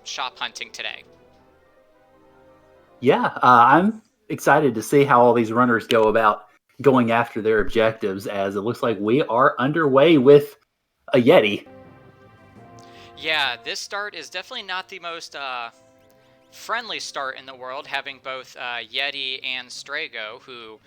shop hunting today. Yeah, I'm excited to see how all these runners go about going after their objectives, as it looks like we are underway with a Yeti. Yeah, this start is definitely not the most friendly start in the world, having both Yeti and Strago, who,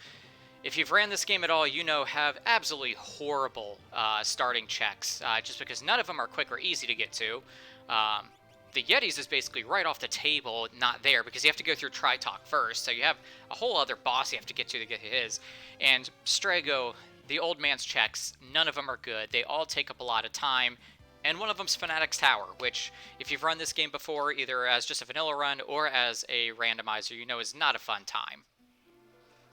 if you've ran this game at all, you know have absolutely horrible starting checks, just because none of them are quick or easy to get to. Um, the Yetis is basically right off the table, not there, because you have to go through Tritalk first, so you have a whole other boss you have to get to get his. And Strago, the old man's checks, none of them are good. They all take up a lot of time, and one of them's Fanatic's Tower, which, if you've run this game before, either as just a vanilla run or as a randomizer, you know is not a fun time.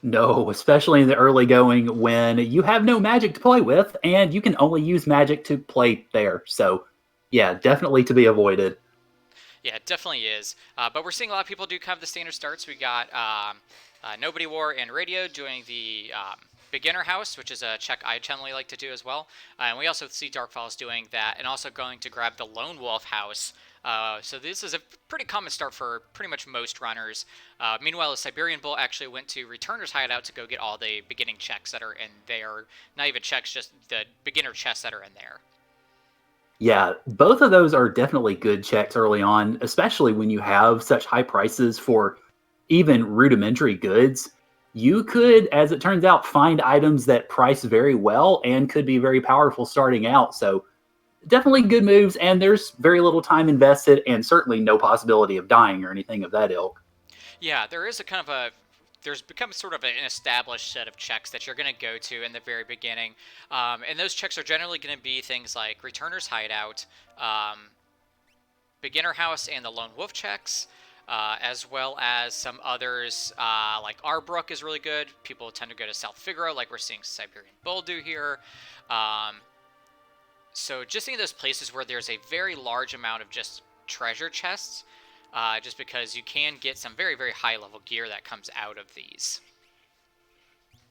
No, especially in the early going when you have no magic to play with and you can only use magic to play there. So, yeah, definitely to be avoided. Yeah, it definitely is. But we're seeing a lot of people do kind of the standard starts. We got Nobody War and Radio doing the Beginner House, which is a check I generally like to do as well. And we also see Dark Falls doing that, and also going to grab the Lone Wolf House. So this is a pretty common start for pretty much most runners. Meanwhile, the Siberian Bull actually went to Returner's Hideout to go get all the beginning checks that are in there. Not even checks, just the beginner chests that are in there. Yeah, both of those are definitely good checks early on, especially when you have such high prices for even rudimentary goods. You could, as it turns out, find items that price very well and could be very powerful starting out. So, definitely good moves, and there's very little time invested, and certainly no possibility of dying or anything of that ilk. Yeah, there is a kind of a there's become sort of an established set of checks that you're going to go to in the very beginning, and those checks are generally going to be things like Returner's Hideout, Beginner House, and the Lone Wolf checks. As well as some others, like Arbrook is really good. People tend to go to South Figaro, like we're seeing Siberian Bull do here. Um, so just seeing those places where there's a very large amount of just treasure chests, just because you can get some very, very high level gear that comes out of these.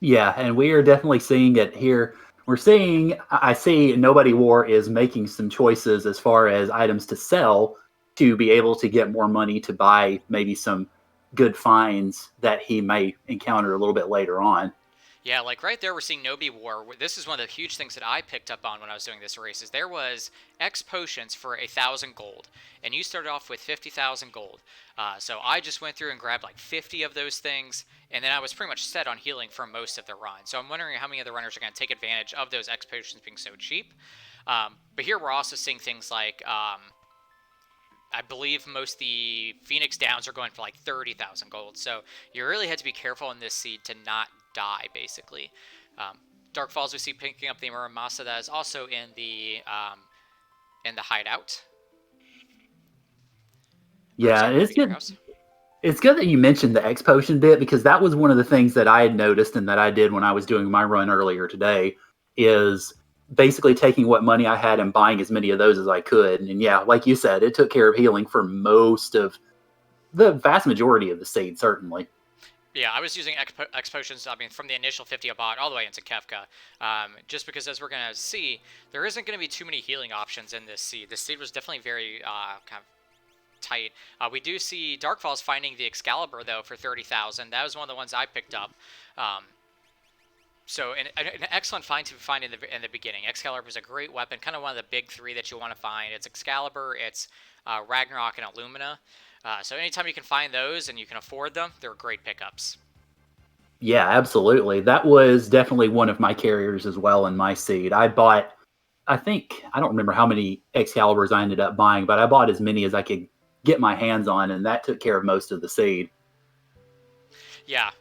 Yeah, and we are definitely seeing it here. We're seeing, I see Nobody War is making some choices as far as items to sell to be able to get more money to buy maybe some good finds that he may encounter a little bit later on. Yeah, like right there, we're seeing Nobi War. This is one of the huge things that I picked up on when I was doing this race. Is there was X potions for 1,000 gold, and you started off with 50,000 gold. So I just went through and grabbed like 50 of those things, and then I was pretty much set on healing for most of the run. So I'm wondering how many of the runners are going to take advantage of those X potions being so cheap. But here we're also seeing things like I believe most of the Phoenix Downs are going for like 30,000 gold. So you really had to be careful in this seed to not die, basically. Um, Dark Falls, we see picking up the Muramasa that is also in the hideout. Or Yeah, sorry, the it's beginner good. house. It's good that you mentioned the X potion bit because that was one of the things that I had noticed and that I did when I was doing my run earlier today is basically taking what money I had and buying as many of those as I could. And yeah, like you said, it took care of healing for most of the vast majority of the seed, certainly. Yeah, I was using X potions. I mean, from the initial 50 I bought all the way into Kefka, just because as we're gonna see, there isn't gonna be too many healing options in this seed. This seed was definitely very kind of tight. We do see Dark Falls finding the Excalibur though for 30,000. That was one of the ones I picked up. Um, so an excellent find to find in the beginning. Excalibur is a great weapon, kind of one of the big three that you want to find. It's Excalibur, it's Ragnarok, and Illumina. So anytime you can find those and you can afford them, they're great pickups. Yeah, absolutely. That was definitely one of my carriers as well in my seed. I bought, I think, I don't remember how many Excaliburs I ended up buying, but I bought as many as I could get my hands on, and that took care of most of the seed. Yeah,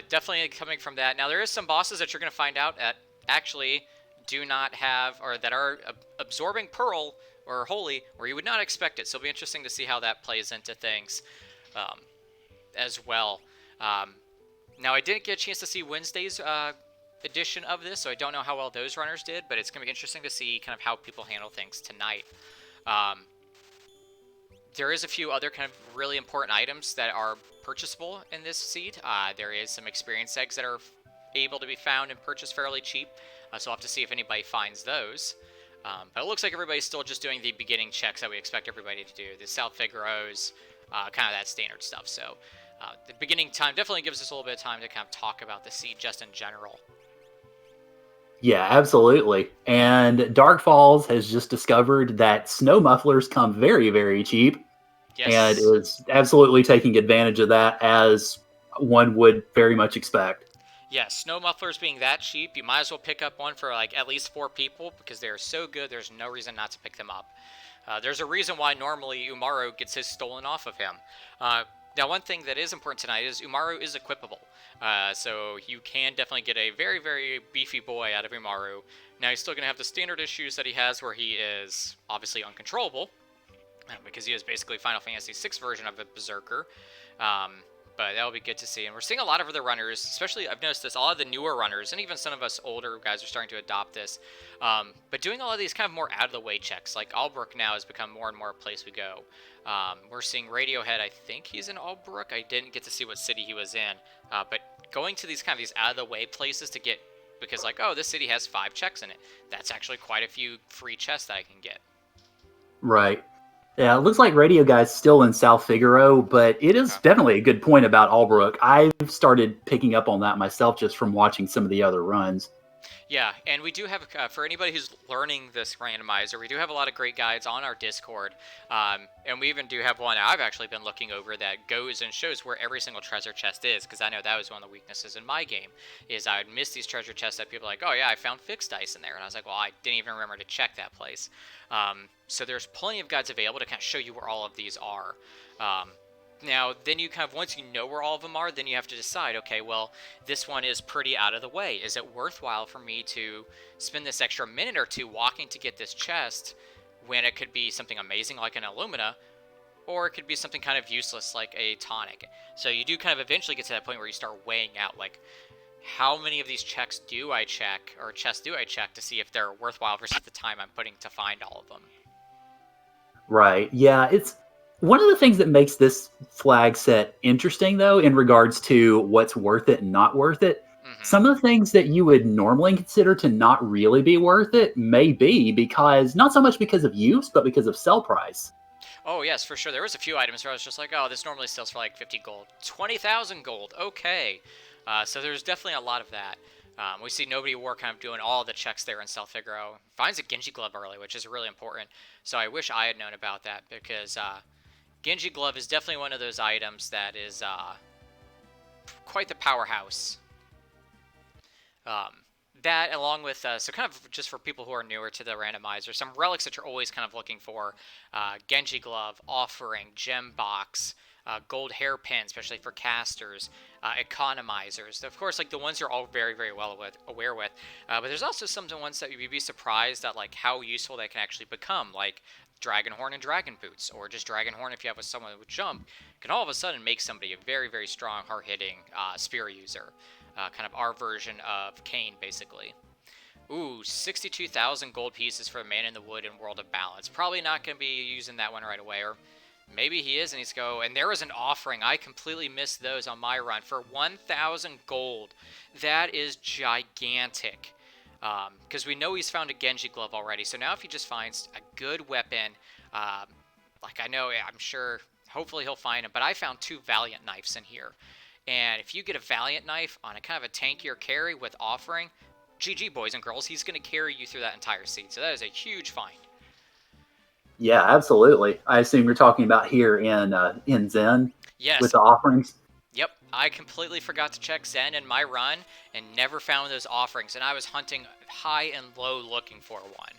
definitely coming from that. Now there is some bosses that you're going to find out that actually do not have, or that are absorbing Pearl or Holy, where you would not expect it. So it'll be interesting to see how that plays into things um, as well. Um, Now I didn't get a chance to see Wednesday's edition of this, so I don't know how well those runners did, but it's going to be interesting to see kind of how people handle things tonight. Um, there is a few other kind of really important items that are purchasable in this seed. There is some experience eggs that are able to be found and purchased fairly cheap, so I'll have to see if anybody finds those. But it looks like everybody's still just doing the beginning checks that we expect everybody to do. The South Figaro's, kind of that standard stuff. So the beginning time definitely gives us a little bit of time to kind of talk about the seed just in general. Yeah, absolutely. And Dark Falls has just discovered that snow mufflers come very, very cheap and Yes. is absolutely taking advantage of that as one would very much expect. Yeah, snow mufflers being that cheap, you might as well pick up one for like at least 4 people because they're so good. There's no reason not to pick them up. There's a reason why normally Umaru gets his stolen off of him. Uh, Now, one thing that is important tonight is Umaru is equipable. So you can definitely get a very, very beefy boy out of Umaru. Now, he's still going to have the standard issues that he has where he is obviously uncontrollable, because he is basically Final Fantasy VI version of a Berserker. Um, but that'll be good to see. And we're seeing a lot of other runners, especially I've noticed this, a lot of the newer runners, and even some of us older guys are starting to adopt this. But doing all of these kind of more out of the way checks, like Albrook now has become more and more a place we go. We're seeing Radiohead, I think he's in Albrook. I didn't get to see what city he was in. But going to these kind of these out of the way places to get, because like, oh, this city has 5 checks in it. That's actually quite a few free chests that I can get. Right. Yeah, it looks like Radio Guy's still in South Figaro, but it is Okay. definitely a good point about Albrook. I've started picking up on that myself just from watching some of the other runs. Yeah, and we do have, for anybody who's learning this randomizer, we do have a lot of great guides on our Discord. And we even do have one I've actually been looking over that goes and shows where every single treasure chest is, because I know that was one of the weaknesses in my game, is I would miss these treasure chests that people are like, oh yeah, I found fixed ice in there. And I was like, well, I didn't even remember to check that place. So there's plenty of guides available to kind of show you where all of these are. Now, then you kind of, once you know where all of them are, then you have to decide, okay, well, this one is pretty out of the way. Is it worthwhile for me to spend this extra minute or two walking to get this chest when it could be something amazing like an Illumina, or it could be something kind of useless like a tonic? So you do kind of eventually get to that point where you start weighing out, like, how many of these checks do I check, or chests do I check to see if they're worthwhile versus the time I'm putting to find all of them? Right. Yeah, it's one of the things that makes this flag set interesting, though, in regards to what's worth it and not worth it. Mm-hmm. Some of the things that you would normally consider to not really be worth it may be because, not so much because of use, but because of sell price. Oh, yes, for sure. There was a few items where I was just like, oh, this normally sells for like 50 gold. 20,000 gold. Okay. So there's definitely a lot of that. We see Nobody War kind of doing all the checks there in South Figaro. Finds a Genji Glove early, which is really important. So I wish I had known about that because Genji Glove is definitely one of those items that is quite the powerhouse. Um, that along with, so kind of just for people who are newer to the randomizer, some relics that you're always kind of looking for: Genji Glove, Offering, Gem Box, gold hairpin, especially for casters, economizers. Of course, like the ones you're all very, very well aware with. But there's also some ones that you'd be surprised at, like how useful they can actually become, like Dragon Horn and Dragon Boots, or just Dragon Horn if you have someone who would jump, can all of a sudden make somebody a very, very strong, hard-hitting spear user. Kind of our version of Kane, basically. Ooh, 62,000 gold pieces for a Man in the Wood and World of Balance. Probably not going to be using that one right away, or maybe he is and he's go. And there was an offering. I completely missed those on my run for 1,000 gold. That is gigantic. Because we know he's found a Genji Glove already. So now if he just finds a good weapon, like I know, I'm sure, hopefully he'll find him. But I found 2 Valiant Knives in here. And if you get a Valiant Knife on a kind of a tankier carry with Offering, GG, boys and girls, he's going to carry you through that entire seed. So that is a huge find. Yeah, absolutely. I assume you're talking about here in Zen with Yes. the offerings. Yep. I completely forgot to check Zen in my run and never found those offerings. And I was hunting high and low looking for one.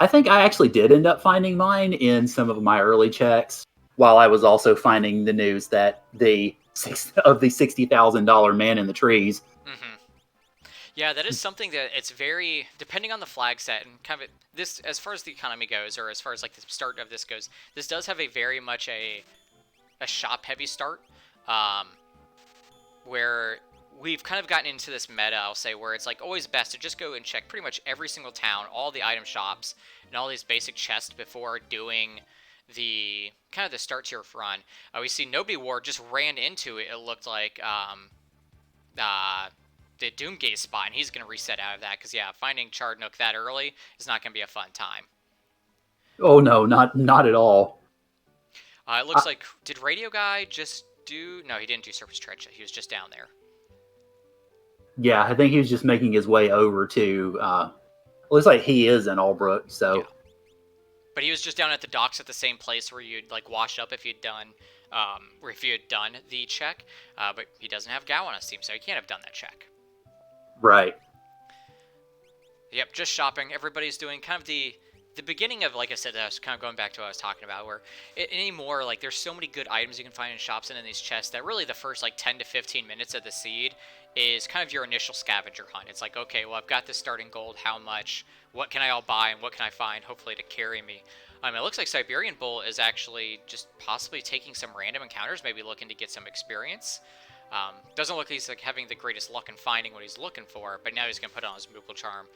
I think I actually did end up finding mine in some of my early checks, while I was also finding the news that the $60,000 man in the trees. Mm-hmm. Yeah, that is something that it's very depending on the flag set and kind of this as far as the economy goes, or as far as like the start of this goes. This does have a very much a shop heavy start, um, where we've kind of gotten into this meta, I'll say, where it's like always best to just go and check pretty much every single town, all the item shops, and all these basic chests before doing the kind of the start to your run. We see Nobody War just ran into it. It looked like uh, the Doomgate spot, and he's going to reset out of that because finding Charred Nook that early is not going to be a fun time. Oh no, not at all. It looks like, did Radio Guy just do? No, he didn't do Surface Trench. He was just down there. Yeah, I think he was just making his way over to. Looks like he is in Albrook, so. Yeah. But he was just down at the docks at the same place where you'd like wash up if you'd done, the check. But he doesn't have Gao on his team, so he can't have done that check. Right. Yep, just shopping. Everybody's doing kind of the beginning of, like I said, I was kind of going back to what I was talking about, where anymore, like, there's so many good items you can find in shops and in these chests that really the first, like, 10 to 15 minutes of the seed is kind of your initial scavenger hunt. It's like, okay, well, I've got this starting gold. How much? What can I all buy, and what can I find, hopefully, to carry me? It looks like Siberian Bull is actually just possibly taking some random encounters, maybe looking to get some experience. Doesn't look like he's like having the greatest luck in finding what he's looking for, but now he's going to put on his Moogle Charm.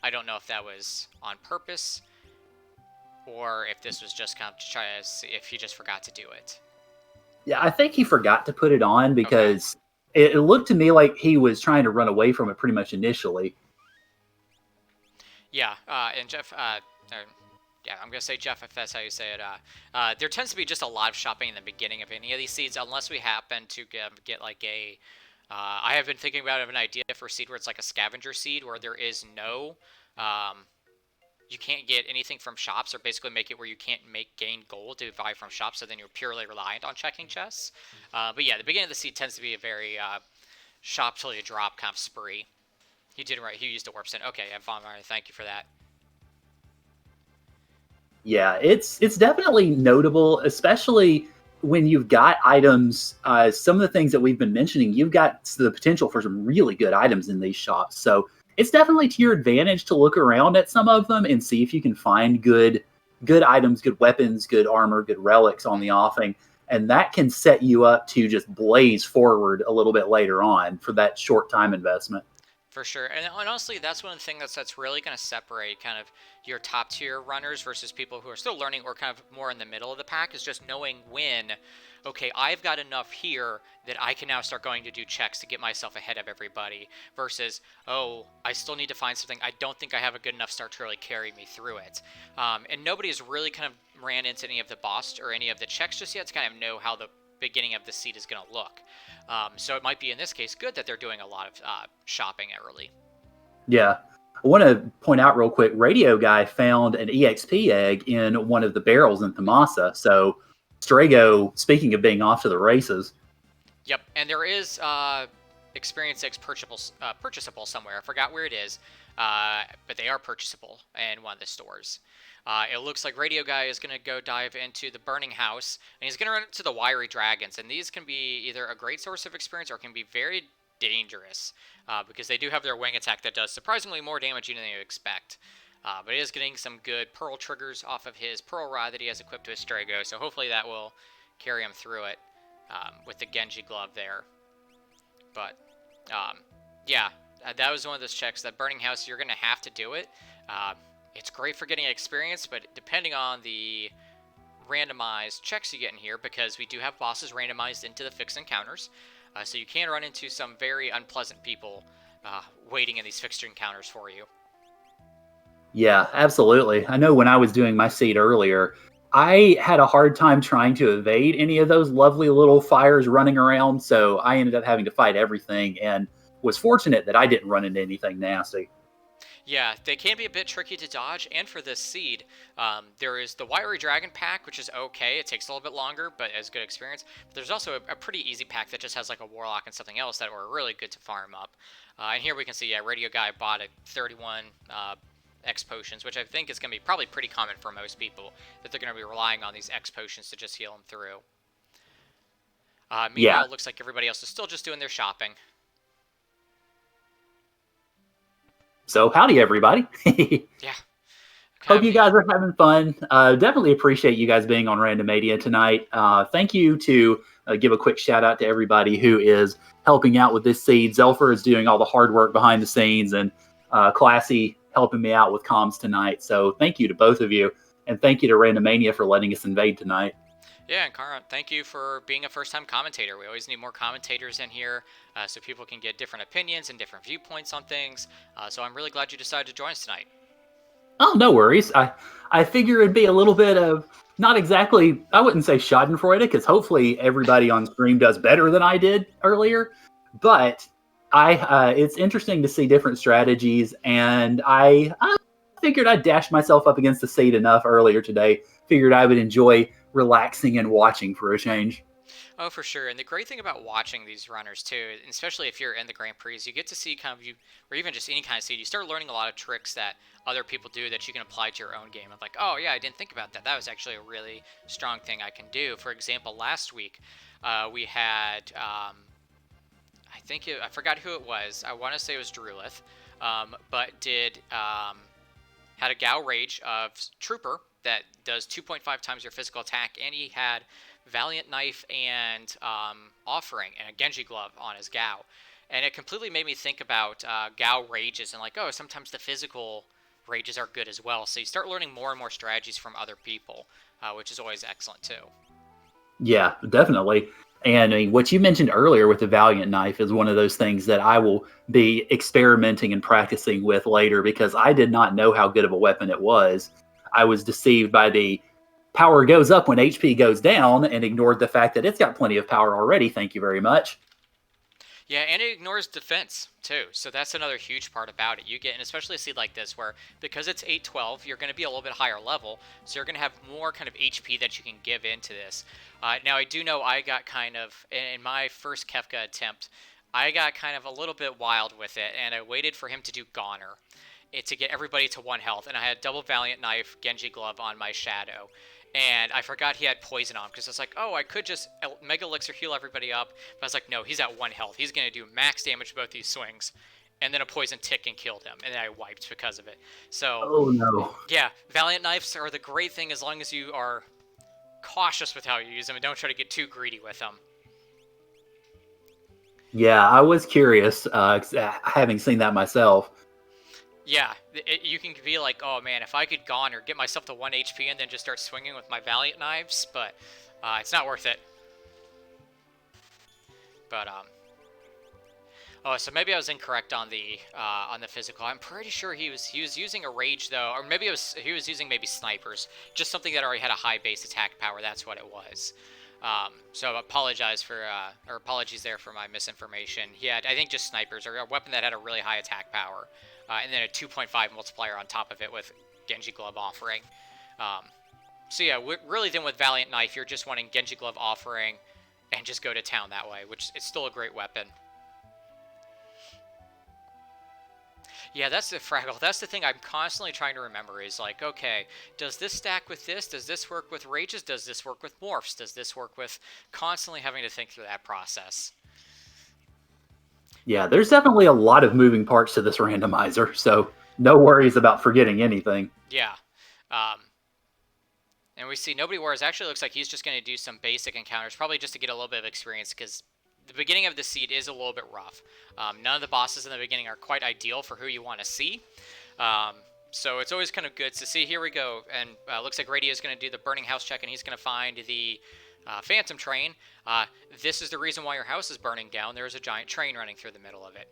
I don't know if that was on purpose, or if this was just kind of to try to see if he just forgot to do it. Yeah, I think he forgot to put it on because it looked to me like he was trying to run away from it pretty much initially. Yeah, and Jeff, I'm going to say Jeff, if that's how you say it. There tends to be just a lot of shopping in the beginning of any of these seeds, unless we happen to get like a... I have been thinking about an idea for a seed where it's like a scavenger seed, where there is no... you can't get anything from shops, or basically make it where you can't gain gold to buy from shops, so then you're purely reliant on checking chests. But yeah, the beginning of the seed tends to be a very shop till you drop kind of spree. He did right. He used a warp stone. Okay, thank you for that. Yeah, it's definitely notable, especially when you've got items. Some of the things that we've been mentioning, you've got the potential for some really good items in these shops. So it's definitely to your advantage to look around at some of them and see if you can find good items, good weapons, good armor, good relics on the offing. And that can set you up to just blaze forward a little bit later on for that short time investment. For sure. And honestly, that's one of the things that's really going to separate kind of your top tier runners versus people who are still learning or kind of more in the middle of the pack, is just knowing when, okay, I've got enough here that I can now start going to do checks to get myself ahead of everybody, versus, oh, I still need to find something. I don't think I have a good enough start to really carry me through it. And nobody has really kind of ran into any of the boss or any of the checks just yet to kind of know how the beginning of the seed is going to look. So it might be, in this case, good that they're doing a lot of shopping early. Yeah. I want to point out real quick, Radio Guy found an EXP egg in one of the barrels in Thamasa. So Strago, speaking of being off to the races. Yep, and there is experience eggs purchasable somewhere. I forgot where it is, but they are purchasable in one of the stores. It looks like Radio Guy is going to go dive into the Burning House, and he's going to run into the Wiry Dragons, and these can be either a great source of experience or can be very dangerous, because they do have their wing attack that does surprisingly more damage than you expect. But he is getting some good Pearl triggers off of his Pearl Rod that he has equipped to his Strago, so hopefully that will carry him through it with the Genji Glove there. But, yeah, that was one of those checks. That Burning House, you're going to have to do it. It's great for getting experience, but depending on the randomized checks you get in here, because we do have bosses randomized into the fixed encounters, so you can run into some very unpleasant people waiting in these fixed encounters for you. Yeah, absolutely. I know when I was doing my seed earlier, I had a hard time trying to evade any of those lovely little fires running around, so I ended up having to fight everything, and was fortunate that I didn't run into anything nasty. Yeah, they can be a bit tricky to dodge, and for this seed, there is the Wiry Dragon pack, which is okay. It takes a little bit longer, but has good experience. But there's also a pretty easy pack that just has like a Warlock and something else that are really good to farm up. And here we can see, Radio Guy bought a 31 X potions, which I think is going to be probably pretty common for most people, that they're going to be relying on these X potions to just heal them through. Meanwhile, it looks like everybody else is still just doing their shopping. So, howdy, everybody. Yeah. Hope you guys are having fun. Definitely appreciate you guys being on Randomadia tonight. Thank you to give a quick shout out to everybody who is helping out with this seed. Zelfer is doing all the hard work behind the scenes, and Classy helping me out with comms tonight. So thank you to both of you. And thank you to Randomania for letting us invade tonight. Yeah, and Kara, thank you for being a first-time commentator. We always need more commentators in here so people can get different opinions and different viewpoints on things. So I'm really glad you decided to join us tonight. Oh, no worries. I figure it'd be a little bit of not exactly. I wouldn't say Schadenfreude because hopefully everybody on stream does better than I did earlier. But it's interesting to see different strategies, and I figured I'd dash myself up against the seat enough earlier today. Figured I would enjoy relaxing and watching for a change. Oh, for sure. And the great thing about watching these runners too, especially if you're in the Grand Prix, is you get to see kind of you, or even just any kind of seed. You start learning a lot of tricks that other people do that you can apply to your own game. Of like, oh yeah, I didn't think about that. That was actually a really strong thing I can do. For example, last week we had, I forgot who it was. I want to say it was Drulith, but did had a Gao Rage of Trooper that does 2.5 times your physical attack, and he had Valiant Knife and Offering and a Genji Glove on his Gao. And it completely made me think about Gao Rages and like, oh, sometimes the physical rages are good as well. So you start learning more and more strategies from other people, which is always excellent too. Yeah, definitely. And I mean, what you mentioned earlier with the Valiant Knife is one of those things that I will be experimenting and practicing with later because I did not know how good of a weapon it was. I was deceived by the power goes up when HP goes down and ignored the fact that it's got plenty of power already. Thank you very much. Yeah, and it ignores defense too. So that's another huge part about it. You get, and especially a seed like this, where because it's 812, you're going to be a little bit higher level, so you're going to have more kind of HP that you can give into this. Now, I do know I got kind of, in my first Kefka attempt, I got kind of a little bit wild with it, and I waited for him to do Goner to get everybody to 1 health, and I had double Valiant Knife, Genji Glove on my Shadow. And I forgot he had poison on because I was like, oh, I could just Mega Elixir heal everybody up. But I was like, no, he's at 1 health. He's going to do max damage to both these swings. And then a poison tick and killed him. And then I wiped because of it. So, Oh no. yeah, Valiant Knives are the great thing as long as you are cautious with how you use them and don't try to get too greedy with them. Yeah, I was curious, having seen that myself. Yeah, you can be like, oh man, if I could Gone or get myself to 1 HP and then just start swinging with my Valiant Knives, but it's not worth it. But oh, so maybe I was incorrect on the physical. I'm pretty sure he was using a rage though, or maybe he was using maybe snipers, just something that already had a high base attack power. That's what it was. So apologies there for my misinformation. He had, I think, just snipers or a weapon that had a really high attack power, and then a 2.5 multiplier on top of it with Genji Glove Offering. So yeah, really then with Valiant Knife, you're just wanting Genji Glove Offering and just go to town that way, which is still a great weapon. Yeah, that's the Fraggle. That's the thing I'm constantly trying to remember is like, okay, does this stack with this? Does this work with rages? Does this work with morphs? Does this work with constantly having to think through that process? Yeah, there's definitely a lot of moving parts to this randomizer, so no worries about forgetting anything. Yeah. And we see Nobody Wars actually looks like he's just going to do some basic encounters, probably just to get a little bit of experience because the beginning of the seed is a little bit rough. None of the bosses in the beginning are quite ideal for who you want to see. So it's always kind of good to see. Here we go. And looks like Radio is going to do the burning house check, and he's going to find the phantom train. This is the reason why your house is burning down. There's a giant train running through the middle of it.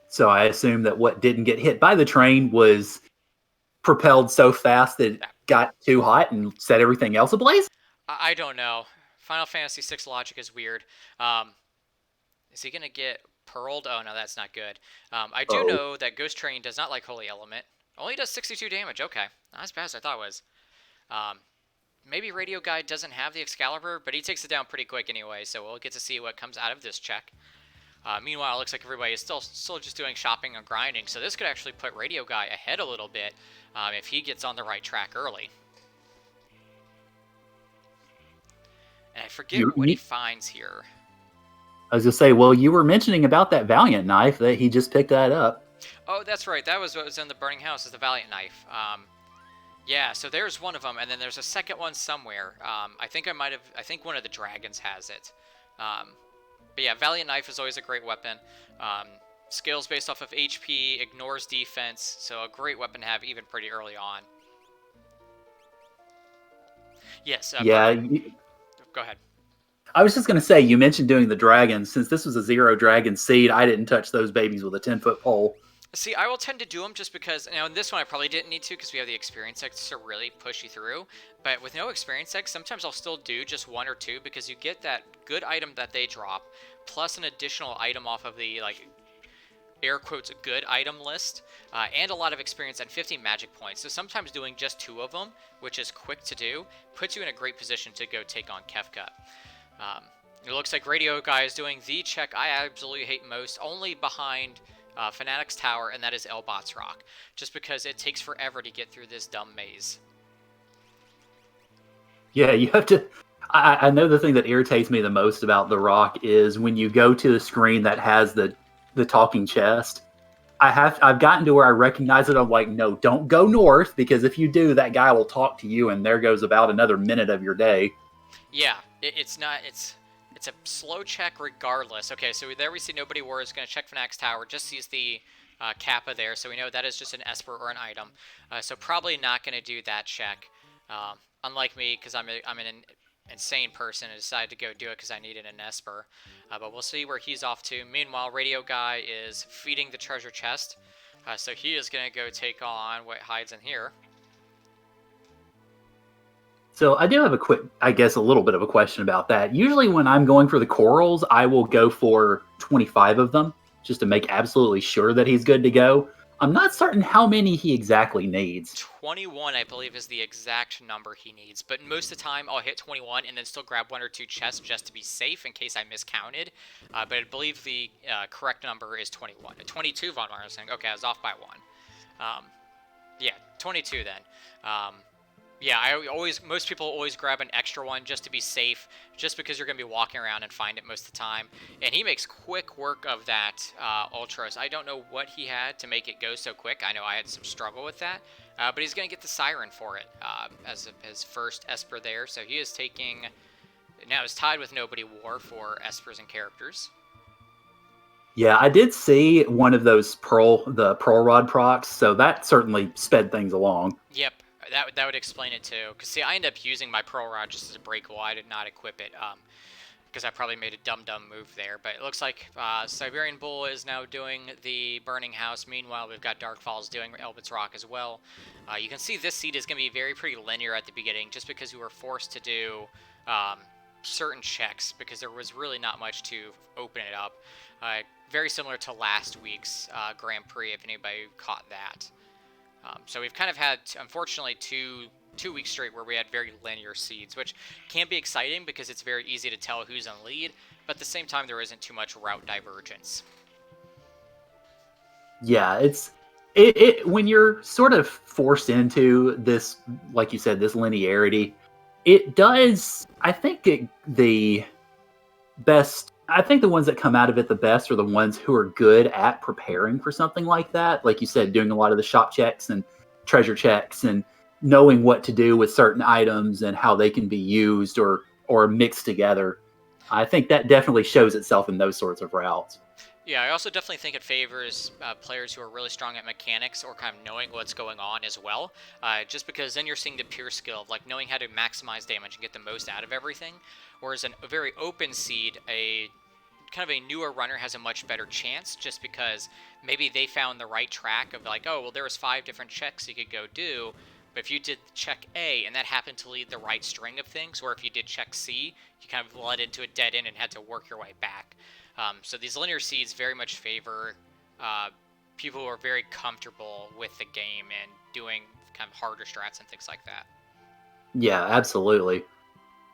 So I assume that what didn't get hit by the train was propelled so fast that it got too hot and set everything else ablaze? I don't know. Final Fantasy VI logic is weird. Is he going to get pearled? Oh, no, that's not good. I do know that Ghost Train does not like Holy Element. Only does 62 damage. Okay. Not as bad as I thought it was. Maybe Radio Guy doesn't have the Excalibur, but he takes it down pretty quick anyway, so we'll get to see what comes out of this check. Meanwhile, it looks like everybody is still just doing shopping and grinding, so this could actually put Radio Guy ahead a little bit if he gets on the right track early. And I forget what he finds here. I was going to say, well, you were mentioning about that Valiant Knife that he just picked that up. Oh, that's right. That was what was in the burning house, is the Valiant Knife. Yeah, so there's one of them, and then there's a second one somewhere. I think one of the dragons has it. But yeah, Valiant Knife is always a great weapon. Scales based off of HP, ignores defense, so a great weapon to have even pretty early on. Yes, Yeah, go ahead. I was just going to say, you mentioned doing the dragons. Since this was a 0 dragon seed, I didn't touch those babies with a 10-foot pole. See, I will tend to do them just because, now in this one I probably didn't need to because we have the experience X to really push you through, but with no experience X, sometimes I'll still do just one or two because you get that good item that they drop, plus an additional item off of the, like, air quotes, good item list, and a lot of experience and 50 magic points. So sometimes doing just two of them, which is quick to do, puts you in a great position to go take on Kefka. Um, it looks like Radio Guy is doing the check I absolutely hate most, only behind Fnatic's Tower, and that is Elbot's Rock, just because it takes forever to get through this dumb maze. Yeah, you have to. I know the thing that irritates me the most about the rock is when you go to the screen that has the talking chest. I've gotten to where I recognize it. I'm like, no, don't go north, because if you do, that guy will talk to you, and there goes about another minute of your day. Yeah, it's not. It's a slow check regardless. Okay, so there we see Nobody War is going to check Fnatic's Tower. Just sees the Kappa there, so we know that is just an Esper or an item. So probably not going to do that check. Unlike me, because I'm an insane person and decided to go do it because I needed an Esper. But we'll see where he's off to. Meanwhile, Radio Guy is feeding the treasure chest. So he is going to go take on what hides in here. So I do have a quick, I guess, a little bit of a question about that. Usually when I'm going for the corals, I will go for 25 of them just to make absolutely sure that he's good to go. I'm not certain how many he exactly needs. 21, I believe, is the exact number he needs. But most of the time, I'll hit 21 and then still grab one or two chests just to be safe in case I miscounted. But I believe the correct number is 21. 22, Von Mars saying. Okay, I was off by one. Yeah, 22 then. Yeah, most people always grab an extra one just to be safe, just because you're going to be walking around and find it most of the time. And he makes quick work of that Ultros. I don't know what he had to make it go so quick. I know I had some struggle with that, but he's going to get the Siren for it as his first Esper there. So he is taking, now is tied with Nobody War for Espers and characters. Yeah, I did see one of those the Pearl Rod procs, so that certainly sped things along. Yep. That would explain it too. Because, see, I ended up using my Pearl Rod just as a breakable. I did not equip it because I probably made a dumb move there. But it looks like Siberian Bull is now doing the Burning House. Meanwhile, we've got Dark Falls doing Elbit's Rock as well. You can see this seed is going to be pretty linear at the beginning just because we were forced to do certain checks because there was really not much to open it up. Very similar to last week's Grand Prix, if anybody caught that. So we've kind of had, unfortunately, two weeks straight where we had very linear seeds, which can be exciting because it's very easy to tell who's in lead, but at the same time, there isn't too much route divergence. Yeah, when you're sort of forced into this, like you said, this linearity, it does, I think the ones that come out of it the best are the ones who are good at preparing for something like that. Like you said, doing a lot of the shop checks and treasure checks and knowing what to do with certain items and how they can be used or mixed together. I think that definitely shows itself in those sorts of routes. Yeah, I also definitely think it favors players who are really strong at mechanics or kind of knowing what's going on as well. Just because then you're seeing the pure skill of like knowing how to maximize damage and get the most out of everything. Whereas a very open seed, a kind of a newer runner has a much better chance just because maybe they found the right track of like, oh, well, there was 5 different checks you could go do. But if you did check A and that happened to lead the right string of things, or if you did check C, you kind of led into a dead end and had to work your way back. So these linear seeds very much favor people who are very comfortable with the game and doing kind of harder strats and things like that. Yeah, absolutely.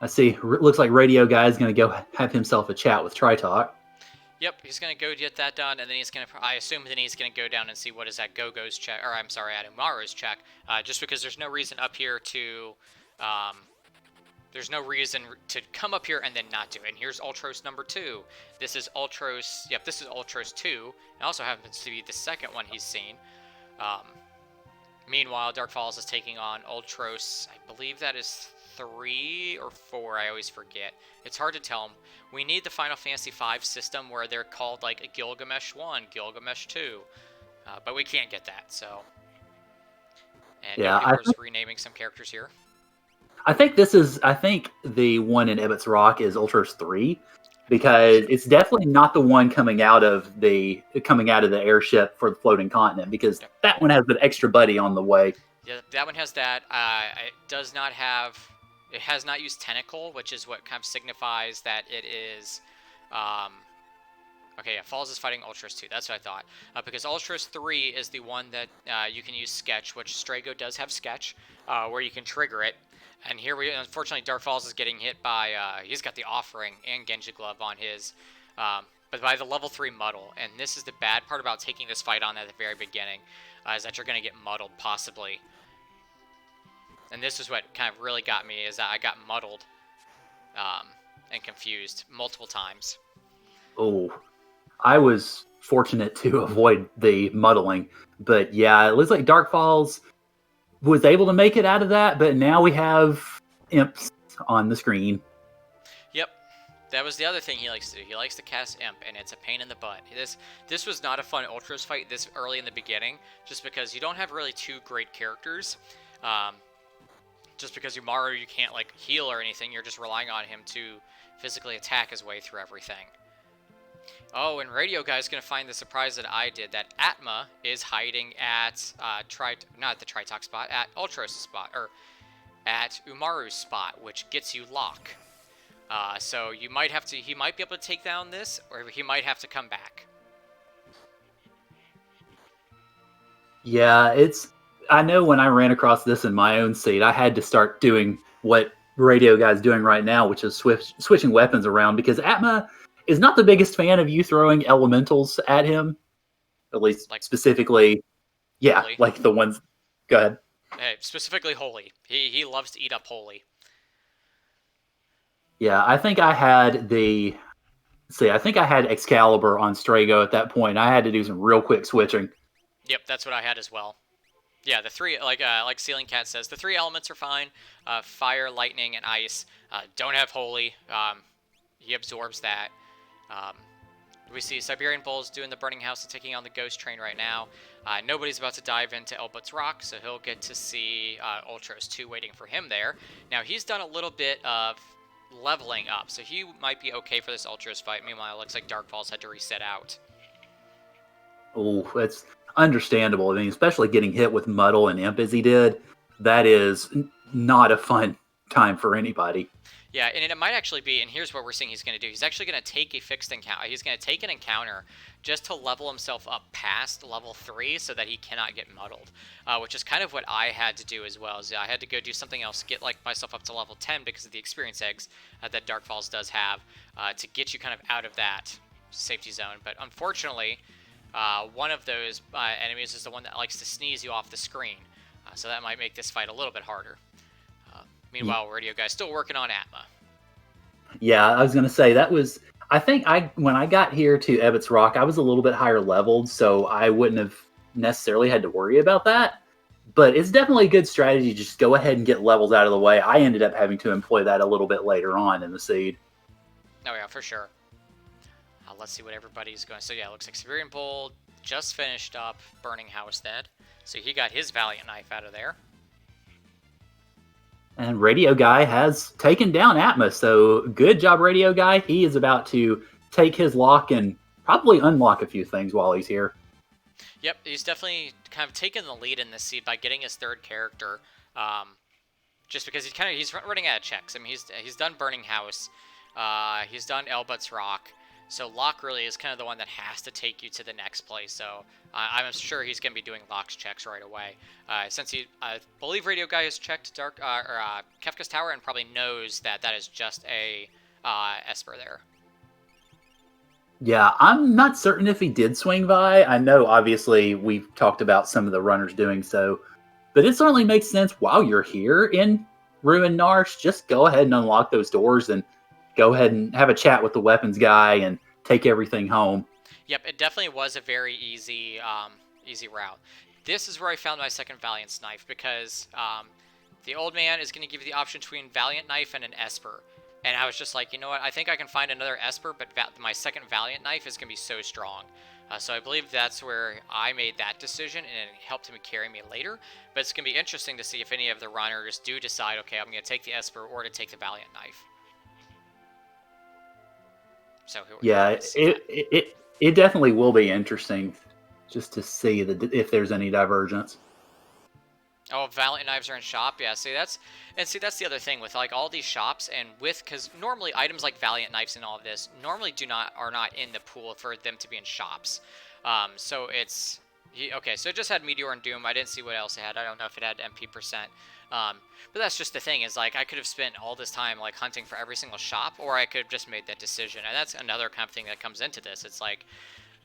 I see. Looks like Radio Guy is going to go have himself a chat with TriTalk. Yep, he's going to go get that done, and then he's going to, I assume then he's going to go down and see what is at Gogo's check, or I'm sorry, at Umaru's check, just because there's no reason up here to, there's no reason to come up here and then not do it. And here's Ultros number 2. This is Ultros, yep, this is Ultros 2. It also happens to be the second one he's seen. Meanwhile, Dark Falls is taking on Ultros, I believe that is 3 or 4, I always forget. It's hard to tell them. We need the Final Fantasy V system where they're called like a Gilgamesh 1, Gilgamesh 2. But we can't get that, so. And yeah, of course, renaming some characters here. I think the one in Ibbott's Rock is Ultros 3 because it's definitely not the one coming out of the airship for the floating continent because Yep. that one has an extra buddy on the way. Yeah, that one has that. It does not have. It has not used tentacle, which is what kind of signifies that it is. Okay, yeah, Falls is fighting Ultros 2. That's what I thought. Because Ultros 3 is the one that you can use Sketch, which Strago does have Sketch, where you can trigger it. And here unfortunately, Dark Falls is getting hit by. He's got the Offering and Genji Glove on his. But by the level 3 Muddle. And this is the bad part about taking this fight on at the very beginning, is that you're going to get muddled, possibly. And this is what kind of really got me, is that I got muddled and confused multiple times. Oh, I was fortunate to avoid the muddling. But yeah, it looks like Dark Falls was able to make it out of that, but now we have imps on the screen. Yep. That was the other thing he likes to do. He likes to cast Imp, and it's a pain in the butt. This was not a fun Ultros fight this early in the beginning, just because you don't have really two great characters. Just because Umaru, you can't like heal or anything, you're just relying on him to physically attack his way through everything. Oh, and Radio Guy's gonna find the surprise that I did, that Atma is hiding at not at the Tritox spot, at Ultros' spot, or at Umaru's spot, which gets you lock. So he might be able to take down this, or he might have to come back. Yeah, I know when I ran across this in my own seat, I had to start doing what Radio Guy's doing right now, which is switching weapons around, because Atma is not the biggest fan of you throwing elementals at him. At least like, specifically, yeah, Holy. Like the ones. Go ahead. Hey, specifically Holy. He loves to eat up Holy. Yeah, I think I had Excalibur on Strago at that point. I had to do some real quick switching. Yep, that's what I had as well. Yeah, the three, like Ceiling Cat says, the three elements are fine. Fire, lightning, and ice. Don't have Holy. He absorbs that. We see Siberian Bulls doing the Burning House and taking on the Ghost Train right now. Nobody's about to dive into Elbut's Rock, so he'll get to see Ultros 2 waiting for him there. Now, he's done a little bit of leveling up, so he might be okay for this Ultros fight. Meanwhile, it looks like Dark Falls had to reset out. Oh, that's understandable. I mean, especially getting hit with Muddle and Imp as he did, that is not a fun time for anybody. Yeah, and it might actually be, and here's what we're seeing he's going to do. He's actually going to take a fixed encounter. He's going to take an encounter just to level himself up past level 3 so that he cannot get muddled, which is kind of what I had to do as well. I had to go do something else, get like myself up to level 10 because of the experience eggs that Dark Falls does have to get you kind of out of that safety zone. But unfortunately, one of those enemies is the one that likes to sneeze you off the screen, so that might make this fight a little bit harder. Meanwhile, Radio Guy's still working on Atma. Yeah, I was going to say, that was... I think when I got here to Ebbott's Rock, I was a little bit higher leveled, so I wouldn't have necessarily had to worry about that. But it's definitely a good strategy to just go ahead and get levels out of the way. I ended up having to employ that a little bit later on in the seed. Oh, yeah, for sure. Let's see what everybody's going. So, yeah, it looks like Siberian Bull just finished up Burning House Dead. So he got his Valiant Knife out of there. And Radio Guy has taken down Atma, so good job, Radio Guy. He is about to take his lock and probably unlock a few things while he's here. Yep, he's definitely kind of taken the lead in this seed by getting his third character. Just because he's running out of checks. I mean, he's done Burning House, he's done Elbut's Rock. So Locke really is kind of the one that has to take you to the next place. So I'm sure he's going to be doing Locke's checks right away. Since I believe Radio Guy has checked Kefka's Tower and probably knows that is just a Esper there. Yeah, I'm not certain if he did swing by. I know, obviously, we've talked about some of the runners doing so. But it certainly makes sense while you're here in Ruin Narsh, just go ahead and unlock those doors and go ahead and have a chat with the weapons guy and take everything home. Yep, it definitely was a very easy route. This is where I found my second Valiant Knife, because the old man is going to give you the option between Valiant Knife and an Esper. And I was just like, you know what, I think I can find another Esper, but my second Valiant Knife is going to be so strong. So I believe that's where I made that decision, and it helped me carry me later. But it's going to be interesting to see if any of the runners do decide, okay, I'm going to take the Esper or to take the Valiant Knife. So Yeah, let's see that. it definitely will be interesting just to see if there's any divergence. Oh, Valiant Knives are in shop. Yeah, see that's the other thing with like all these shops and because normally items like Valiant Knives and all of this normally are not in the pool for them to be in shops. So it's okay. So it just had Meteor and Doom. I didn't see what else it had. I don't know if it had MP%. But that's just the thing is like I could have spent all this time like hunting for every single shop, or I could have just made that decision. And that's another kind of thing that comes into this. It's like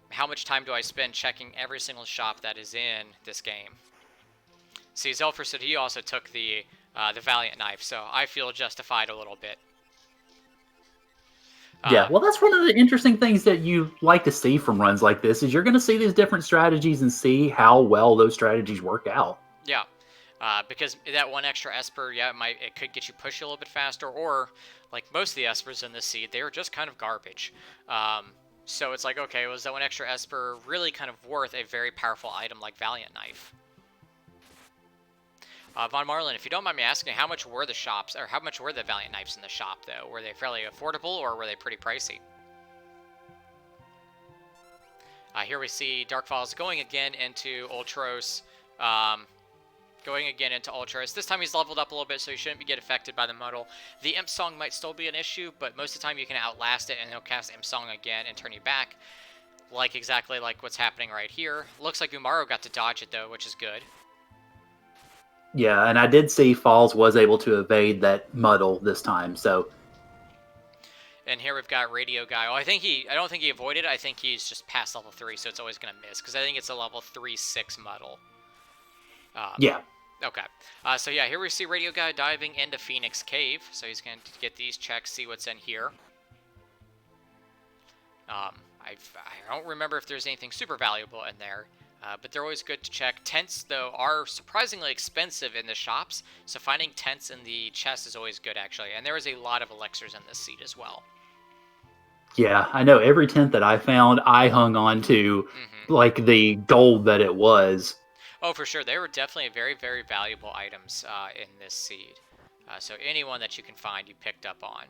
how much time do I spend checking every single shop that is in this game? See, Zelfer said he also took the Valiant Knife, so I feel justified a little bit. Yeah, well, that's one of the interesting things that you like to see from runs like this is you're going to see these different strategies and see how well those strategies work out. Yeah, because that one extra Esper, yeah, it could get you pushed a little bit faster, or like most of the Espers in this seed, they were just kind of garbage. So it's like, okay, was that one extra Esper really kind of worth a very powerful item like Valiant Knife? Von Marlin, if you don't mind me asking, how much were the shops, or how much were the Valiant Knives in the shop, though? Were they fairly affordable, or were they pretty pricey? Here we see Dark Falls going again into Ultros. This time he's leveled up a little bit, so he shouldn't get affected by the muddle. The Imp Song might still be an issue, but most of the time you can outlast it, and he'll cast Imp Song again and turn you back. Exactly like what's happening right here. Looks like Umaro got to dodge it, though, which is good. Yeah, and I did see Falls was able to evade that muddle this time, so. And here we've got Radio Guy. Oh, I don't think he avoided it. I think he's just past level 3, so it's always going to miss, because I think it's a level 3-6 muddle. Yeah. Okay. So yeah, here we see Radio Guy diving into Phoenix Cave. So he's going to get these checks, see what's in here. I don't remember if there's anything super valuable in there. But they're always good to check. Tents, though, are surprisingly expensive in the shops, so finding tents in the chest is always good, actually. And there is a lot of elixirs in this seed as well. Yeah, I know every tent that I found, I hung on to, like, the gold that it was. Oh, for sure. They were definitely very, very valuable items in this seed. So anyone that you can find, you picked up on.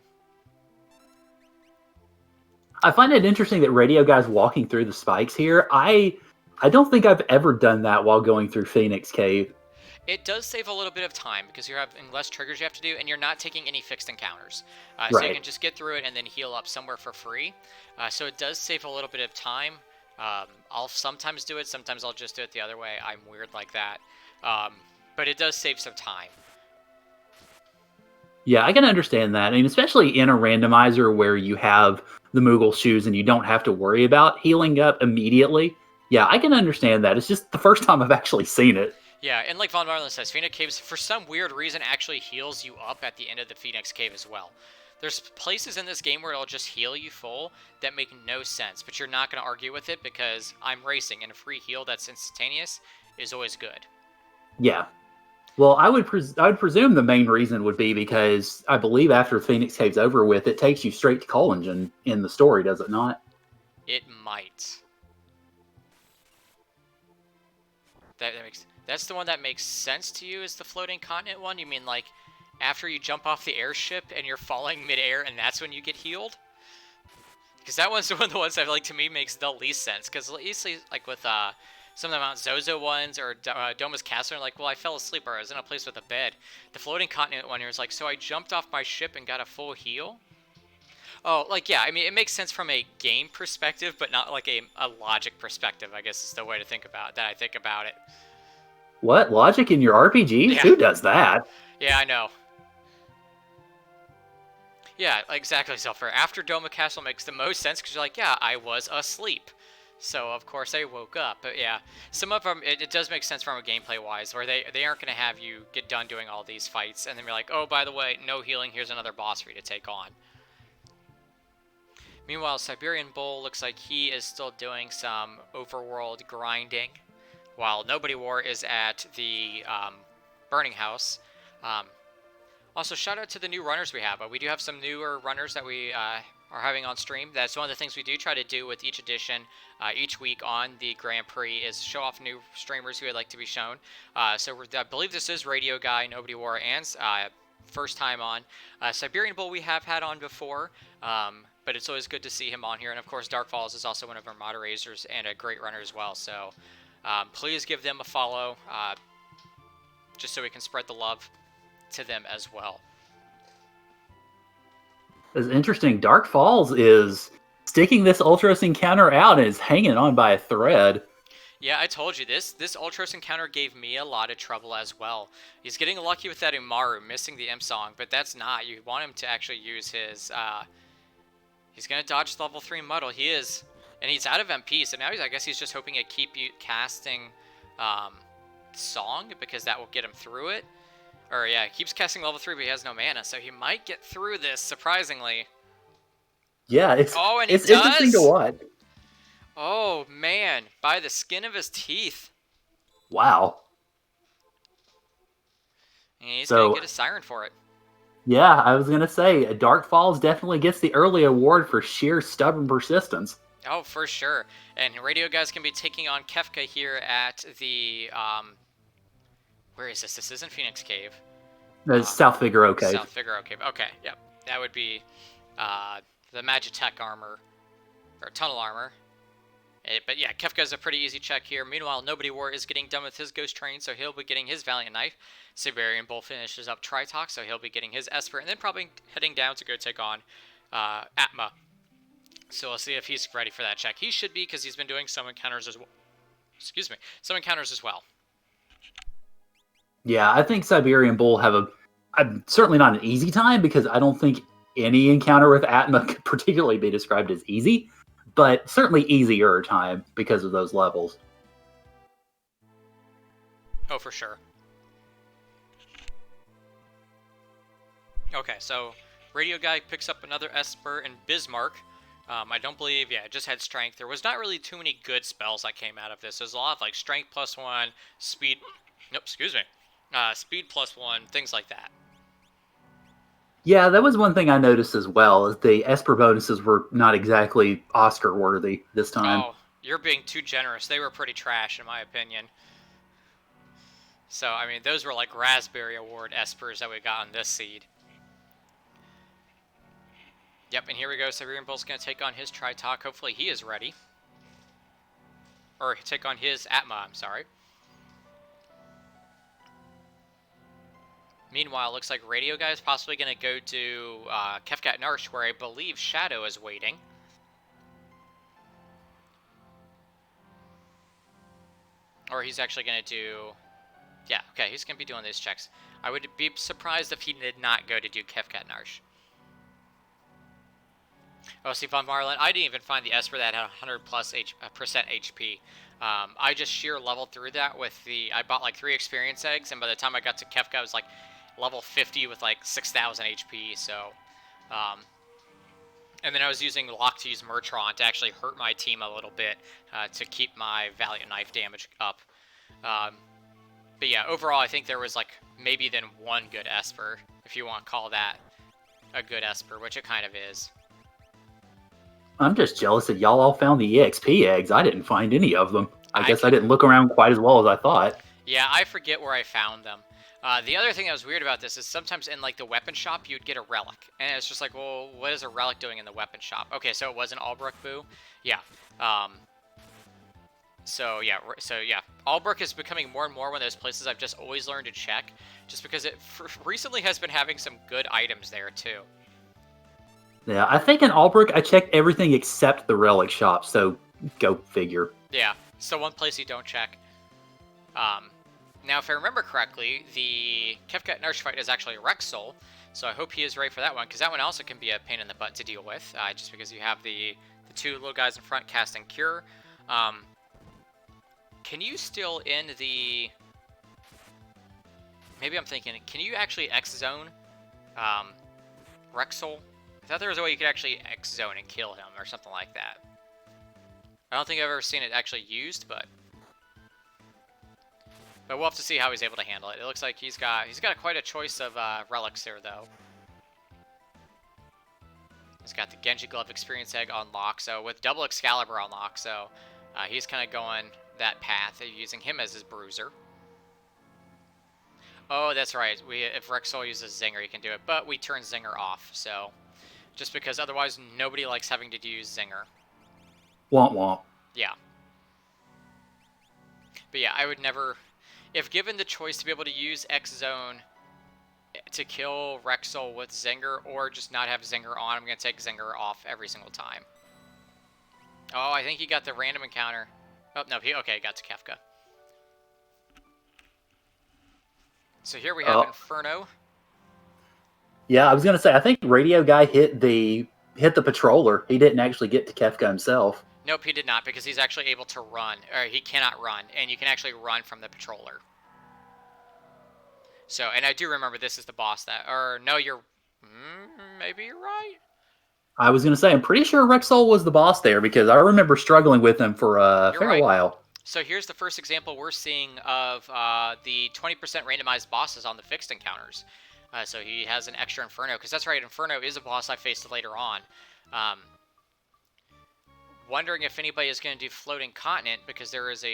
I find it interesting that Radio Guy's walking through the spikes here. I don't think I've ever done that while going through Phoenix Cave. It does save a little bit of time because you're having less triggers you have to do, and you're not taking any fixed encounters. Right. So you can just get through it and then heal up somewhere for free. So it does save a little bit of time. I'll sometimes do it. Sometimes I'll just do it the other way. I'm weird like that. But it does save some time. Yeah, I can understand that. I mean, especially in a randomizer where you have the Moogle shoes and you don't have to worry about healing up immediately. Yeah, I can understand that. It's just the first time I've actually seen it. Yeah, and like Von Marlin says, Phoenix Caves, for some weird reason, actually heals you up at the end of the Phoenix Cave as well. There's places in this game where it'll just heal you full that make no sense, but you're not going to argue with it because I'm racing, and a free heal that's instantaneous is always good. Yeah. Well, I would presume the main reason would be because I believe after Phoenix Cave's over with, it takes you straight to Collingen in the story, does it not? It might. That's the one that makes sense to you, is the floating continent one? You mean like after you jump off the airship and you're falling midair and that's when you get healed? Because that one's one of the ones that, like, to me makes the least sense. Because at least, like, with some of the Mount Zozo ones or Domus Castle, like, well, I fell asleep or I was in a place with a bed. The floating continent one here is like, so I jumped off my ship and got a full heal? Oh, like, yeah, I mean, it makes sense from a game perspective, but not like a logic perspective, I guess is the way to think about it, that I think about it. What? Logic in your RPGs? Yeah. Who does that? Yeah, I know. Yeah, exactly, Zelfer. After Doma Castle makes the most sense because you're like, yeah, I was asleep. So, of course, I woke up. But, yeah, some of them, it does make sense from a gameplay-wise, where they aren't going to have you get done doing all these fights, and then you're like, oh, by the way, no healing, here's another boss for you to take on. Meanwhile, Siberian Bull looks like he is still doing some overworld grinding, while Nobody War is at the Burning House. Also, shout out to the new runners we have. We do have some newer runners that we are having on stream. That's one of the things we do try to do with each edition, each week on the Grand Prix, is show off new streamers who would like to be shown. So I believe this is Radio Guy, Nobody War, and first time on. Siberian Bull we have had on before, but it's always good to see him on here. And of course, Dark Falls is also one of our moderators and a great runner as well. So please give them a follow, just so we can spread the love to them as well. It's interesting. Dark Falls is sticking this Ultros encounter out and is hanging on by a thread. Yeah, I told you this Ultros encounter gave me a lot of trouble as well. He's getting lucky with that Umaru, missing the Imp Song, but that's not. You want him to actually use his... he's going to dodge level 3 Muddle. He is. And he's out of MP, so now I guess he's just hoping to keep you casting Song, because that will get him through it. Or yeah, he keeps casting level 3, but he has no mana, so he might get through this, surprisingly. Yeah, it's interesting to watch. Oh, man. By the skin of his teeth. Wow. And he's going to get a Siren for it. Yeah, I was going to say, Dark Falls definitely gets the early award for sheer stubborn persistence. Oh, for sure. And Radio Guys can be taking on Kefka here at the... where is this? This isn't Phoenix Cave. South Figaro Cave. South Figaro Cave. Okay, yep. That would be the Magitech armor, or Tunnel armor. But yeah, Kefka's a pretty easy check here. Meanwhile, Nobody War is getting done with his Ghost Train, so he'll be getting his Valiant Knife. Siberian Bull finishes up Tritox, so he'll be getting his Esper, and then probably heading down to go take on Atma. So we'll see if he's ready for that check. He should be, because he's been doing some encounters as well. Excuse me, some encounters as well. Yeah, I think Siberian Bull have certainly not an easy time, because I don't think any encounter with Atma could particularly be described as easy, but certainly easier time because of those levels. Oh, for sure. Okay, so Radio Guy picks up another Esper and Bismarck. I don't believe, yeah, it just had Strength. There was not really too many good spells that came out of this. There's a lot of, like, Strength +1, Speed... Nope, excuse me. Speed +1, things like that. Yeah, that was one thing I noticed as well, is the Esper bonuses were not exactly Oscar-worthy this time. Oh, you're being too generous. They were pretty trash, in my opinion. So, I mean, those were like Raspberry Award Espers that we got on this seed. Yep, and here we go. Siberian Bull's going to take on his Tritalk. Hopefully he is ready. Or take on his Atma, I'm sorry. Meanwhile, looks like Radio Guy is possibly going to go to Kefka at Narsh, where I believe Shadow is waiting. Or he's actually going to do... Yeah, okay, he's going to be doing these checks. I would be surprised if he did not go to do Kefka at Narsh. Oh, see, Von Marlin, I didn't even find the Esper that had 100+ percent HP. I just sheer leveled through that with the... I bought like 3 experience eggs, and by the time I got to Kefka, I was like level 50 with like 6,000 HP, so... and then I was using Lock to use Mertron to actually hurt my team a little bit to keep my Valiant Knife damage up. But yeah, overall, I think there was like maybe then one good Esper, if you want to call that a good Esper, which it kind of is. I'm just jealous that y'all all found the EXP eggs. I didn't find any of them. I guess I didn't look around quite as well as I thought. Yeah, I forget where I found them. The other thing that was weird about this is sometimes in like the weapon shop, you'd get a relic. And it's just like, well, what is a relic doing in the weapon shop? Okay, so it was an Albrook Boo? Yeah. So yeah, Albrook is becoming more and more one of those places I've just always learned to check. Just because it recently has been having some good items there, too. Yeah, I think in Albrook, I checked everything except the relic shop, so go figure. Yeah, so one place you don't check. Now, if I remember correctly, the Kefka Narsh fight is actually Rexol, so I hope he is ready for that one, because that one also can be a pain in the butt to deal with, just because you have the 2 little guys in front casting Cure. Can you still in the... Maybe I'm thinking, can you actually X-Zone Rexol? I thought there was a way you could actually X-Zone and kill him, or something like that. I don't think I've ever seen it actually used, but we'll have to see how he's able to handle it. It looks like he's got quite a choice of relics there, though. He's got the Genji Glove Experience Egg unlocked, so with double Excalibur unlocked, so he's kind of going that path, using him as his bruiser. Oh, that's right. If Rexall uses Zinger, he can do it, but we turn Zinger off, so just because otherwise nobody likes having to use Zinger. Womp womp. Yeah. But yeah, I would never, if given the choice to be able to use X Zone to kill Rexall with Zinger or just not have Zinger on, I'm going to take Zinger off every single time. Oh, I think he got the random encounter. Oh, no, he got to Kefka. So here we have Inferno. Yeah, I was gonna say I think Radio Guy hit the patroller. He didn't actually get to Kefka himself. Nope, he did not, because he's actually able to run. Or he cannot run, and you can actually run from the patroller. So, and I do remember this is the boss that, or no, maybe you're right. I was gonna say I'm pretty sure Rexall was the boss there because I remember struggling with him for a fair while. So here's the first example we're seeing of the 20% randomized bosses on the fixed encounters. So he has an extra Inferno, because that's right, Inferno is a boss I faced later on. Wondering if anybody is going to do Floating Continent, because there's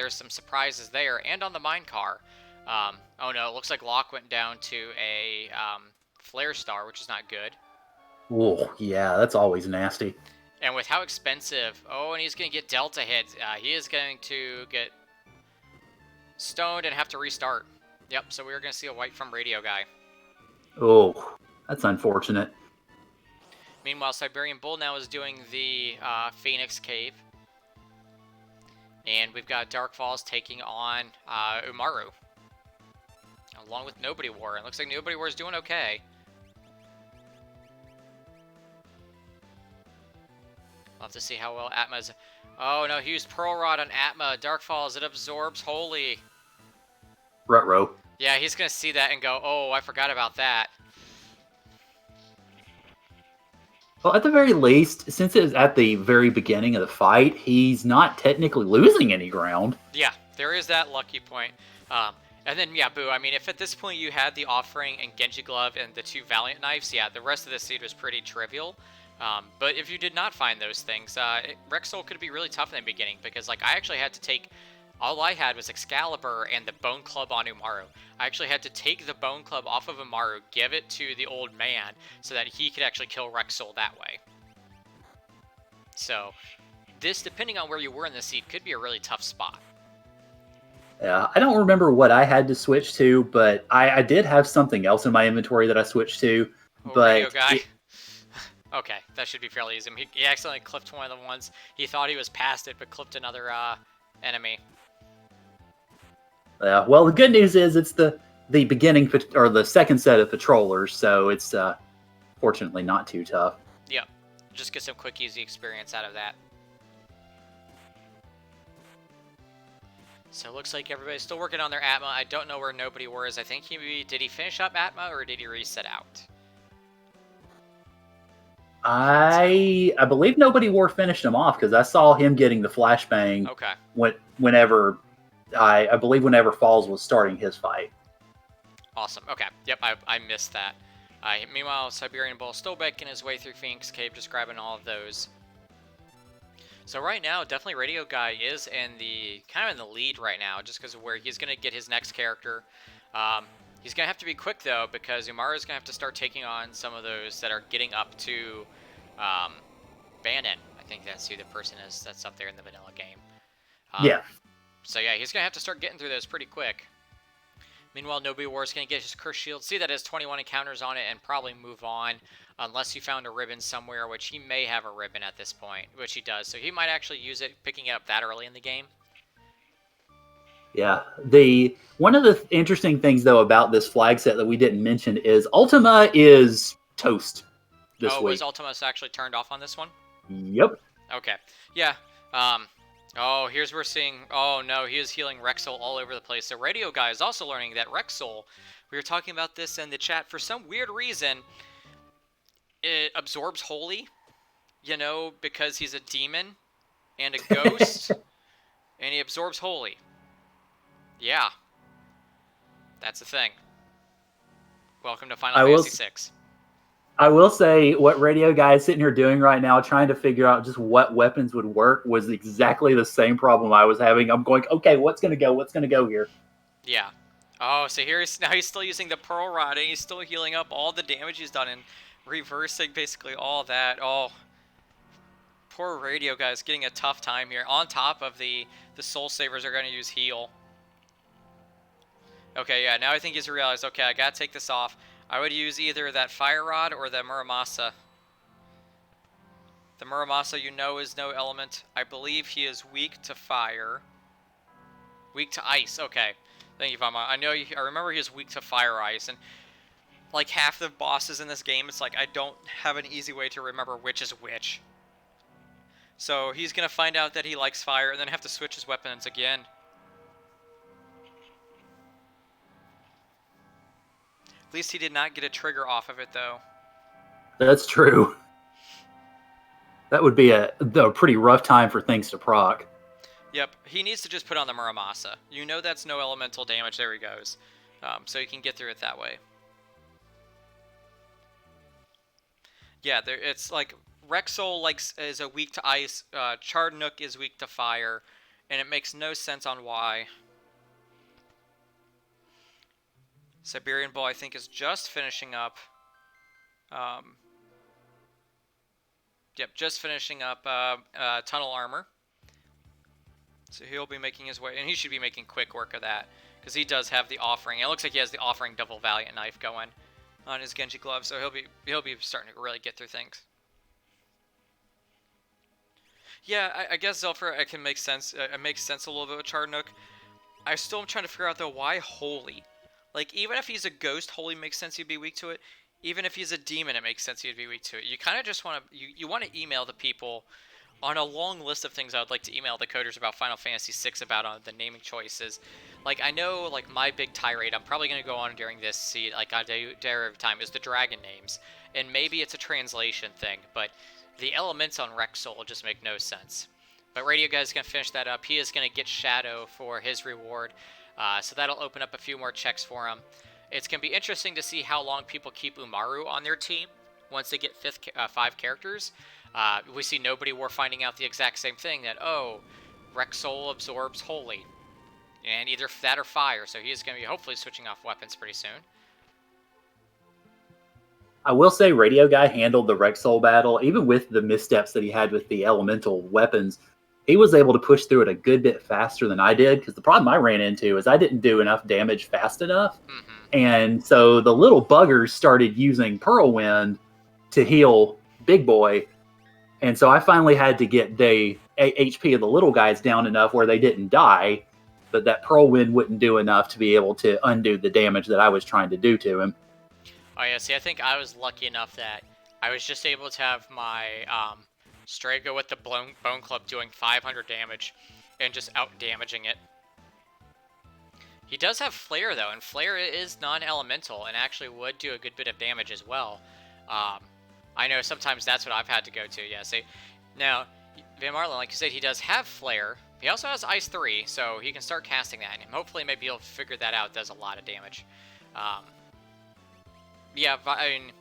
some surprises there, and on the Mine Car. Oh no, it looks like Locke went down to a Flare Star, which is not good. Oh, yeah, that's always nasty. And with how expensive... Oh, and he's going to get Delta hits. He is going to get stoned and have to restart. Yep, so we're going to see a wipe from Radio Guy. Oh, that's unfortunate. Meanwhile, Siberian Bull now is doing the Phoenix Cave. And we've got Dark Falls taking on Umaru. Along with Nobody War. It looks like Nobody War is doing okay. We'll have to see how well Atma's... Oh, no, he used Pearl Rod on Atma. Dark Falls, it absorbs Holy. Ruh-roh. Yeah, he's going to see that and go, oh, I forgot about that. Well, at the very least, since it was at the very beginning of the fight, he's not technically losing any ground. Yeah, there is that lucky point. And then, yeah, Boo, I mean, if at this point you had the Offering and Genji Glove and the 2 Valiant Knives, yeah, the rest of the seed was pretty trivial. But if you did not find those things, Rexall could be really tough in the beginning, because, like, I actually had to take... All I had was Excalibur and the Bone Club on Umaru. I actually had to take the Bone Club off of Umaru, give it to the old man, so that he could actually kill Rexall that way. So, this, depending on where you were in the seed, could be a really tough spot. Yeah, I don't remember what I had to switch to, but I did have something else in my inventory that I switched to. Radio Guy. Okay, that should be fairly easy. He accidentally clipped one of the ones. He thought he was past it, but clipped another enemy. Yeah, well, the good news is it's the beginning, or the second set of patrollers, so it's fortunately not too tough. Yep, just get some quick, easy experience out of that. So it looks like everybody's still working on their Atma. I don't know where Nobody War is. I think did he finish up Atma, or did he reset out? I believe Nobody War finished him off, because I saw him getting the flashbang. Okay. Whenever I believe whenever Falls was starting his fight. Awesome. Okay. Yep, I missed that. Meanwhile, Siberian Bull still making his way through Phoenix Cave, just grabbing all of those. So right now, definitely Radio Guy is kind of in the lead right now, just because of where he's going to get his next character. He's going to have to be quick, though, because Umaru's going to have to start taking on some of those that are getting up to Bannon. I think that's who the person is that's up there in the vanilla game. Yeah. So yeah, he's going to have to start getting through those pretty quick. Meanwhile, Nobody War is going to get his Curse Shield. See that has 21 encounters on it and probably move on. Unless you found a ribbon somewhere, which he may have a ribbon at this point, which he does. So he might actually use it, picking it up that early in the game. Yeah. One of the interesting things, though, about this flag set that we didn't mention is Ultima is toast this week. Oh, was Ultima actually turned off on this one? Yep. Okay. Yeah. Oh, here's where we're seeing... Oh, no, he is healing Rexall all over the place. So Radio Guy is also learning that Rexall... We were talking about this in the chat. For some weird reason, it absorbs Holy, you know, because he's a demon and a ghost, and he absorbs Holy. Yeah. That's the thing. Welcome to Final Fantasy VI. I will say what Radio Guy is sitting here doing right now, trying to figure out just what weapons would work, was exactly the same problem I was having. I'm going, okay, what's going to go? What's going to go here? Yeah. Oh, so now he's still using the Pearl Rod, and he's still healing up all the damage he's done and reversing basically all that. Oh, poor Radio Guy's getting a tough time here. On top of the Soul Savers are going to use heal. Okay, yeah, now I think he's realized, okay, I gotta take this off. I would use either that Fire Rod or the Muramasa. The Muramasa, you know, is no element. I believe he is weak to fire. Weak to ice, okay. Thank you, Vama. I remember he is weak to fire ice, and like half the bosses in this game, it's like I don't have an easy way to remember which is which. So he's gonna find out that he likes fire and then have to switch his weapons again. At least he did not get a trigger off of it, though. That's true. That would be a pretty rough time for things to proc. Yep, he needs to just put on the Muramasa. You know that's no elemental damage. There he goes. So he can get through it that way. Yeah, it's like Rexol is a weak to ice. Chardnook is weak to fire, and it makes no sense on why. Siberian Bull, I think, is just finishing up. Yep, just finishing up Tunnel Armor. So he'll be making his way, and he should be making quick work of that, because he does have the offering. It looks like he has the offering Double Valiant Knife going on his Genji glove, so he'll be starting to really get through things. Yeah, I guess Zephyr, it can make sense. It makes sense a little bit with Chardnook. I still am trying to figure out though why Holy. Like even if he's a ghost, Holy makes sense he'd be weak to it. Even if he's a demon, it makes sense he'd be weak to it. You kind of just want to you want to email the people on a long list of things I would like to email the coders about Final Fantasy VI about on the naming choices. Like I know like my big tirade I'm probably going to go on during this seed like I do every time is the dragon names. And maybe it's a translation thing, but the elements on Rexol just make no sense. But Radio Guy's going to finish that up. He is going to get Shadow for his reward. So that'll open up a few more checks for him. It's going to be interesting to see how long people keep Umaru on their team once they get 5 characters. We see Nobody War finding out the exact same thing, that, oh, Rexol absorbs Holy. And either that or Fire, so he's going to be hopefully switching off weapons pretty soon. I will say Radio Guy handled the Rexol battle, even with the missteps that he had with the elemental weapons. He was able to push through it a good bit faster than I did, because the problem I ran into is I didn't do enough damage fast enough. Mm-hmm. And so the little buggers started using Whirlwind to heal Big Boy. And so I finally had to get the HP of the little guys down enough where they didn't die, but that Whirlwind wouldn't do enough to be able to undo the damage that I was trying to do to him. Oh yeah, see, I think I was lucky enough that I was just able to have my Strago with the Bone Club doing 500 damage and just out-damaging it. He does have Flare, though, and Flare is non-elemental and actually would do a good bit of damage as well. I know sometimes that's what I've had to go to, yeah. See, now, Van Marlin, like you said, he does have Flare. He also has Ice 3, so he can start casting that, and hopefully maybe he'll figure that out. It does a lot of damage. Yeah, I mean,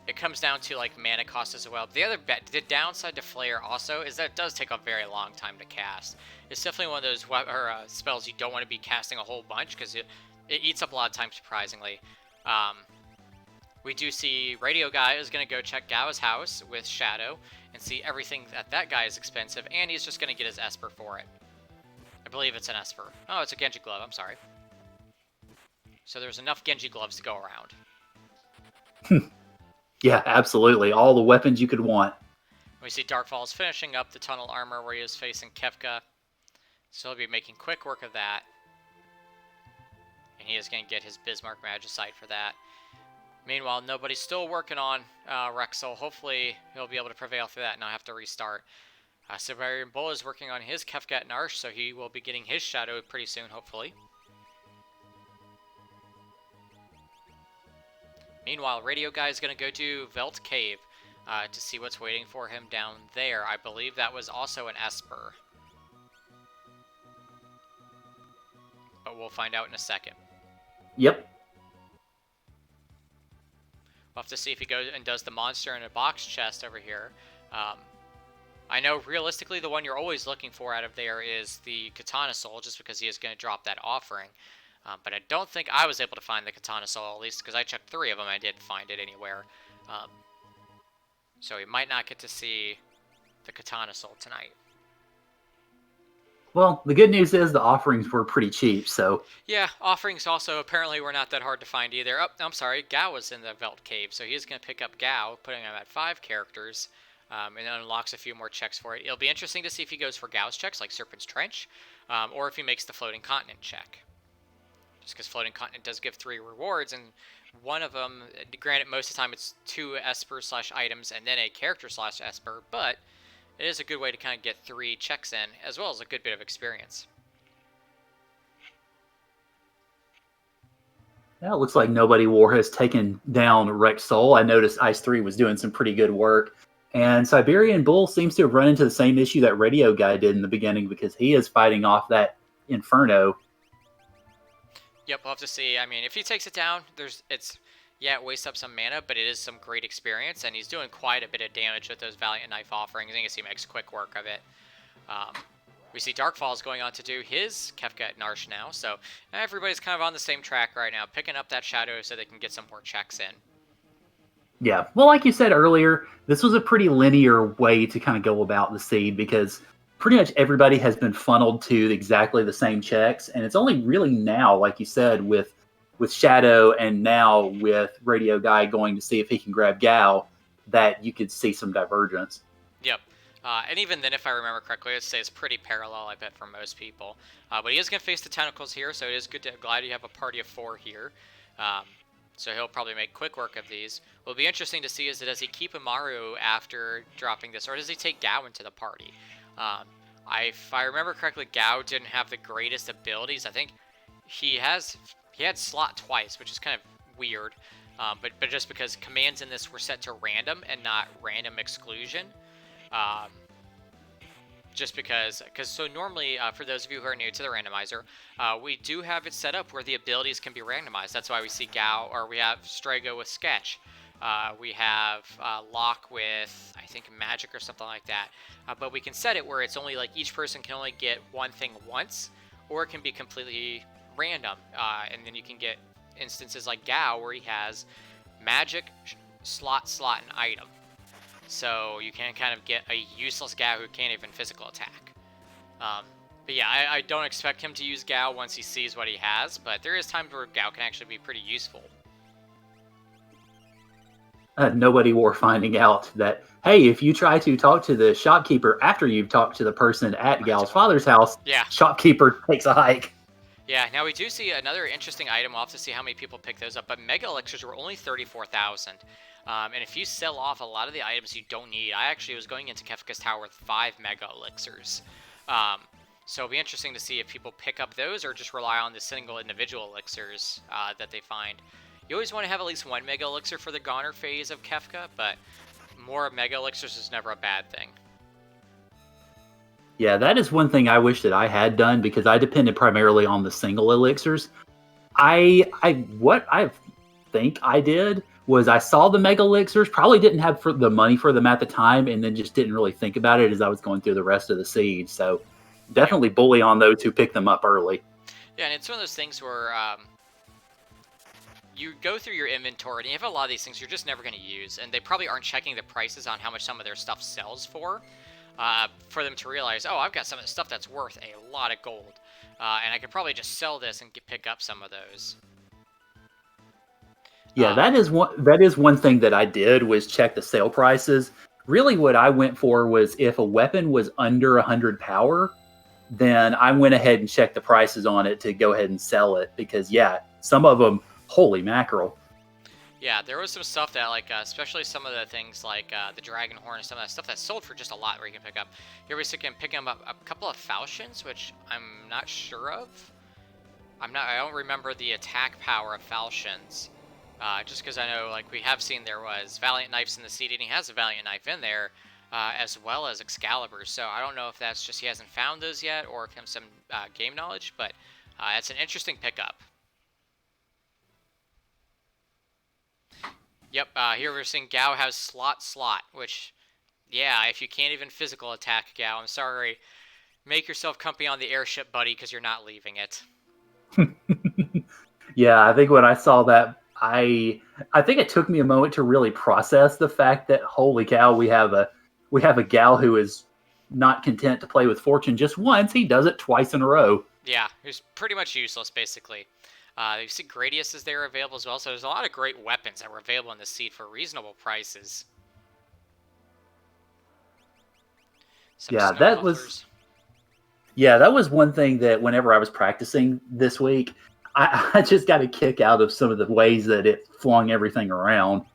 it comes down to like mana cost as well. The downside to Flare also is that it does take a very long time to cast. It's definitely one of those spells you don't want to be casting a whole bunch because it eats up a lot of time, surprisingly. We do see Radio Guy is going to go check Gao's house with Shadow and see everything that guy is expensive, and he's just going to get his Esper for it. I believe it's an Esper. Oh, it's a Genji glove, I'm sorry. So there's enough Genji gloves to go around. Yeah, absolutely. All the weapons you could want. We see Darkfall's finishing up the tunnel armor where he is facing Kefka. So he'll be making quick work of that. And he is going to get his Bismarck Magicite for that. Meanwhile, Nobody's still working on Rexol. Hopefully he'll be able to prevail through that and not have to restart. Siberian Bull is working on his Kefka at Narsh, so he will be getting his Shadow pretty soon, hopefully. Meanwhile, Radio Guy is going to go to Velt Cave to see what's waiting for him down there. I believe that was also an Esper. But we'll find out in a second. Yep. We'll have to see if he goes and does the monster in a box chest over here. I know realistically the one you're always looking for out of there is the Katana Soul, just because he is going to drop that offering. But I don't think I was able to find the Katana Soul, at least because I checked 3 of them. I didn't find it anywhere. So we might not get to see the Katana Soul tonight. Well, the good news is the offerings were pretty cheap, so... Yeah, offerings also apparently were not that hard to find either. Oh, I'm sorry, Gao was in the Veld Cave, so he's going to pick up Gao, putting him at 5 characters, and unlocks a few more checks for it. It'll be interesting to see if he goes for Gao's checks, like Serpent's Trench, or if he makes the Floating Continent check. Just because Floating Continent does give 3 rewards, and one of them, granted most of the time it's 2 Esper/items and then a character/Esper, but it is a good way to kind of get 3 checks in, as well as a good bit of experience. Yeah, it looks like Nobody War has taken down Rex Soul. I noticed Ice 3 was doing some pretty good work. And Siberian Bull seems to have run into the same issue that Radio Guy did in the beginning, because he is fighting off that Inferno. Yep, we'll have to see. I mean, if he takes it down, it wastes up some mana, but it is some great experience, and he's doing quite a bit of damage with those Valiant Knife offerings. I think he makes quick work of it. We see Darkfall's going on to do his Kefka at Narsh now, so everybody's kind of on the same track right now, picking up that Shadow so they can get some more checks in. Yeah, well, like you said earlier, this was a pretty linear way to kind of go about the seed, because pretty much everybody has been funneled to exactly the same checks, and it's only really now, like you said, with Shadow and now with Radio Guy going to see if he can grab Gao, that you could see some divergence. Yep. And even then, if I remember correctly, I'd say it's pretty parallel, I bet, for most people. But he is going to face the Tentacles here, so it is glad you have a party of 4 here. So he'll probably make quick work of these. What'll be interesting to see is, does he keep Amaru after dropping this, or does he take Gao into the party? If I remember correctly, Gao didn't have the greatest abilities. I think he had slot twice, which is kind of weird. But just because commands in this were set to random and not random exclusion. Just because so normally, for those of you who are new to the randomizer, we do have it set up where the abilities can be randomized. That's why we see Gao, or we have Strago with Sketch. We have Locke with, I think, Magic or something like that. But we can set it where it's only like each person can only get one thing once, or it can be completely random. And then you can get instances like Gao where he has Magic, slot, and item. So you can kind of get a useless Gao who can't even physical attack. But yeah, I don't expect him to use Gao once he sees what he has, but there is times where Gao can actually be pretty useful. Nobody War finding out that, hey, if you try to talk to the shopkeeper after you've talked to the person at Gao's father's house, yeah, shopkeeper takes a hike. Yeah, now we do see another interesting item. We'll have to see how many people pick those up, but Mega Elixirs were only 34,000. And if you sell off a lot of the items you don't need, I actually was going into Kefka's Tower with 5 Mega Elixirs. So it'll be interesting to see if people pick up those or just rely on the single individual elixirs that they find. You always want to have at least 1 Mega Elixir for the Goner phase of Kefka, but more Mega Elixirs is never a bad thing. Yeah, that is one thing I wish that I had done, because I depended primarily on the single elixirs. What I think I did was I saw the Mega Elixirs, probably didn't have the money for them at the time, and then just didn't really think about it as I was going through the rest of the seed. So definitely bully on those who pick them up early. Yeah, and it's one of those things where you go through your inventory, and you have a lot of these things you're just never going to use, and they probably aren't checking the prices on how much some of their stuff sells for them to realize, oh, I've got some of the stuff that's worth a lot of gold, and I could probably just sell this and pick up some of those. Yeah, that is one thing that I did, was check the sale prices. Really what I went for was, if a weapon was under 100 power, then I went ahead and checked the prices on it to go ahead and sell it, because yeah, some of them, holy mackerel. Yeah, there was some stuff that, like, especially some of the things like the Dragon Horn and some of that stuff that sold for just a lot, where you can pick up. Here we can pick up a couple of falchions, which I'm not sure of. I don't remember the attack power of falchions. Just because I know, like, we have seen there was Valiant Knives in the seed, and he has a Valiant Knife in there, as well as Excalibur. So I don't know if that's just he hasn't found those yet, or some game knowledge, but it's an interesting pickup. Yep, here we're seeing Gao has slot, which, yeah, if you can't even physical attack Gao, I'm sorry. Make yourself comfy on the airship, buddy, because you're not leaving it. Yeah, I think when I saw that, I think it took me a moment to really process the fact that holy cow, we have a gal who is not content to play with fortune just once. He does it twice in a row. Yeah, he's pretty much useless, basically. You see Gradius is there available as well, so there's a lot of great weapons that were available in the seed for reasonable prices. Some Yeah, snow that was mufflers. yeah, that was one thing that whenever I was practicing this week, I just got a kick out of some of the ways that it flung everything around.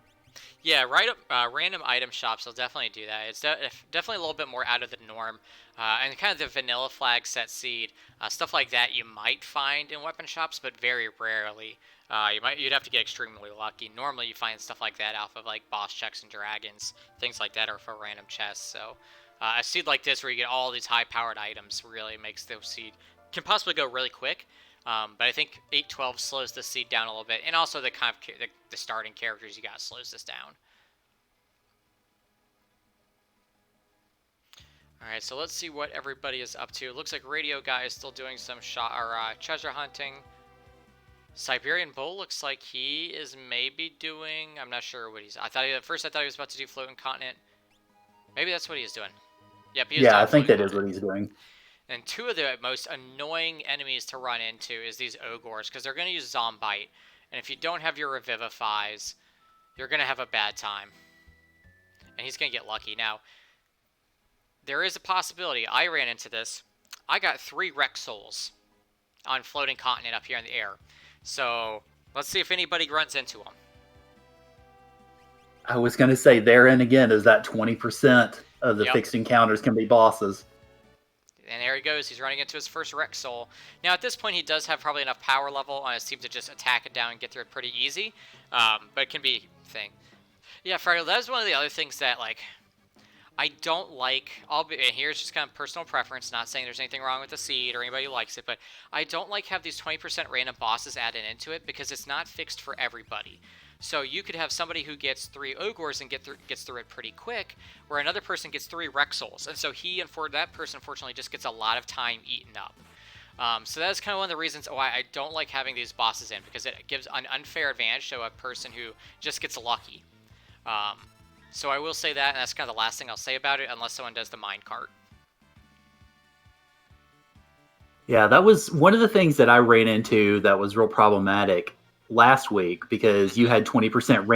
Yeah, random item shops will definitely do that. It's definitely a little bit more out of the norm, and kind of the vanilla flag set seed stuff like that you might find in weapon shops, but very rarely. You'd have to get extremely lucky. Normally, you find stuff like that off of like boss checks and dragons, things like that, or for random chests. So a seed like this, where you get all these high-powered items, really makes the seed can possibly go really quick. But I think 812 slows the seed down a little bit, and also the kind of the starting characters you got slows this down. All right, so let's see what everybody is up to. It looks like Radio Guy is still doing some treasure hunting. Siberian Bull looks like he is maybe doing. I'm not sure what he's. At first I thought he was about to do Floating Continent. Maybe that's what he is doing. Yep, he is Yeah, doing I think Floating that is what Continent. he's doing. And two of the most annoying enemies to run into is these Ogres, because they're going to use Zombite. And if you don't have your Revivifies, you're going to have a bad time. And he's going to get lucky. Now, there is a possibility. I ran into this. I got 3 Wreck Souls on Floating Continent up here in the air. So, let's see if anybody runs into them. I was going to say, therein again is that 20% of the fixed encounters can be bosses. And there he goes. He's running into his first Wreck Soul. Now, at this point, he does have probably enough power level on his team to just attack it down and get through it pretty easy. But it can be a thing. Yeah, Fredo, that's one of the other things that, like, I don't like. And here's just kind of personal preference, not saying there's anything wrong with the seed or anybody who likes it, but I don't like have these 20% random bosses added into it because it's not fixed for everybody. So you could have somebody who gets 3 Ogres and gets through it pretty quick, where another person gets 3 Wreck Souls. And so that person, unfortunately, just gets a lot of time eaten up. So that's kind of one of the reasons why I don't like having these bosses in, because it gives an unfair advantage to a person who just gets lucky. So I will say that, and that's kind of the last thing I'll say about it, unless someone does the minecart. Yeah, that was one of the things that I ran into that was real problematic last week, because you had 20%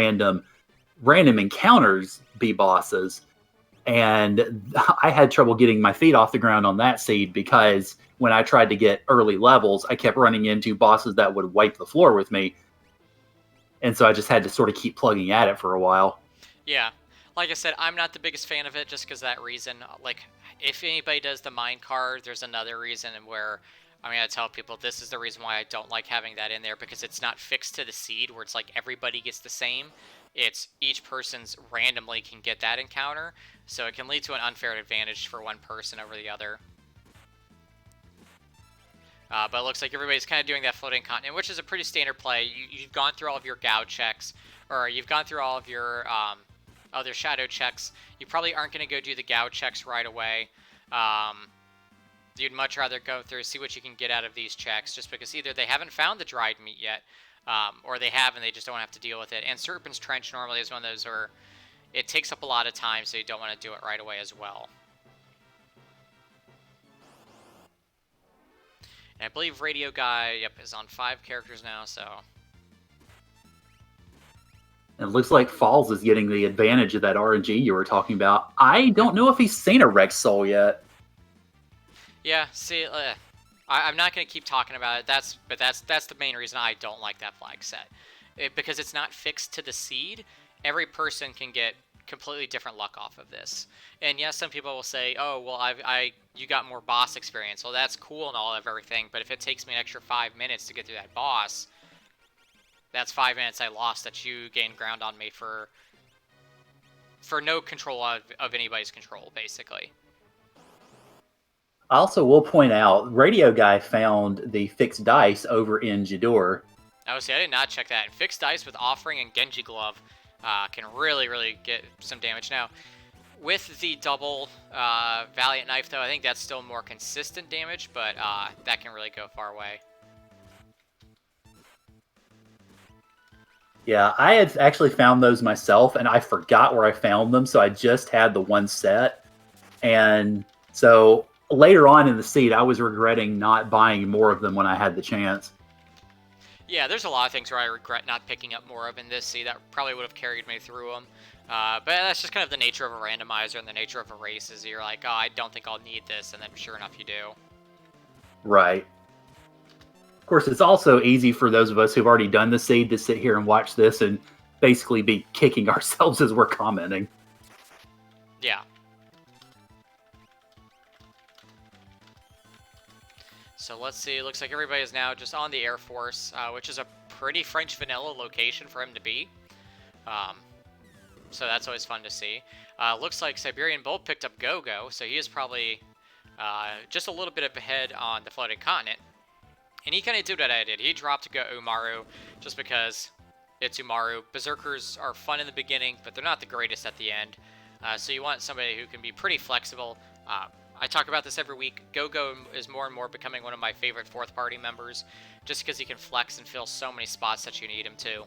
random encounters be bosses, and I had trouble getting my feet off the ground on that seed, because when I tried to get early levels, I kept running into bosses that would wipe the floor with me, and so I just had to sort of keep plugging at it for a while. Yeah, like I said, I'm not the biggest fan of it just because of that reason. Like, if anybody does the minecart, there's another reason where I'm going to tell people this is the reason why I don't like having that in there, because it's not fixed to the seed where it's like everybody gets the same. It's each person's randomly can get that encounter, so it can lead to an unfair advantage for one person over the other. But it looks like everybody's kind of doing that Floating Continent, which is a pretty standard play. You've gone through all of your Gao checks, or you've gone through all of your other Shadow checks. You probably aren't going to go do the Gao checks right away. You'd much rather go through, see what you can get out of these checks, just because either they haven't found the dried meat yet, or they have and they just don't have to deal with it. And Serpent's Trench normally is one of those where it takes up a lot of time, so you don't want to do it right away as well. And I believe Radio Guy, is on 5 characters now, so... It looks like Falls is getting the advantage of that RNG you were talking about. I don't know if he's seen a Rex Soul yet. Yeah, see, I'm not going to keep talking about it. That's the main reason I don't like that flag set. Because it's not fixed to the seed, every person can get completely different luck off of this. And yes, some people will say, oh, well, you got more boss experience. Well, that's cool and all of everything, but if it takes me an extra 5 minutes to get through that boss, that's 5 minutes I lost that you gained ground on me for no control of anybody's control, basically. I also will point out, Radio Guy found the fixed dice over in Jador. Oh, see, I did not check that. And fixed dice with Offering and Genji Glove. can really, really get some damage. Now, with the double Valiant Knife, though, I think that's still more consistent damage, but that can really go far away. Yeah, I had actually found those myself, and I forgot where I found them, so I just had the one set. And so later on in the seed, I was regretting not buying more of them when I had the chance. Yeah, there's a lot of things where I regret not picking up more of in this seed that probably would have carried me through them. But that's just kind of the nature of a randomizer and the nature of a race is you're like, oh, I don't think I'll need this, and then sure enough you do. Right. Of course, it's also easy for those of us who've already done the seed to sit here and watch this and basically be kicking ourselves as we're commenting. Yeah. So let's see, it looks like everybody is now just on the Air Force, which is a pretty French vanilla location for him to be. So that's always fun to see. Looks like Siberian Bull picked up Go-Go, so he is probably just a little bit ahead on the floating continent. And he kind of did what I did. He dropped Umaru just because it's Umaru. Berserkers are fun in the beginning, but they're not the greatest at the end. So you want somebody who can be pretty flexible. I talk about this every week. Go-Go is more and more becoming one of my favorite fourth party members, just because he can flex and fill so many spots that you need him to.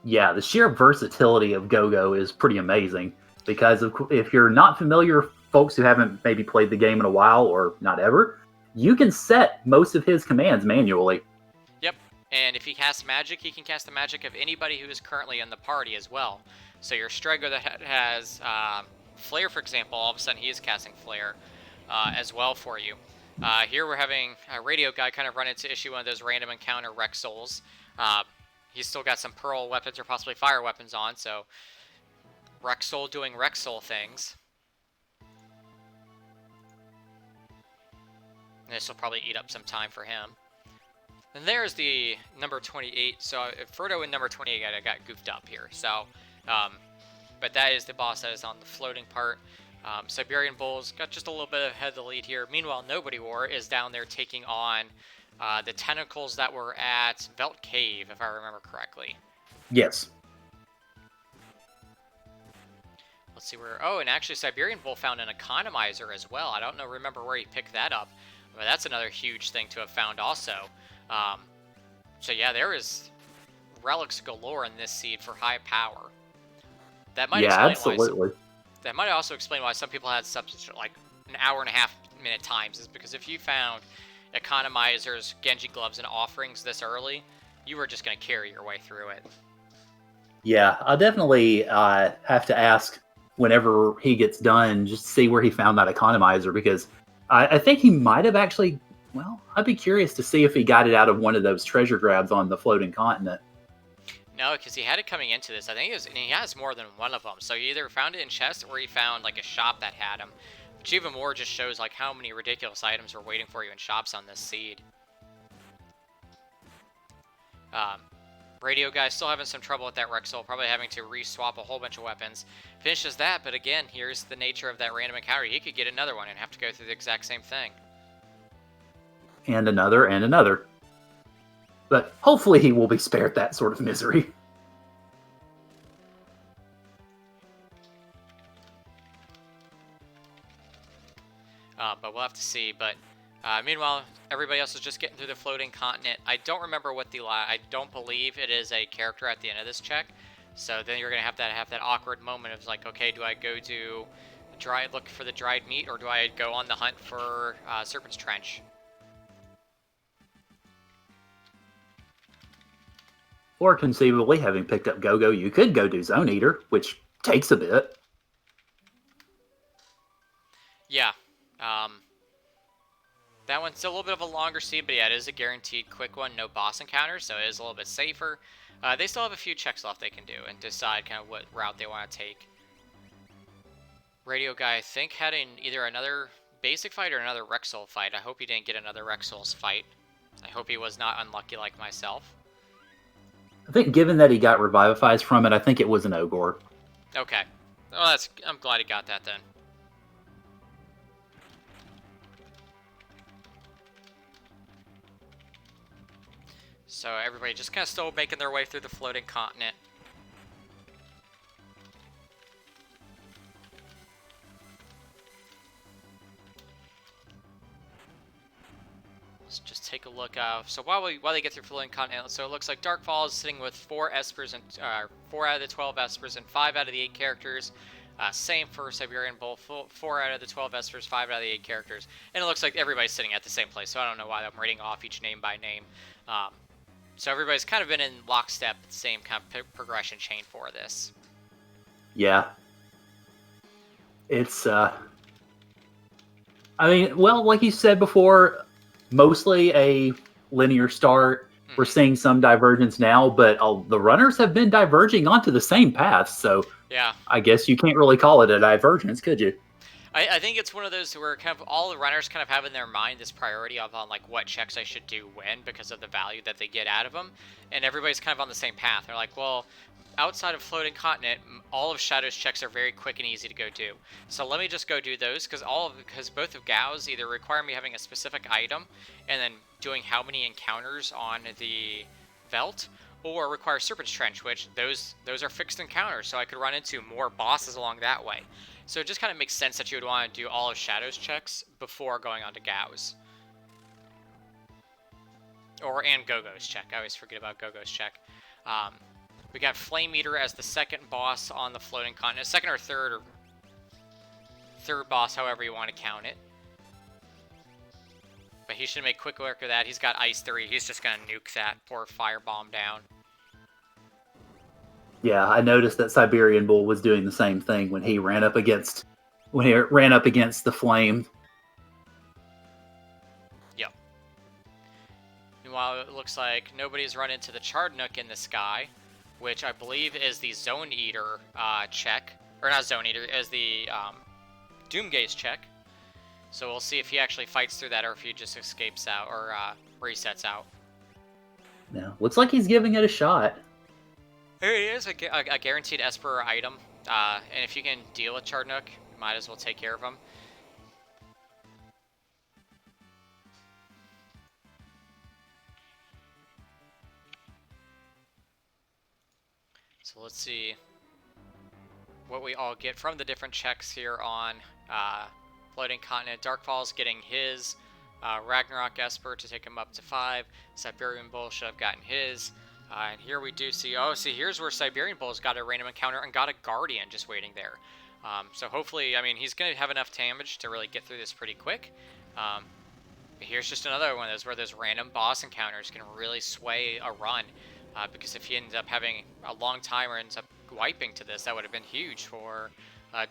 Yeah, the sheer versatility of Go-Go is pretty amazing, because if you're not familiar, folks who haven't maybe played the game in a while or not ever, you can set most of his commands manually. Yep, and if he casts magic, he can cast the magic of anybody who is currently in the party as well. So your Strego that has Flare, for example, all of a sudden he is casting Flare as well for you. Here we're having a Radio Guy kind of run into issue one of those random encounter Rex Souls. He's still got some Pearl weapons or possibly Fire weapons on, so Rex Soul doing Rex Soul things. And this will probably eat up some time for him. And there's the number 28. So Frodo in number 28 I got goofed up here. So, but that is the boss that is on the floating part. Siberian Bulls got just a little bit ahead of the lead here. Meanwhile, Nobody War is down there taking on the tentacles that were at Velt Cave, if I remember correctly. Yes. Let's see where... Oh, and actually Siberian Bull found an economizer as well. I don't remember where he picked that up. But that's another huge thing to have found also. So yeah, there is relics galore in this seed for high power. That might absolutely. That might also explain why some people had such like an hour and a half minute times, is because if you found economizers, Genji gloves, and offerings this early, you were just going to carry your way through it. Yeah, I'll definitely have to ask whenever he gets done, just see where he found that economizer, because I think he might have actually, well, I'd be curious to see if he got it out of one of those treasure grabs on the floating continent. No, because he had it coming into this. I think and he has more than one of them. So he either found it in chest or he found like a shop that had them. Which even more just shows like how many ridiculous items are waiting for you in shops on this seed. Radio Guy still having some trouble with that Rexol, probably having to re-swap a whole bunch of weapons. Finishes that, but again, here's the nature of that random encounter. He could get another one and have to go through the exact same thing. And another, and another. But hopefully he will be spared that sort of misery. But we'll have to see. But meanwhile, everybody else is just getting through the floating continent. I don't remember what I don't believe it is a character at the end of this check. So then you're gonna have that awkward moment of like, okay, do I go to look for the dried meat, or do I go on the hunt for Serpent's Trench? Or conceivably, having picked up Go-Go, you could go do Zone Eater, which takes a bit. Yeah. That one's still a little bit of a longer seed, but yeah, it is a guaranteed quick one, no boss encounters, so it is a little bit safer. They still have a few checks left they can do and decide kind of what route they want to take. Radio Guy, I think, had either another basic fight or another Rexol fight. I hope he didn't get another Rexol's fight. I hope he was not unlucky like myself. I think given that he got Revivifized from it, I think it was an Ogre. Okay. Well, I'm glad he got that then. So everybody just kind of still making their way through the floating continent. Let's just take a look. So while they get through floating continent, so it looks like Darkfall is sitting with 4 espers and 4 out of the 12 espers and 5 out of the 8 characters. Same for Siberian Bull, 4 out of the 12 espers, 5 out of the 8 characters, and it looks like everybody's sitting at the same place. So I don't know why I'm reading off each name by name. So everybody's kind of been in lockstep, the same kind of progression chain for this. Yeah. It's I mean, well, like you said before, mostly a linear start. We're seeing some divergence now, but the runners have been diverging onto the same path, so yeah, I guess you can't really call it a divergence, could you? I think it's one of those where kind of all the runners kind of have in their mind this priority of on like what checks I should do when because of the value that they get out of them, and everybody's kind of on the same path. They're like, well, outside of floating continent, all of Shadow's checks are very quick and easy to go do. So let me just go do those because both of Gao's either require me having a specific item and then doing how many encounters on the Veld, or require Serpent's Trench, which those are fixed encounters, so I could run into more bosses along that way. So it just kind of makes sense that you would want to do all of Shadow's checks before going on to Gao's. And Gogo's check. I always forget about Gogo's check. We got Flame Eater as the second boss on the floating continent. Second or third boss, however you want to count it. But he should make quick work of that. He's got Ice 3. He's just going to nuke that poor Firebomb down. Yeah, I noticed that Siberian Bull was doing the same thing when he ran up against the flame. Yep. Meanwhile, it looks like nobody's run into the Chardnook in the sky, which I believe is the Zone Eater check. Or not Zone Eater, is the Doomgaze check. So we'll see if he actually fights through that or if he just escapes out or resets out. Yeah, looks like he's giving it a shot. Here he is, a guaranteed Esper item. And if you can deal with Chardnook, you might as well take care of him. So let's see what we all get from the different checks here on Floating Continent. Darkfall's getting his Ragnarok Esper to take him up to 5. Siberian Bull should have gotten his. And here we do see, here's where Siberian Bull's got a random encounter and got a Guardian just waiting there. So hopefully, I mean, he's going to have enough damage to really get through this pretty quick. Here's just another one of those where those random boss encounters can really sway a run. Because if he ends up having a long time or ends up wiping to this, that would have been huge for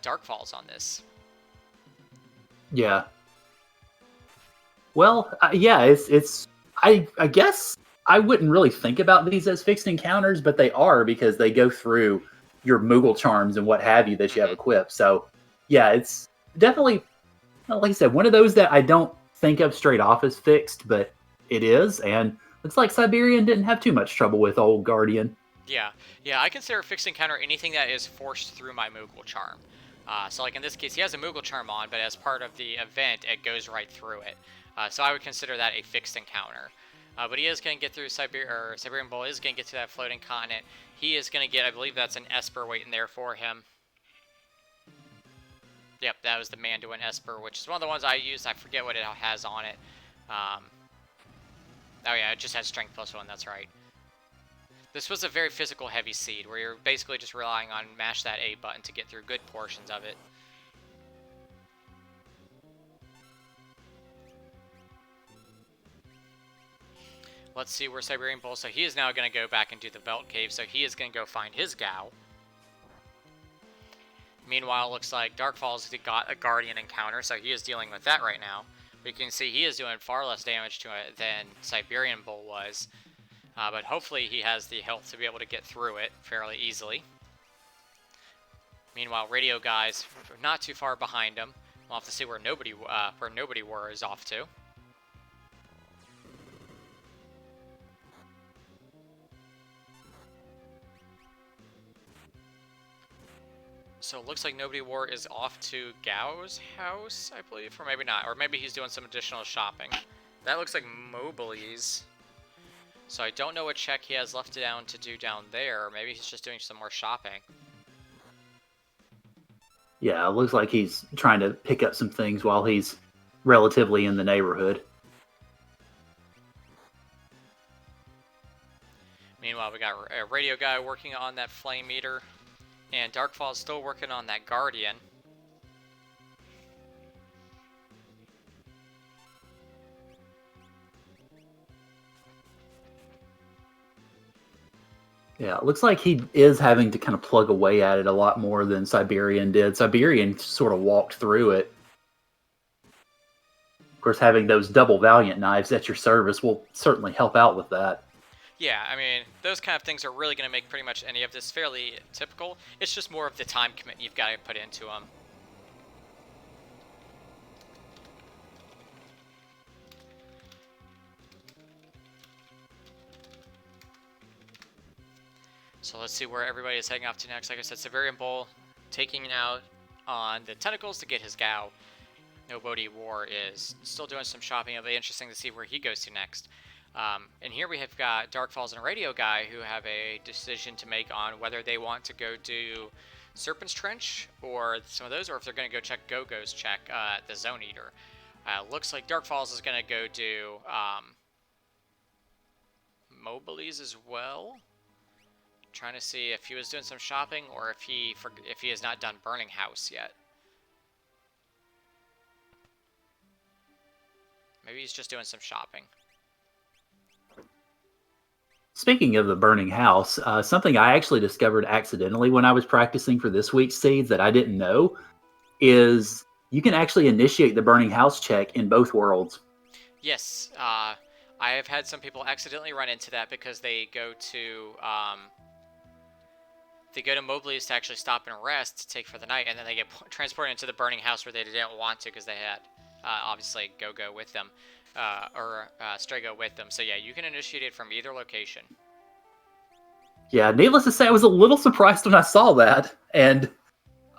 Darkfalls on this. Yeah. Well, yeah, it's I guess I wouldn't really think about these as fixed encounters, but they are because they go through your Moogle charms and what have you that you have equipped. So, yeah, it's definitely, like I said, one of those that I don't think of straight off as fixed, but it is. And looks like Siberian didn't have too much trouble with old Guardian. Yeah, I consider a fixed encounter anything that is forced through my Moogle charm. So, like in this case, he has a Moogle charm on, but as part of the event, it goes right through it. So I would consider that a fixed encounter. But he is going to get through Siberian Bull is going to get to that floating continent. He is going to get, I believe that's an Esper waiting there for him. Yep, that was the Mandoin Esper, which is one of the ones I used. I forget what it has on it. Oh yeah, it just has Strength +1, that's right. This was a very physical heavy seed, where you're basically just relying on mash that A button to get through good portions of it. Let's see where Siberian Bull, so he is now going to go back and do the Belt Cave, so he is going to go find his Gao. Meanwhile, it looks like Darkfall's got a Guardian encounter, so he is dealing with that right now. But you can see he is doing far less damage to it than Siberian Bull was. But hopefully he has the health to be able to get through it fairly easily. Meanwhile, Radio Guy's not too far behind him. We'll have to see where Nobody War is off to. So it looks like Nobody War is off to Gao's house, I believe, or maybe not, or maybe he's doing some additional shopping. That looks like Mobley's. So I don't know what check he has left down to do down there. Maybe he's just doing some more shopping. Yeah, it looks like he's trying to pick up some things while he's relatively in the neighborhood. Meanwhile, we got a radio guy working on that flame meter, and Darkfall's still working on that guardian. Yeah, it looks like he is having to kind of plug away at it a lot more than Siberian did. Siberian sort of walked through it. Of course, having those double Valiant knives at your service will certainly help out with that. Yeah, I mean, those kind of things are really going to make pretty much any of this fairly typical. It's just more of the time commitment you've got to put into them. So let's see where everybody is heading off to next. Like I said, Siberian Bull taking out on the tentacles to get his Gao. Nobody War is still doing some shopping. It'll be interesting to see where he goes to next. And here we have got Dark Falls and a Radio Guy who have a decision to make on whether they want to go do Serpent's Trench or some of those, or if they're going to go check Go-Go's check, the Zone Eater. Looks like Dark Falls is going to go do Mobiles as well. Trying to see if he was doing some shopping or if he has not done Burning House yet. Maybe he's just doing some shopping. Speaking of the burning house, something I actually discovered accidentally when I was practicing for this week's seeds that I didn't know is you can actually initiate the burning house check in both worlds. Yes, I have had some people accidentally run into that because they go to Mobley's to actually stop and rest to take for the night, and then they get transported into the burning house where they didn't want to because they had obviously Go-Go with them, or Strago with them. So yeah, you can initiate it from either location. Yeah, needless to say, I was a little surprised when I saw that, and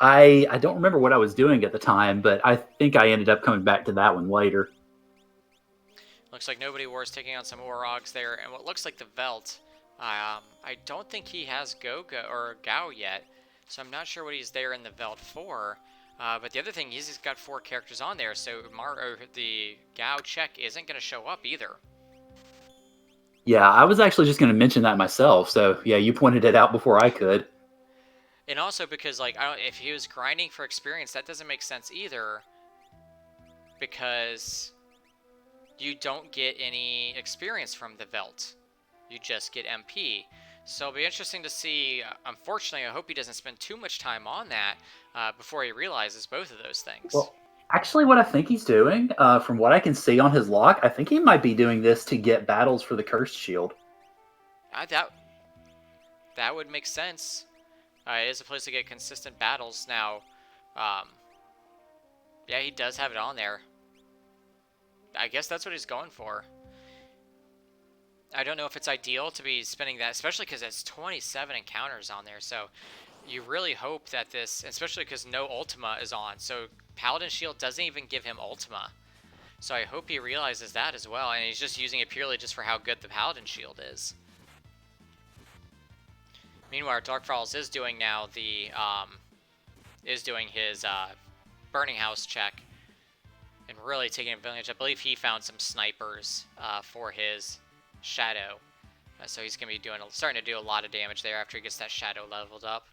I don't remember what I was doing at the time, but I think I ended up coming back to that one later. Looks like Nobody War is taking on some Orogs there, and what looks like the Velt. I don't think he has Go-Go or Gao yet, so I'm not sure what he's there in the Velt for. But the other thing is he's got 4 characters on there, so the Gao check isn't going to show up either. Yeah, I was actually just going to mention that myself, so yeah, you pointed it out before I could. And also because, like, if he was grinding for experience, that doesn't make sense either, because you don't get any experience from the Velt. You just get MP. So it'll be interesting to see. Unfortunately, I hope he doesn't spend too much time on that before he realizes both of those things. Well, actually, what I think he's doing, from what I can see on his lock, I think he might be doing this to get battles for the Cursed Shield. That would make sense. It is a place to get consistent battles. Now, yeah, he does have it on there. I guess that's what he's going for. I don't know if it's ideal to be spending that, especially because it's 27 encounters on there. So you really hope that this, especially because no Ultima is on. So Paladin Shield doesn't even give him Ultima. So I hope he realizes that as well. And he's just using it purely just for how good the Paladin Shield is. Meanwhile, Dark Falls is doing now his Burning House check. And really taking advantage. I believe he found some snipers for his Shadow. So he's going to be starting to do a lot of damage there after he gets that Shadow leveled up.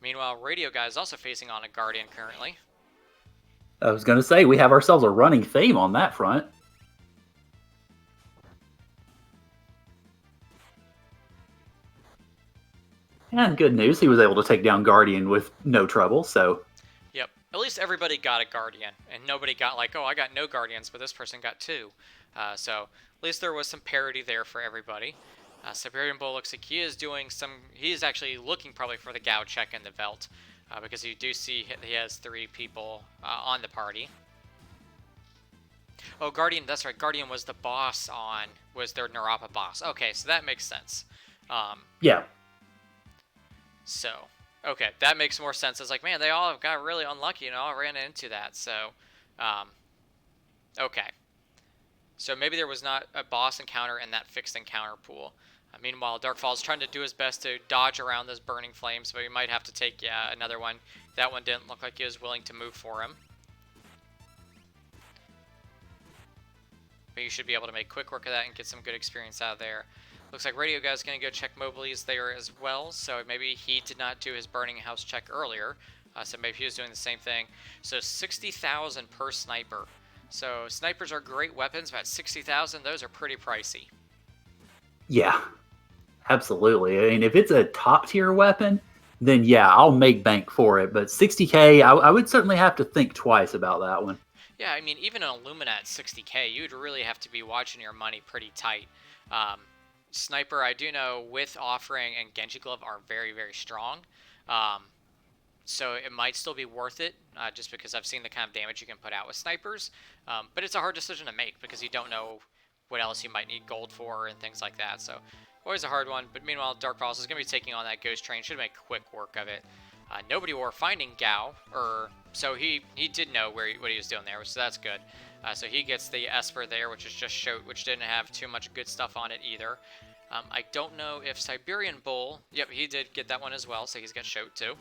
Meanwhile, Radio Guy is also facing on a Guardian currently. I was going to say, we have ourselves a running theme on that front. And good news, he was able to take down Guardian with no trouble, so... Yep. At least everybody got a Guardian, and nobody got like, oh, I got no Guardians, but this person got 2. So at least there was some parity there for everybody. Siberian Bull looks like he is actually looking probably for the Gao check in the Velt, because you do see he has 3 people on the party. Oh, Guardian, that's right. Guardian was the boss was their Narapa boss. Okay, so that makes sense. Yeah. So, okay, that makes more sense. It's like, man, they all got really unlucky and all ran into that. So, okay. So maybe there was not a boss encounter in that fixed encounter pool. Meanwhile, Darkfall's trying to do his best to dodge around those burning flames, but he might have to take, yeah, another one. That one didn't look like he was willing to move for him. But you should be able to make quick work of that and get some good experience out of there. Looks like Radio Guy's going to go check Mobley's there as well, so maybe he did not do his burning house check earlier. So maybe he was doing the same thing. So 60,000 per sniper. So snipers are great weapons, but at 60,000, those are pretty pricey. Yeah, absolutely. I mean, if it's a top tier weapon, then yeah, I'll make bank for it. But 60K, I would certainly have to think twice about that one. Yeah, I mean, even an Illumina at 60K, you'd really have to be watching your money pretty tight. Sniper, I do know, with Offering and Genji Glove are very, very strong. So it might still be worth it, just because I've seen the kind of damage you can put out with snipers. But it's a hard decision to make because you don't know what else you might need gold for and things like that. So always a hard one. But meanwhile, Dark Falls is going to be taking on that Ghost Train. Should make quick work of it. Nobody were finding Gao, so he did know what he was doing there, so that's good. So he gets the Esper there, which is just Shoat, which didn't have too much good stuff on it either. I don't know if Siberian Bull, yep, he did get that one as well, so he's got Shoat too.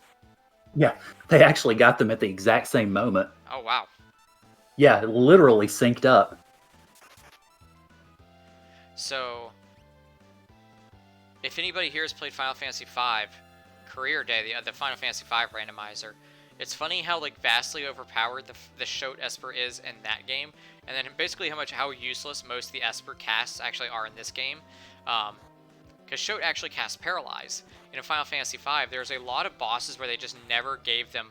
Yeah, they actually got them at the exact same moment. Oh, wow. Yeah, literally synced up. So, if anybody here has played Final Fantasy V, Career Day, the Final Fantasy V randomizer, it's funny how like vastly overpowered the Shoat Esper is in that game, and then basically how useless most of the Esper casts actually are in this game. Because Shoat actually casts Paralyze. In Final Fantasy V, there's a lot of bosses where they just never gave them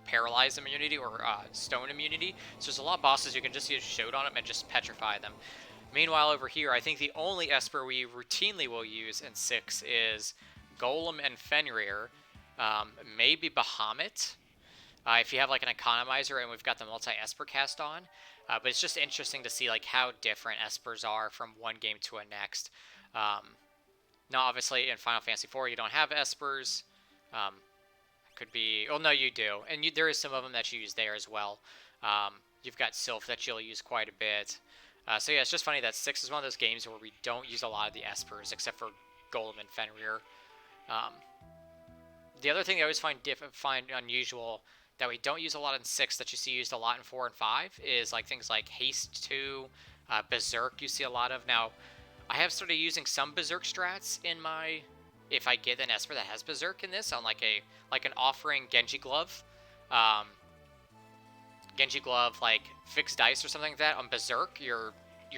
Paralyze immunity or Stone immunity. So there's a lot of bosses you can just use Shoat on them and just petrify them. Meanwhile, over here, I think the only Esper we routinely will use in 6 is Golem and Fenrir. Maybe Bahamut. If you have like an economizer and we've got the multi-Esper cast on. But it's just interesting to see like how different Espers are from one game to a next. Now, obviously, in Final Fantasy IV, you don't have Espers. Could be... Well, no, you do. And there is some of them that you use there as well. You've got Sylph that you'll use quite a bit. So, yeah, it's just funny that 6 is one of those games where we don't use a lot of the Espers, except for Golem and Fenrir. The other thing I always find unusual that we don't use a lot in 6 that you see used a lot in 4 and 5 is like things like Haste 2, Berserk you see a lot of. Now, I have started using some Berserk strats in my... If I get an Esper that has Berserk in this, on like an Offering Genji Glove. Genji Glove, like Fixed Dice or something like that. On Berserk, you're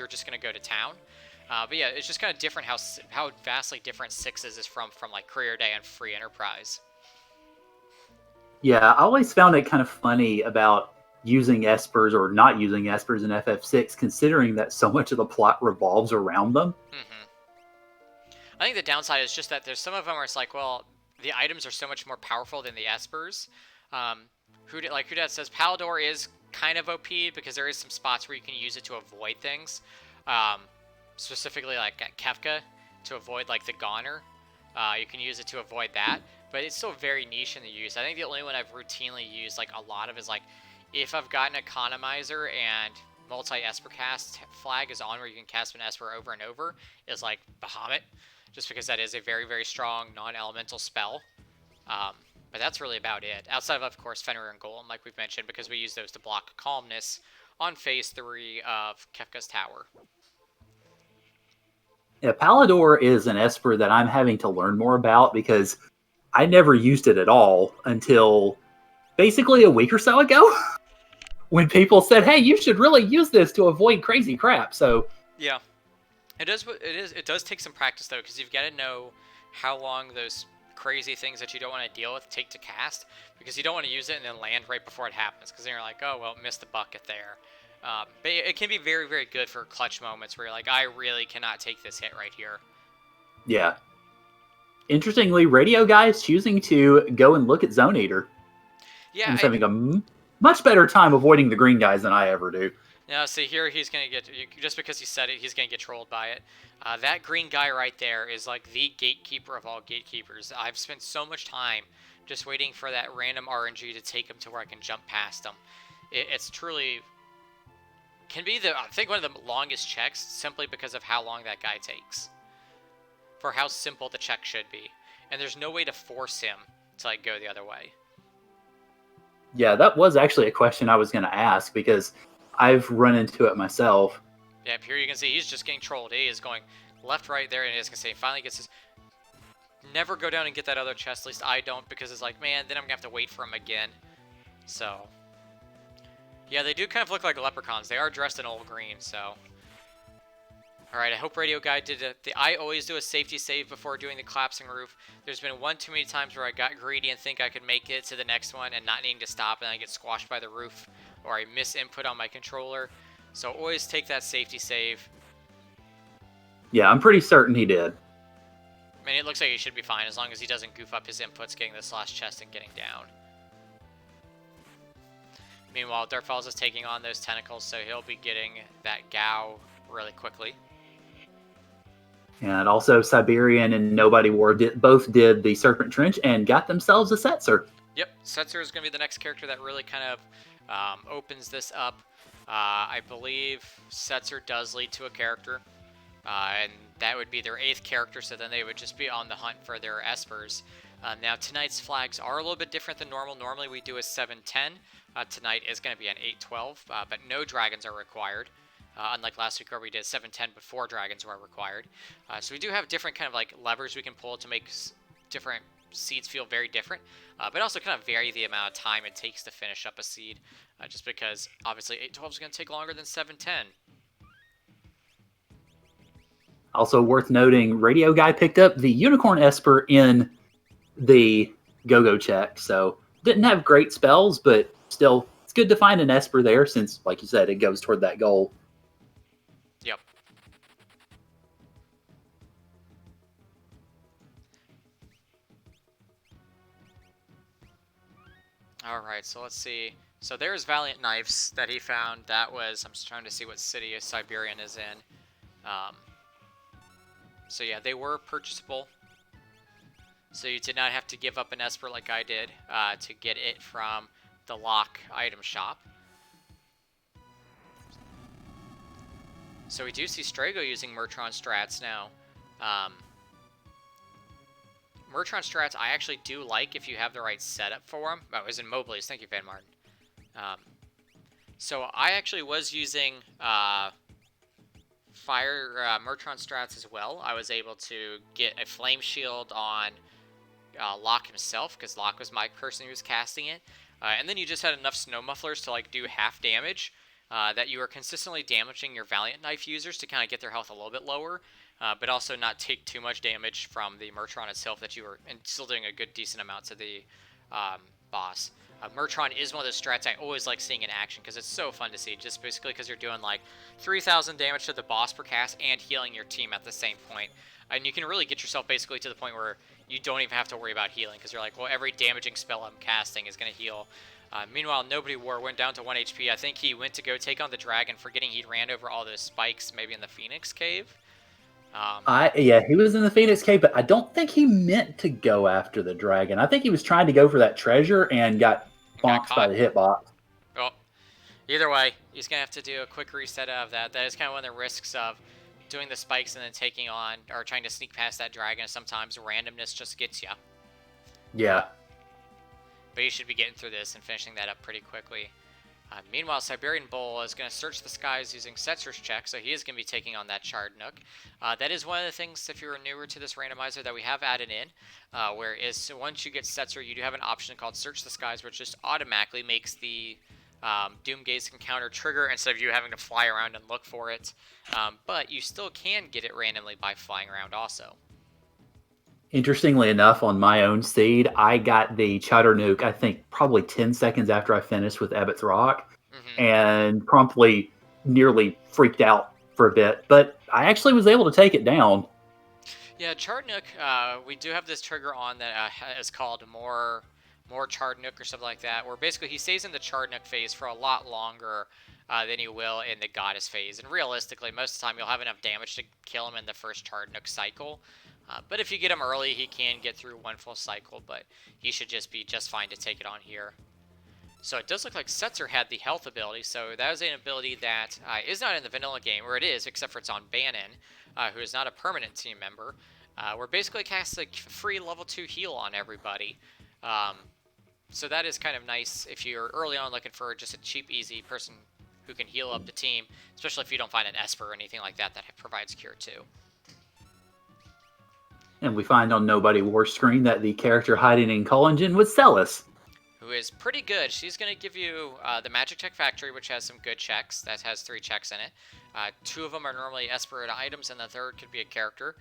just going to go to town. But yeah, it's just kind of different how vastly different 6's is from like Career Day and Free Enterprise. Yeah, I always found it kind of funny about using Espers or not using Espers in FF6, considering that so much of the plot revolves around them. I think the downside is just that there's some of them where it's like, well, the items are so much more powerful than the Espers. Hudad says, Palador is kind of OP because there is some spots where you can use it to avoid things. Specifically like at Kefka, to avoid like the Goner. You can use it to avoid that. But it's still very niche in the use. I think the only one I've routinely used like a lot of is like if I've got an economizer and multi-Esper cast flag is on where you can cast an Esper over and over, is like Bahamut. Just because that is a very, very strong non-elemental spell. But that's really about it. Outside of course, Fenrir and Golem, like we've mentioned, because we use those to block Calmness on Phase 3 of Kefka's Tower. Yeah, Palador is an Esper that I'm having to learn more about because I never used it at all until basically a week or so ago when people said, hey, you should really use this to avoid crazy crap. So yeah, it does take some practice though, because you've got to know how long those crazy things that you don't want to deal with take to cast, because you don't want to use it and then land right before it happens, because then you're like, oh well, missed the bucket there. But it can be very, very good for clutch moments where you're like, I really cannot take this hit right here. Yeah. Interestingly, Radio Guy is choosing to go and look at Zone Eater. Yeah, he's having a much better time avoiding the green guys than I ever do. Now, see here, he's going to get, just because he said it, he's going to get trolled by it. That green guy right there is like the gatekeeper of all gatekeepers. I've spent so much time just waiting for that random RNG to take him to where I can jump past him. It's truly can be I think one of the longest checks simply because of how long that guy takes. For how simple the check should be. And there's no way to force him to like go the other way. Yeah, that was actually a question I was going to ask because I've run into it myself. Yeah, here you can see he's just getting trolled. He is going left, right there, and as you can see, he finally gets his... Never go down and get that other chest, at least I don't, because it's like, man, then I'm going to have to wait for him again. So... yeah, they do kind of look like leprechauns. They are dressed in old green, so... Alright, I hope Radio Guy did it. I always do a safety save before doing the collapsing roof. There's been one too many times where I got greedy and think I could make it to the next one and not needing to stop and I get squashed by the roof, or I miss input on my controller. So always take that safety save. Yeah, I'm pretty certain he did. I mean, it looks like he should be fine as long as he doesn't goof up his inputs getting this last chest and getting down. Meanwhile, Dirtfalls is taking on those tentacles, so he'll be getting that Gao really quickly. And also Siberian and Nobody War both did the Serpent Trench and got themselves a Setzer. Yep, Setzer is going to be the next character that really kind of opens this up. I believe Setzer does lead to a character, and that would be their 8th character, so then they would just be on the hunt for their Espers. Now, tonight's flags are a little bit different than normal. Normally, we do a 7-10. Tonight is going to be an 8-12, but no dragons are required. Unlike last week where we did 7-10 before dragons were required. So we do have different kind of like levers we can pull to make different seeds feel very different, but also kind of vary the amount of time it takes to finish up a seed, just because obviously 8-12 is going to take longer than 7-10. Also worth noting, Radio Guy picked up the Unicorn Esper in the Go-Go check, so didn't have great spells, but still, it's good to find an Esper there since, like you said, it goes toward that goal. Yep. Alright, so let's see. So there's Valiant Knives that he found. That was, I'm just trying to see what city Siberian is in. So yeah, they were purchasable. So you did not have to give up an Esper like I did to get it from the lock item shop. So we do see Strago using Mertron strats now. Mertron strats I actually do like if you have the right setup for them. Oh, it was in Mobley's. Thank you, Van Martin. So I actually was using Mertron strats as well. I was able to get a Flame Shield on Locke himself, because Locke was my person who was casting it. And then you just had enough Snow Mufflers to like do half damage. That you are consistently damaging your Valiant Knife users to kind of get their health a little bit lower, but also not take too much damage from the Mertron itself that you were and still doing a good decent amount to the boss. Mertron is one of those strats I always like seeing in action because it's so fun to see, just basically because you're doing like 3,000 damage to the boss per cast and healing your team at the same point. And you can really get yourself basically to the point where you don't even have to worry about healing because you're like, well, every damaging spell I'm casting is going to heal. Meanwhile, Nobody War went down to 1 HP. I think he went to go take on the dragon, forgetting he ran over all those spikes, maybe in the Phoenix Cave. Yeah, he was in the Phoenix Cave, but I don't think he meant to go after the dragon. I think he was trying to go for that treasure and got bonked by the hitbox. Well, either way, he's going to have to do a quick reset of that. That is kind of one of the risks of doing the spikes and then taking on, or trying to sneak past that dragon. Sometimes randomness just gets you. Yeah. But you should be getting through this and finishing that up pretty quickly. Meanwhile, Siberian Bull is going to search the skies using Setzer's check, so he is going to be taking on that Shard Nook. That is one of the things, if you're newer to this randomizer, that we have added in, where is once you get Setzer, you do have an option called Search the Skies, which just automatically makes the Doomgaze encounter trigger instead of you having to fly around and look for it. But you still can get it randomly by flying around also. Interestingly enough, on my own seed, I got the Chatter Nuke, I think, probably 10 seconds after I finished with Ebbett's Rock, and promptly nearly freaked out for a bit. But I actually was able to take it down. Yeah, Chardnook, we do have this trigger on that is called more Chardnook or something like that, where basically he stays in the Chardnook phase for a lot longer than he will in the Goddess phase. And realistically, most of the time you'll have enough damage to kill him in the first Chardnook cycle. But if you get him early, he can get through one full cycle, but he should just be just fine to take it on here. So it does look like Setzer had the health ability, so that is an ability that is not in the vanilla game, or it is, except for it's on Bannon, who is not a permanent team member. We're basically casting a free level 2 heal on everybody. Um, so that is kind of nice if you're early on looking for just a cheap, easy person who can heal up the team, especially if you don't find an Esper or anything like that that provides cure too. And we find on Nobody War screen that the character hiding in Collingen was Celis. Who is pretty good. She's going to give you the Magic Tech Factory, which has some good checks. That has 3 checks in it. 2 of them are normally Esper items, and the third could be a character.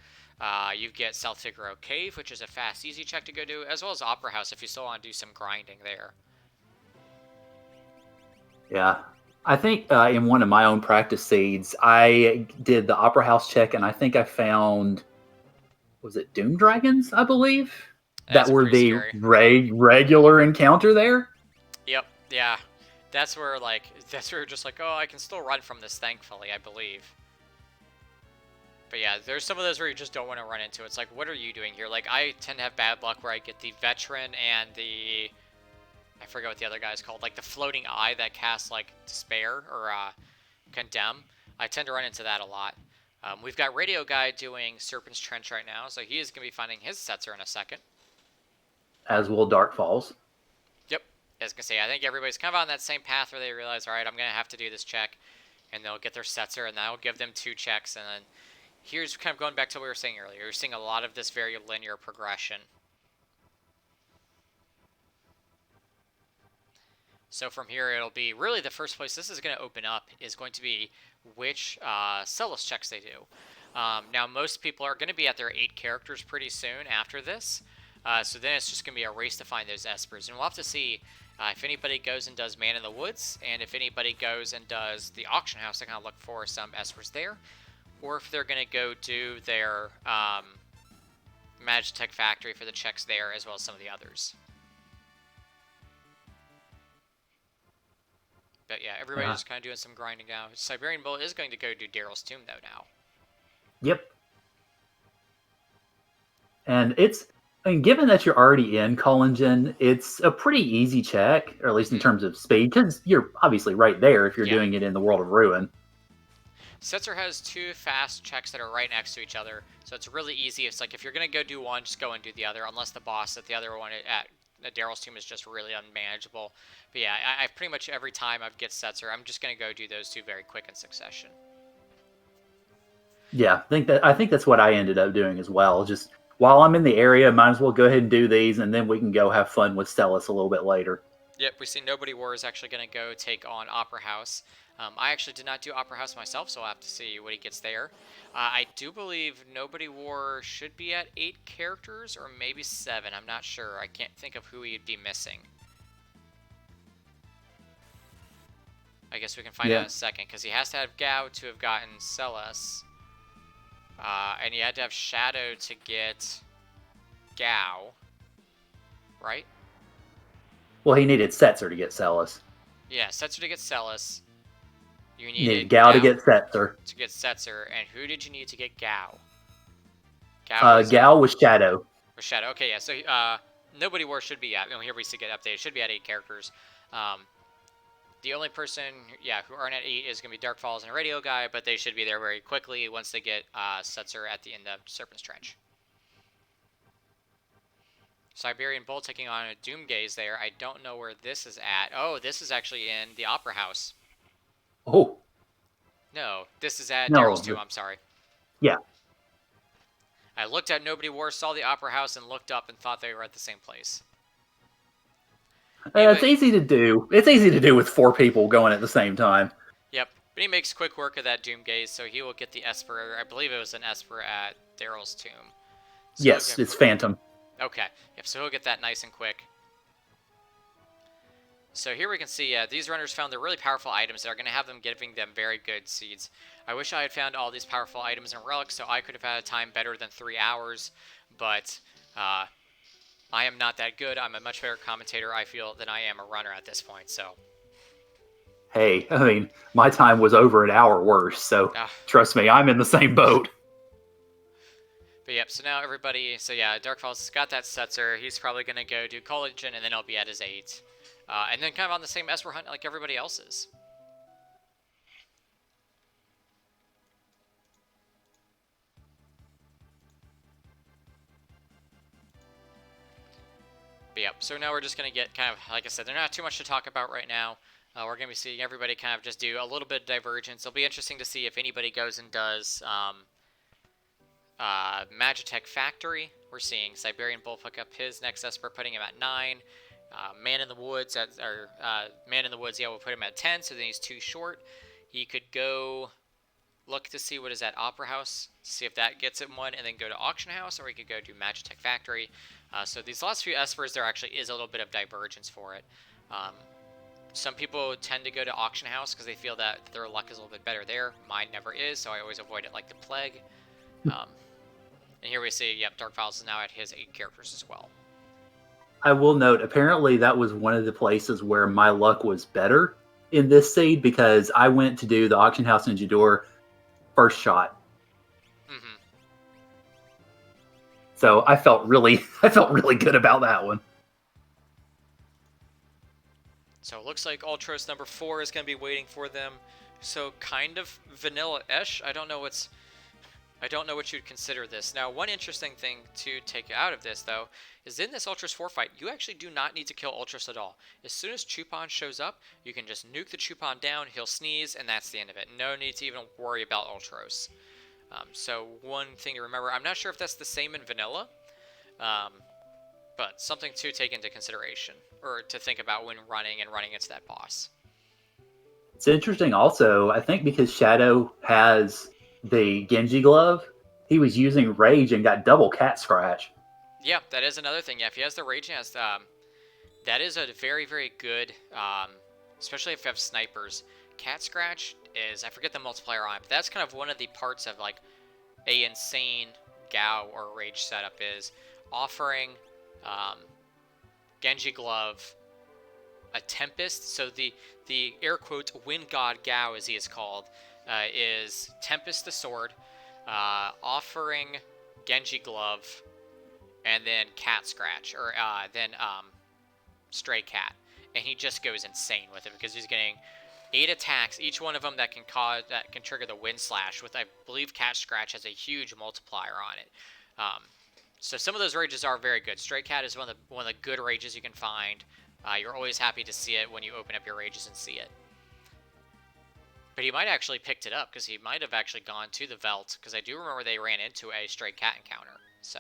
You get South Figaro Cave, which is a fast, easy check to go do, as well as Opera House if you still want to do some grinding there. Yeah. I think in one of my own practice seeds, I did the Opera House check, and I think I found, was it Doom Dragons, I believe? That's that were the regular encounter there? Yep, yeah. That's where you're just like, oh, I can still run from this, thankfully, I believe. But yeah, there's some of those where you just don't want to run into. It's like, what are you doing here? Like, I tend to have bad luck where I get the Veteran and the... I forget what the other guy's called. Like, the Floating Eye that casts, like, Despair or Condemn. I tend to run into that a lot. We've got Radio Guy doing Serpent's Trench right now, so he is going to be finding his Setzer in a second. As will Dark Falls. Yep. As I can say, I think everybody's kind of on that same path where they realize, all right, I'm going to have to do this check. And they'll get their Setzer, and that'll give them 2 checks, and then... Here's kind of going back to what we were saying earlier. You're seeing a lot of this very linear progression. So from here, it'll be really the first place this is going to open up is going to be which Celis checks they do. Now, most people are going to be at their 8 characters pretty soon after this. So then it's just going to be a race to find those Espers. And we'll have to see if anybody goes and does Man in the Woods, and if anybody goes and does the Auction House to kind of look for some Espers there. Or if they're going to go do their Magic Tech Factory for the checks there, as well as some of the others. But yeah, everybody's just kind of doing some grinding now. Siberian Bull is going to go do Daryl's Tomb, though, now. Yep. And given that you're already in Collingen, it's a pretty easy check, or at least in terms of speed, because you're obviously right there if you're doing it in the World of Ruin. Setzer has 2 fast checks that are right next to each other, so it's really easy. It's like if you're going to go do one, just go and do the other, unless the boss at the other one at Daryl's Tomb is just really unmanageable. But yeah, I pretty much every time I get Setzer, I'm just going to go do those 2 very quick in succession. Yeah, I think that's what I ended up doing as well. Just while I'm in the area, might as well go ahead and do these, and then we can go have fun with Celis a little bit later. Yep, we see Nobody War is actually going to go take on Opera House. I actually did not do Opera House myself, so I'll have to see what he gets there. I do believe Nobody War should be at 8 characters, or maybe 7. I'm not sure. I can't think of who he'd be missing. I guess we can find out in a second, because he has to have Gao to have gotten Celis. And he had to have Shadow to get Gao. Right? Well, he needed Setzer to get Celis. Yeah, Setzer to get Celis. You needed Gao to get Setzer. To get Setzer, and who did you need to get Gao? Gao was Shadow. Was Shadow. Okay, yeah. So Nobody War should be at. Here we see get updated. Should be at 8 characters. The only person, who aren't at 8 is gonna be Dark Falls and a Radio Guy, but they should be there very quickly once they get Setzer at the end of Serpent's Trench. Siberian Bull taking on a Doomgaze there. I don't know where this is at. Oh, this is actually in the Opera House. Oh. No, this is at Daryl's Tomb, I'm sorry. Yeah. I looked at Nobody War, saw the Opera House, and looked up and thought they were at the same place. It's easy to do. It's easy to do with 4 people going at the same time. Yep, but he makes quick work of that Doomgaze, so he will get the Esper. I believe it was an Esper at Daryl's Tomb. So yes, it's Phantom. Okay, yep, so he'll get that nice and quick. So here we can see, these runners found the really powerful items that are going to have them giving them very good seeds. I wish I had found all these powerful items and relics, so I could have had a time better than 3 hours, but I am not that good. I'm a much better commentator, I feel, than I am a runner at this point, so. Hey, I mean, my time was over an hour worse, so trust me, I'm in the same boat. But yep, so now everybody, so yeah, Dark Falls has got that Setzer. He's probably going to go do Collingen, and then he'll be at his 8. And then kind of on the same Esper hunt like everybody else is. But yep, so now we're just going to get kind of, like I said, there's not too much to talk about right now. We're going to be seeing everybody kind of just do a little bit of divergence. It'll be interesting to see if anybody goes and does Magitech Factory. We're seeing Siberian Bull pick up his next Esper, putting him at 9. Man in the Woods, Man in the Woods, yeah, we'll put him at 10, so then he's too short. He could go look to see what is at Opera House, see if that gets him one, and then go to Auction House, or we could go do Magitech Factory. So these last few Espers, there actually is a little bit of divergence for it. Some people tend to go to Auction House because they feel that their luck is a little bit better there. Mine never is, so I always avoid it like the plague. And here we see, yep, Dark Files is now at his 8 characters as well. I will note, apparently that was one of the places where my luck was better in this seed, because I went to do the Auction House in Jador first shot. Mm-hmm. So I felt really good about that one. So it looks like Ultros number 4 is going to be waiting for them. So kind of vanilla-ish. I don't know what you'd consider this. Now, one interesting thing to take out of this, though, is in this Ultros 4 fight, you actually do not need to kill Ultros at all. As soon as Chupon shows up, you can just nuke the Chupon down, he'll sneeze, and that's the end of it. No need to even worry about Ultros. So one thing to remember, I'm not sure if that's the same in vanilla, but something to take into consideration, or to think about when running into that boss. It's interesting also, I think because Shadow has the Genji glove, he was using Rage and got double cat scratch. Yeah, that is another thing. Yeah, if he has the Rage, that is a very, very good, especially if you have snipers. Cat scratch is, I forget the multiplier on it, but that's kind of one of the parts of like a insane Gao or Rage setup is offering Genji glove, a Tempest. So the air quote Wind God Gao, as he is called, is Tempest the sword, offering Genji glove, and then cat scratch, or then stray cat, and he just goes insane with it because he's getting 8 attacks, each one of them that can trigger the wind slash. With, I believe, cat scratch has a huge multiplier on it. So some of those rages are very good. Stray cat is one of the good rages you can find. You're always happy to see it when you open up your rages and see it. But he might actually picked it up, because he might have actually gone to the Velt, because I do remember they ran into a stray cat encounter. So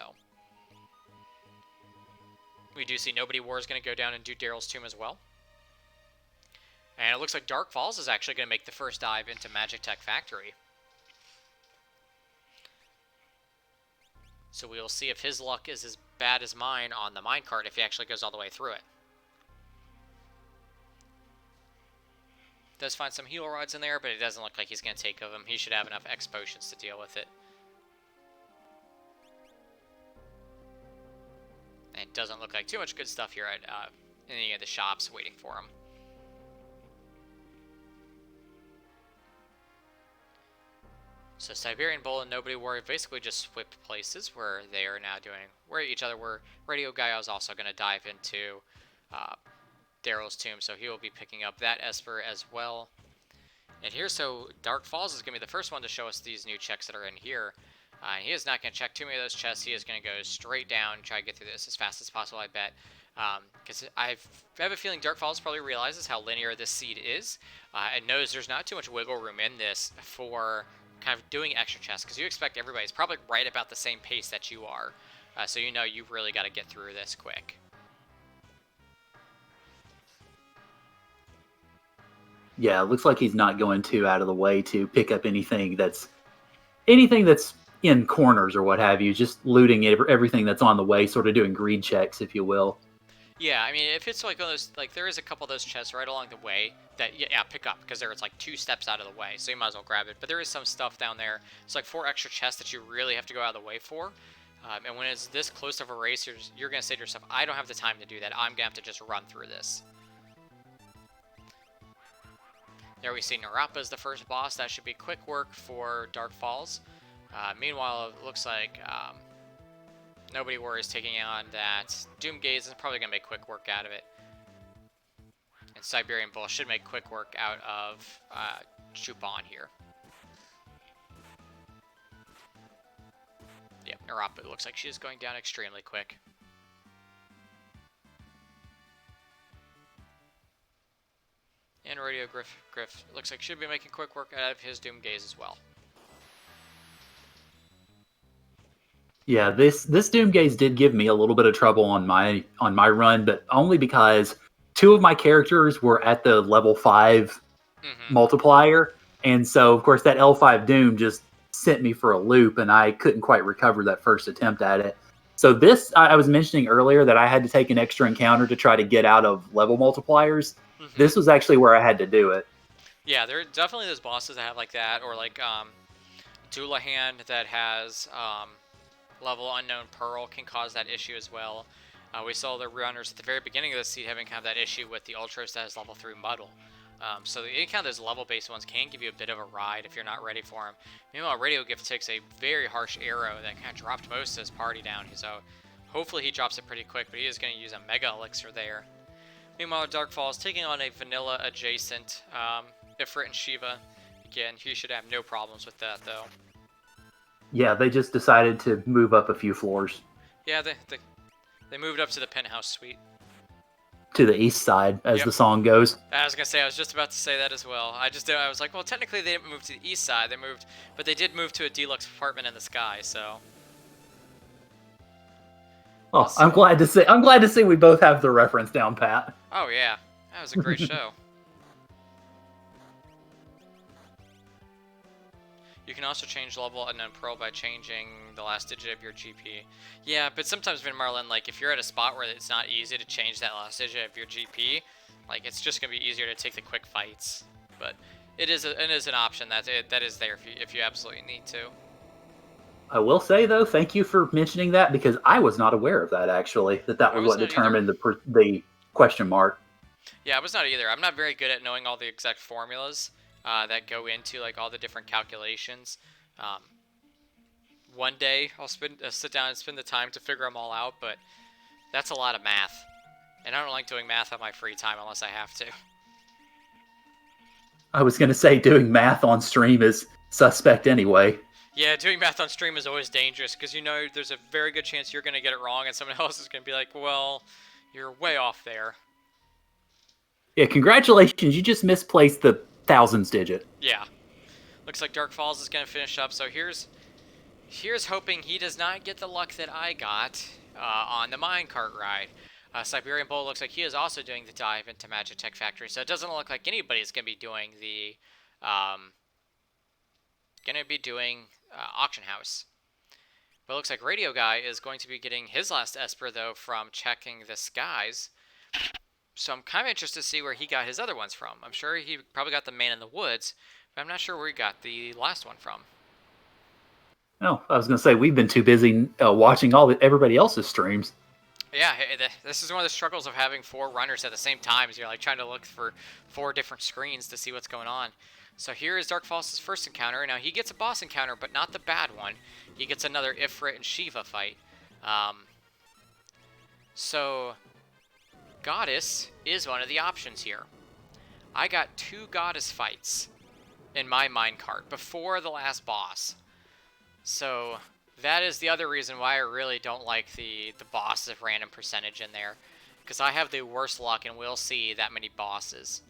we do see Nobody War is going to go down and do Daryl's Tomb as well. And it looks like Dark Falls is actually going to make the first dive into Magitech Factory. So we will see if his luck is as bad as mine on the minecart, if he actually goes all the way through it. Does find some heal rods in there, but it doesn't look like he's going to take of them. He should have enough X potions to deal with it. And it doesn't look like too much good stuff here at any of the shops waiting for him. So Siberian Bull and Nobody War basically just swapped places, where they are now doing where each other were. Radio Gaia is also going to dive into Daryl's Tomb, so he will be picking up that Esper as well. And here, so Dark Falls is going to be the first one to show us these new checks that are in here. He is not going to check too many of those chests. He is going to go straight down and try to get through this as fast as possible, I bet. Because I have a feeling Dark Falls probably realizes how linear this seed is, and knows there's not too much wiggle room in this for kind of doing extra chests, because you expect everybody's probably right about the same pace that you are. So you know you've really got to get through this quick. Yeah, it looks like he's not going too out of the way to pick up anything that's in corners or what have you, just looting everything that's on the way, sort of doing greed checks, if you will. Yeah, I mean, if it's like one of those, like, there is a couple of those chests right along the way that, yeah, pick up, because it's like 2 steps out of the way, so you might as well grab it. But there is some stuff down there. It's like 4 extra chests that you really have to go out of the way for. And when it's this close of a race, you're going to say to yourself, I don't have the time to do that. I'm going to have to just run through this. There we see Narapa is the first boss. That should be quick work for Dark Falls. Meanwhile, it looks like Nobody War is taking on that Doomgaze, is probably going to make quick work out of it. And Siberian Bull should make quick work out of Chupan here. Yep, Narapa looks like she is going down extremely quick. And Radio Griff looks like should be making quick work out of his Doom Gaze as well. Yeah, this Doom Gaze did give me a little bit of trouble on my run, but only because two of my characters were at the level 5 multiplier, and so of course that L5 Doom just sent me for a loop, and I couldn't quite recover that first attempt at it. So this, I was mentioning earlier that I had to take an extra encounter to try to get out of level multipliers. This was actually where I had to do it. Yeah, there are definitely those bosses that have like that, or like Doulahan that has level unknown Pearl can cause that issue as well. We saw the runners at the very beginning of the seed having kind of that issue with the Ultras that has level 3 Muddle. So any kind of those level-based ones can give you a bit of a ride if you're not ready for them. Meanwhile, Radio Gift takes a very harsh arrow that kind of dropped most of his party down. So hopefully he drops it pretty quick, but he is going to use a Mega Elixir there. Meanwhile, Dark Falls taking on a vanilla-adjacent Ifrit and Shiva. Again, he should have no problems with that, though. Yeah, they just decided to move up a few floors. Yeah, they moved up to the penthouse suite. To the east side, as the song goes. I was gonna say, I was just about to say that as well. I was like, well, technically they didn't move to the east side. They moved, but they did move to a deluxe apartment in the sky. So. Oh, I'm glad to see we both have the reference down pat. Oh yeah, that was a great show. You can also change level unknown Pearl by changing the last digit of your GP. Yeah, but sometimes, Vin Marlin, like, if you're at a spot where it's not easy to change that last digit of your GP, like, it's just going to be easier to take the quick fights. But it is an option that is there if you absolutely need to. I will say, though, thank you for mentioning that, because I was not aware of that, actually, that was what determined the question mark. Yeah, I was not either. I'm not very good at knowing all the exact formulas that go into like all the different calculations. One day I'll sit down and spend the time to figure them all out, but that's a lot of math, and I don't like doing math on my free time unless I have to. I was gonna say doing math on stream is suspect anyway. Yeah, doing math on stream is always dangerous because you know there's a very good chance you're gonna get it wrong, and someone else is gonna be like, "Well, you're way off there." Yeah, congratulations, you just misplaced the thousands digit. Yeah. Looks like Dark Falls is going to finish up, so here's hoping he does not get the luck that I got on the minecart ride. Siberian Bull looks like he is also doing the dive into Magitech Factory, so it doesn't look like anybody's going to be doing the auction house. But it looks like Radio Guy is going to be getting his last Esper, though, from checking the skies. So I'm kind of interested to see where he got his other ones from. I'm sure he probably got the Man in the Woods, but I'm not sure where he got the last one from. Oh, I was going to say, we've been too busy watching everybody else's streams. Yeah, this is one of the struggles of having 4 runners at the same time, is you're like trying to look for 4 different screens to see what's going on. So here is Dark Falls' first encounter. Now he gets a boss encounter, but not the bad one. He gets another Ifrit and Shiva fight. So Goddess is one of the options here. I got 2 Goddess fights in my minecart before the last boss. So that is the other reason why I really don't like the boss of random percentage in there. Because I have the worst luck and we'll see that many bosses.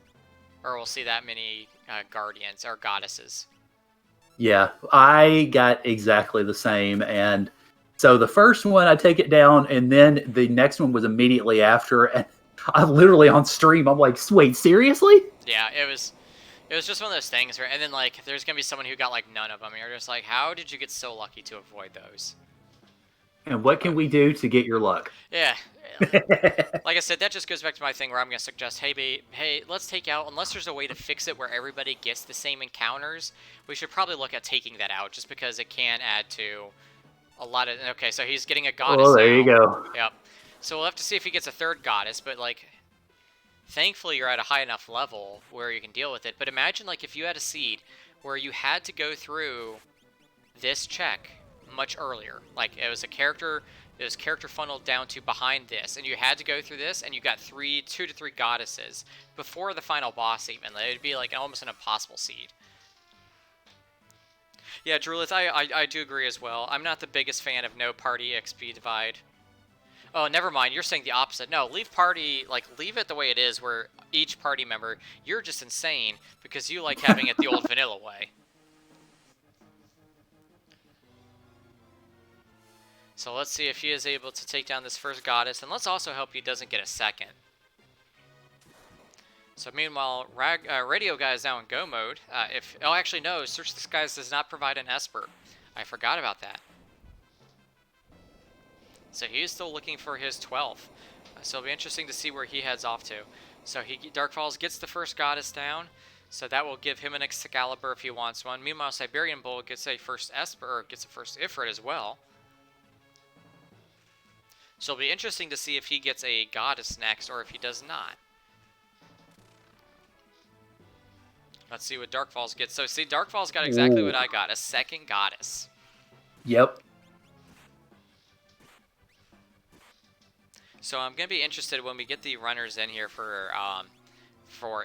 Or we'll see that many guardians or goddesses. Yeah, I got exactly the same. And so the first one, I take it down, and then the next one was immediately after. And I literally on stream, I'm like, wait, seriously? Yeah, it was just one of those things where, and then like, there's gonna be someone who got like none of them. You're just like, how did you get so lucky to avoid those? And what can we do to get your luck? Yeah, like I said, that just goes back to my thing where I'm gonna suggest, hey, let's take out, unless there's a way to fix it where everybody gets the same encounters, we should probably look at taking that out, just because it can add to a lot of. Okay, so he's getting a goddess. Oh, there now. you go. Yep. So we'll have to see if he gets a 3rd goddess, but like, thankfully you're at a high enough level where you can deal with it. But imagine like if you had a seed where you had to go through this check much earlier. Like it was a character, it was character funneled down to behind this, and you had to go through this, and you got 2 to 3 goddesses before the final boss even. It would be like almost an impossible seed. Yeah, Drulith, I do agree as well. I'm not the biggest fan of no party XP divide. Oh, never mind. You're saying the opposite. No, leave party, like, leave it the way it is, where each party member, you're just insane because you like having it the old vanilla way. So let's see if he is able to take down this first goddess, and let's also hope he doesn't get a second. So meanwhile, Radio Guy is now in go mode. Oh, actually, no. Search the Skies does not provide an Esper. I forgot about that. So he is still looking for his 12th. So it'll be interesting to see where he heads off to. So Dark Falls gets the first goddess down. So that will give him an Excalibur if he wants one. Meanwhile, Siberian Bull gets a first Esper, or gets a first Ifrit as well. So it'll be interesting to see if he gets a goddess next, or if he does not. Let's see what Dark Falls gets. So see, Dark Falls got exactly what I got, a second goddess. Yep. So I'm going to be interested when we get the runners in here for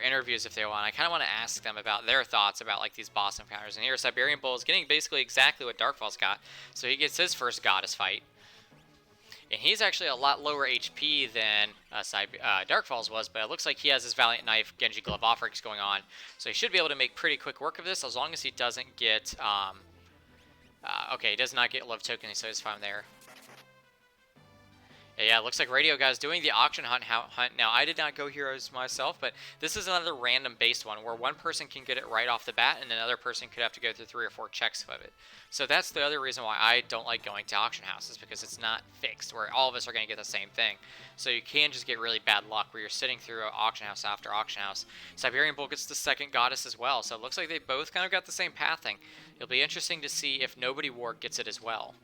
interviews if they want. I kind of want to ask them about their thoughts about like these boss encounters. And here Siberian Bull is getting basically exactly what Dark Falls got. So he gets his first goddess fight. And he's actually a lot lower HP than Dark Falls was, but it looks like he has his Valiant Knife Genji Glove offerings going on. So he should be able to make pretty quick work of this as long as he doesn't get... okay, he does not get Love Token, so he's fine there. Yeah, it looks like Radio Guy's doing the auction hunt. Now, I did not go heroes myself, but this is another random-based one where one person can get it right off the bat, and another person could have to go through 3 or 4 checks of it. So that's the other reason why I don't like going to auction houses, because it's not fixed, where all of us are going to get the same thing. So you can just get really bad luck where you're sitting through auction house after auction house. Siberian Bull gets the second goddess as well, so it looks like they both kind of got the same pathing. It'll be interesting to see if Nobody War gets it as well.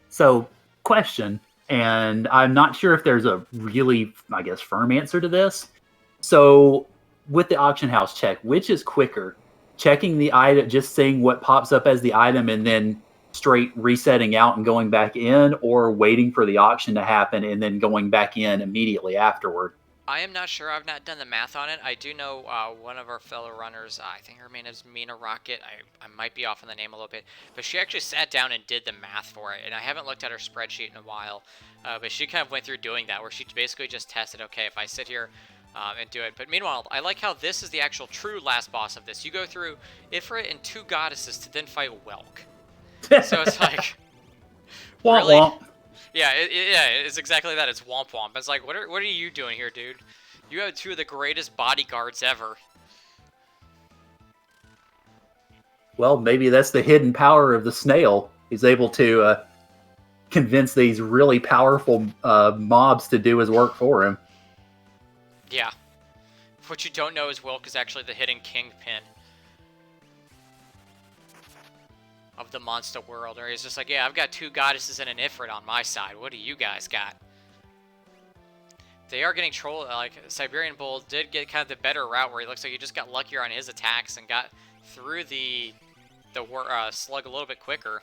So, question, and I'm not sure if there's a really, I guess, firm answer to this. So, with the auction house check, which is quicker? Checking the item, just seeing what pops up as the item, and then straight resetting out and going back in, or waiting for the auction to happen and then going back in immediately afterward? I am not sure. I've not done the math on it. I do know one of our fellow runners, I think her name is Mina Rocket. I might be off on the name a little bit. But she actually sat down and did the math for it. And I haven't looked at her spreadsheet in a while. But she kind of went through doing that, where she basically just tested, okay, if I sit here and do it. But meanwhile, I like how this is the actual true last boss of this. You go through Ifrit and 2 goddesses to then fight Welk. So it's like, really? Womp. Yeah, it's exactly that. It's Womp Womp. It's like, what are you doing here, dude? You have 2 of the greatest bodyguards ever. Well, maybe that's the hidden power of the snail. He's able to convince these really powerful mobs to do his work for him. Yeah. What you don't know is Wilk is actually the hidden kingpin of the monster world, or he's just like, yeah, I've got 2 goddesses and an Ifrit on my side. What do you guys got? They are getting trolled. Like, Siberian Bull did get kind of the better route, where he looks like he just got luckier on his attacks and got through the slug a little bit quicker.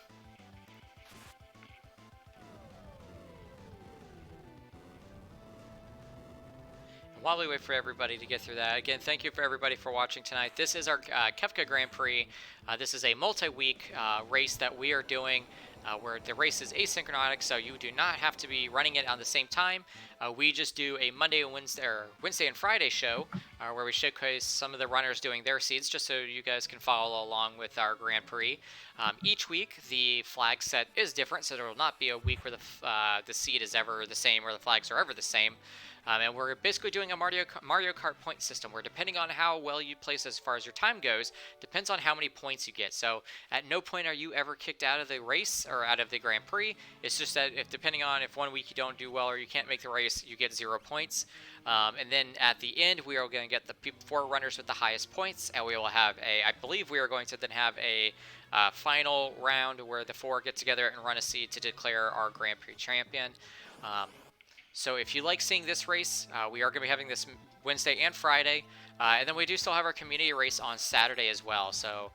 While we wait for everybody to get through that, again, thank you for everybody for watching tonight. This is our Kefka Grand Prix. This is a multi-week race that we are doing, where the race is asynchronous, so you do not have to be running it on the same time. We just do a Monday and Wednesday and Friday show, where we showcase some of the runners doing their seeds, just so you guys can follow along with our Grand Prix. Each week, the flag set is different, so there will not be a week where the seed is ever the same, or the flags are ever the same. And we're basically doing a Mario Kart point system, where depending on how well you place as far as your time goes, depends on how many points you get. So at no point are you ever kicked out of the race or out of the Grand Prix. It's just that depending on if one week you don't do well or you can't make the race, you get 0 points. And then at the end, we are going to get the 4 runners with the highest points, and we will have I believe we are going to then have a final round where the 4 get together and run a seed to declare our Grand Prix champion. So if you like seeing this race, we are going to be having this Wednesday and Friday. And then we do still have our community race on Saturday as well. So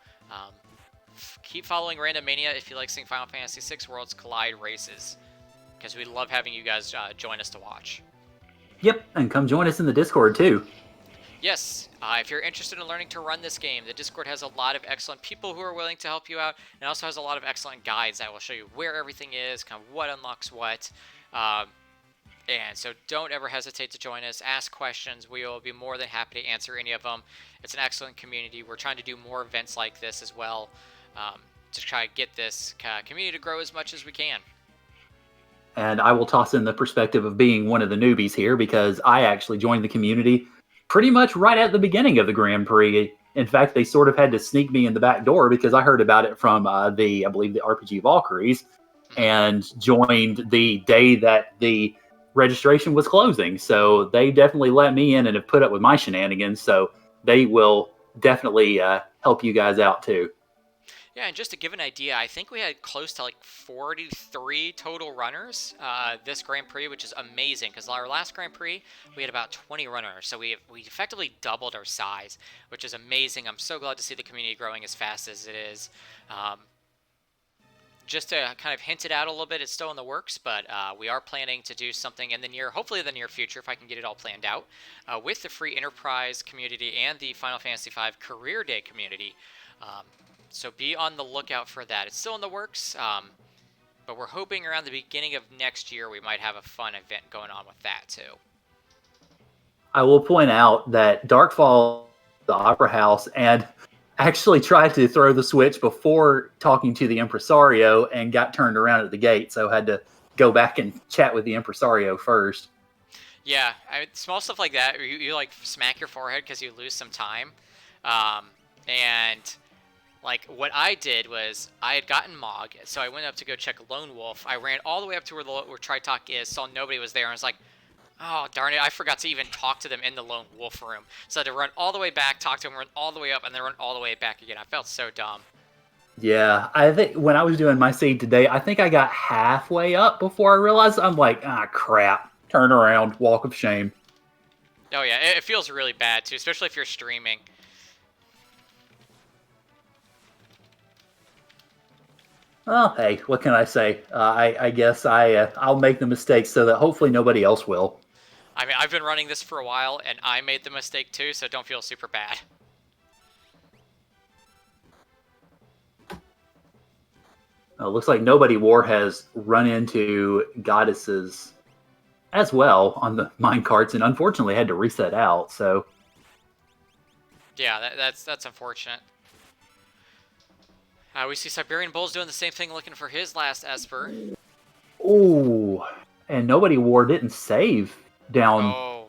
keep following Random Mania if you like seeing Final Fantasy VI Worlds Collide races. because we love having you guys join us to watch. Yep, and come join us in the Discord too. Yes, if you're interested in learning to run this game, the Discord has a lot of excellent people who are willing to help you out, and also has a lot of excellent guides that will show you where everything is, kind of what unlocks what. And so don't ever hesitate to join us. Ask questions. We will be more than happy to answer any of them. It's an excellent community. We're trying to do more events like this as well, to try to get this community to grow as much as we can. And I will toss in the perspective of being one of the newbies here, because I actually joined the community pretty much right at the beginning of the Grand Prix. In fact, they sort of had to sneak me in the back door because I heard about it from I believe, the RPG Valkyries, and joined the day that the registration was closing. So they definitely let me in and have put up with my shenanigans. So they will definitely help you guys out too. Yeah, and just to give an idea, I think we had close to like 43 total runners this Grand Prix, which is amazing because our last Grand Prix we had about 20 runners, so we effectively doubled our size, which is amazing. I'm so glad to see the community growing as fast as it is. Just to kind of hint it out a little bit, it's still in the works, but we are planning to do something in the hopefully the near future, if I can get it all planned out, with the free Enterprise community and the Final Fantasy V Career Day community. So be on the lookout for that. It's still in the works, but we're hoping around the beginning of next year we might have a fun event going on with that too. I will point out that Darkfall, the Opera House, and actually tried to throw the switch before talking to the impresario and got turned around at the gate, so had to go back and chat with the impresario first. Yeah, small stuff like that. You like smack your forehead because you lose some time, and like what I did was I had gotten Mog, so I went up to go check Lone Wolf. I ran all the way up to where Tritalk is, saw nobody was there, and I was like, oh, darn it, I forgot to even talk to them in the Lone Wolf room. So I had to run all the way back, talk to them, run all the way up, and then run all the way back again. I felt so dumb. Yeah, I think when I was doing my seed today, I think I got halfway up before I realized I'm like, crap. Turn around, walk of shame. Oh yeah, it feels really bad too, especially if you're streaming. Oh, hey, what can I say? I guess I'll make the mistakes so that hopefully nobody else will. I mean, I've been running this for a while, and I made the mistake too, so don't feel super bad. Looks like Nobody War has run into goddesses as well on the mine carts, and unfortunately had to reset out. So yeah, that's unfortunate. We see Siberian Bull's doing the same thing, looking for his last Esper. Ooh, and Nobody War didn't save down. Oh.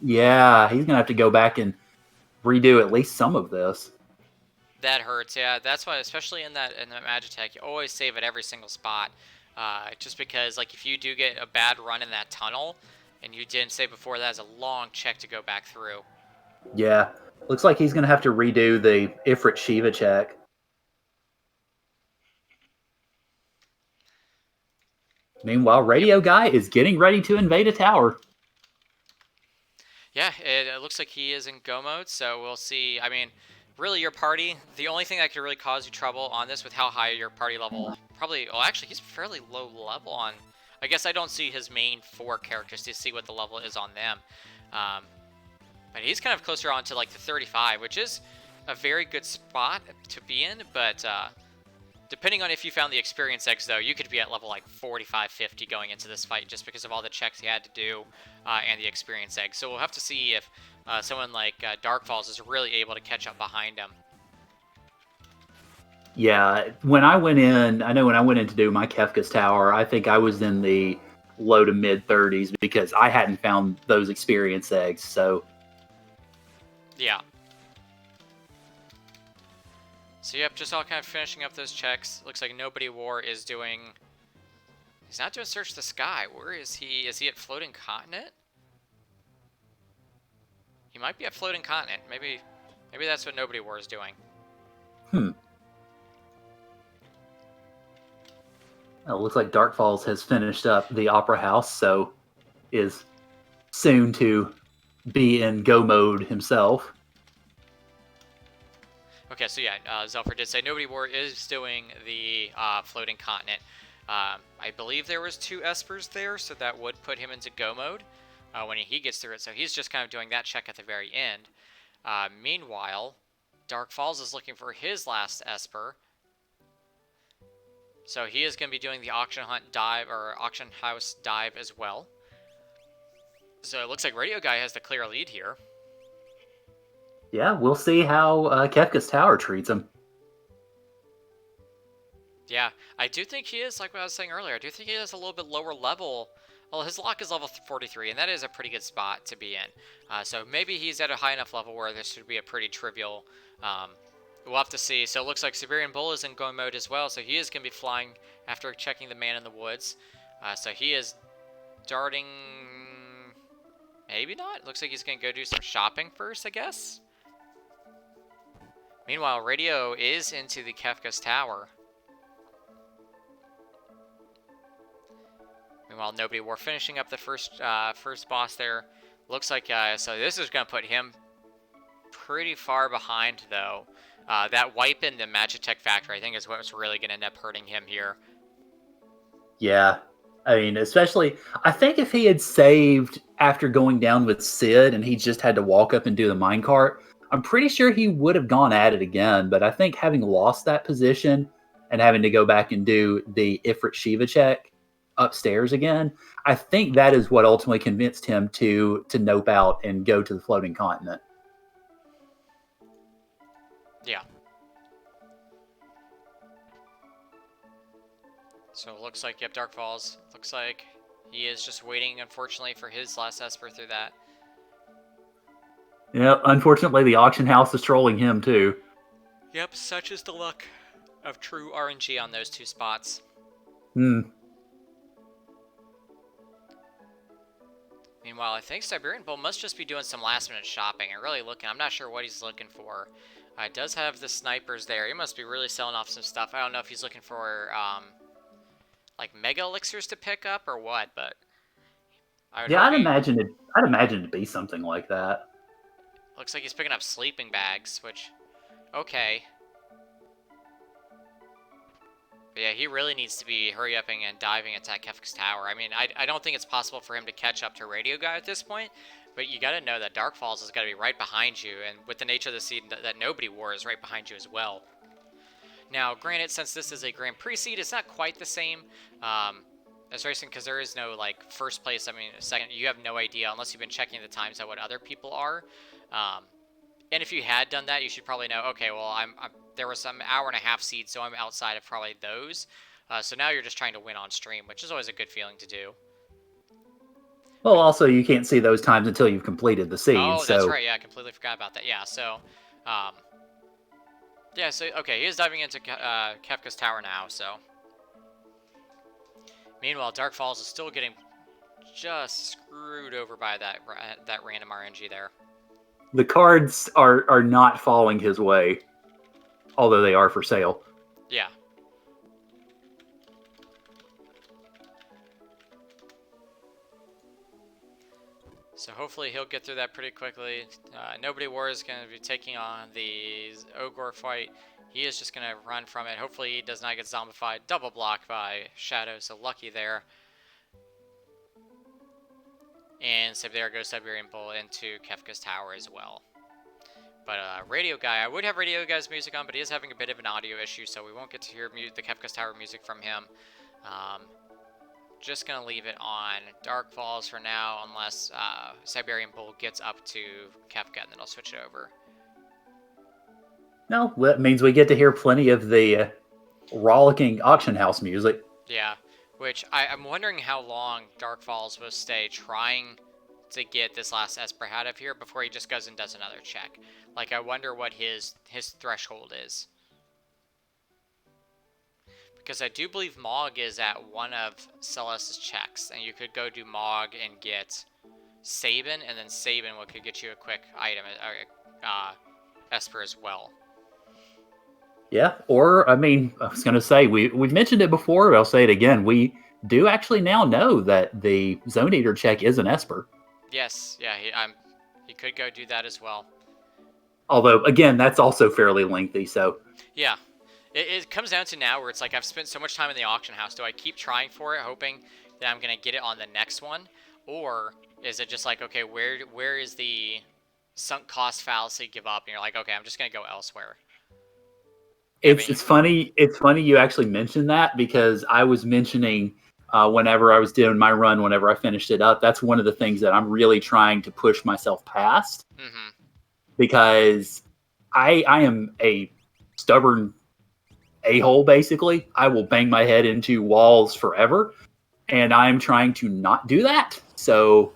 Yeah, he's gonna have to go back and redo at least some of this. That hurts, yeah. That's why, especially in that Magitech, you always save at every single spot. Just because, like, if you do get a bad run in that tunnel, and you didn't save before, that's a long check to go back through. Yeah, looks like he's gonna have to redo the Ifrit Shiva check. Meanwhile, Radio Guy is getting ready to invade a tower. Yeah, it looks like he is in go mode, so we'll see. I mean, really, your party, the only thing that could really cause you trouble on this with how high your party level, probably, well, actually, he's fairly low level on, I guess I don't see his main 4 characters to see what the level is on them. But he's kind of closer on to, like, the 35, which is a very good spot to be in, but depending on if you found the experience eggs, though, you could be at level like 45, 50 going into this fight just because of all the checks you had to do and the experience eggs. So we'll have to see if someone like Dark Falls is really able to catch up behind him. Yeah, when I went in to do my Kefka's tower, I think I was in the low to mid 30s because I hadn't found those experience eggs. So yeah. So yep, just all kind of finishing up those checks. Looks like Nobody War is doing... He's not doing Search the Sky. Where is he? Is he at Floating Continent? He might be at Floating Continent. Maybe that's what Nobody War is doing. Well, it looks like Dark Falls has finished up the Opera House, so is soon to be in go mode himself. Okay, so yeah, Zelfer did say Nobody War is doing the Floating Continent. I believe there was 2 Espers there, so that would put him into go mode when he gets through it. So he's just kind of doing that check at the very end. Meanwhile, Dark Falls is looking for his last Esper. So he is going to be doing the auction hunt dive, or auction house dive as well. So it looks like Radio Guy has the clear lead here. Yeah, we'll see how Kefka's Tower treats him. Yeah, I do think he is, like what I was saying earlier, I do think he is a little bit lower level. Well, his lock is level 43, and that is a pretty good spot to be in. So maybe he's at a high enough level where this should be a pretty trivial. We'll have to see. So it looks like Siberian Bull is in go mode as well, so he is going to be flying after checking the man in the woods. So he is darting... Maybe not. Looks like he's going to go do some shopping first, I guess. Meanwhile, Radio is into the Kefka's Tower. Meanwhile, nobody. We're finishing up the first boss there. Looks like so this is going to put him pretty far behind, though. That wipe in the Magitech factory, I think, is what's really going to end up hurting him here. Yeah. I mean, especially, I think if he had saved after going down with Sid and he just had to walk up and do the minecart, I'm pretty sure he would have gone at it again. But I think having lost that position and having to go back and do the Ifrit Shiva check upstairs again, I think that is what ultimately convinced him to nope out and go to the floating continent. Yeah. So it looks like, yep, Dark Falls. Looks like he is just waiting, unfortunately, for his last Esper through that. Yeah, unfortunately, the auction house is trolling him, too. Yep, such is the luck of true RNG on those 2 spots. Meanwhile, I think Siberian Bull must just be doing some last-minute shopping and really looking. I'm not sure what he's looking for. It does have the snipers there. He must be really selling off some stuff. I don't know if he's looking for, like, mega elixirs to pick up or what, but... I'd imagine it'd be something like that. Looks like he's picking up sleeping bags, which... Okay. But yeah, he really needs to be hurry-upping and diving into Kefka's Tower. I mean, I don't think it's possible for him to catch up to Radio Guy at this point, but you gotta know that Dark Falls is gotta be right behind you, and with the nature of the seed, that Nobody War is right behind you as well. Now, granted, since this is a Grand Prix seed, it's not quite the same as racing, because there is no, like, first place, I mean, second, you have no idea, unless you've been checking the times at what other people are. And if you had done that, you should probably know, okay, well, there was some hour-and-a-half seeds, so I'm outside of probably those. So now you're just trying to win on stream, which is always a good feeling to do. Well, also, you can't see those times until you've completed the seed. Oh, that's right. Yeah, I completely forgot about that. Yeah, so... yeah, so, okay, he is diving into Kefka's Tower now, so... Meanwhile, Dark Falls is still getting just screwed over by that random RNG there. The cards are not falling his way, although they are for sale. Yeah. So hopefully he'll get through that pretty quickly. Nobody War is going to be taking on the Ogre fight. He is just going to run from it. Hopefully he does not get zombified. Double blocked by Shadow, so lucky there. And so there goes Siberian Bull into Kefka's Tower as well. But Radio Guy, I would have Radio Guy's music on, but he is having a bit of an audio issue, so we won't get to hear the Kefka's Tower music from him. Just going to leave it on Dark Falls for now, unless Siberian Bull gets up to Kefka, and then I'll switch it over. No, that means we get to hear plenty of the rollicking auction house music. Yeah, which I'm wondering how long Dark Falls will stay trying to get this last Esper out of here before he just goes and does another check. Like, I wonder what his threshold is. Because I do believe Mog is at one of Celeste's checks, and you could go do Mog and get Sabin, and then Sabin could get you a quick item, Esper as well. Yeah, or, I mean, I was going to say, we've mentioned it before, but I'll say it again. We do actually now know that the Zone Eater check is an Esper. Yes, yeah, he could go do that as well. Although, again, that's also fairly lengthy, so... Yeah, It comes down to now where it's like I've spent so much time in the auction house. Do I keep trying for it, hoping that I'm gonna get it on the next one, or is it just like, okay, where is the sunk cost fallacy? Give up, and you're like, okay, I'm just gonna go elsewhere. I mean, It's funny. It's funny you actually mentioned that because I was mentioning whenever I was doing my run, whenever I finished it up, that's one of the things that I'm really trying to push myself past mm-hmm. because I am a stubborn a hole. Basically, I will bang my head into walls forever, and I'm trying to not do that. So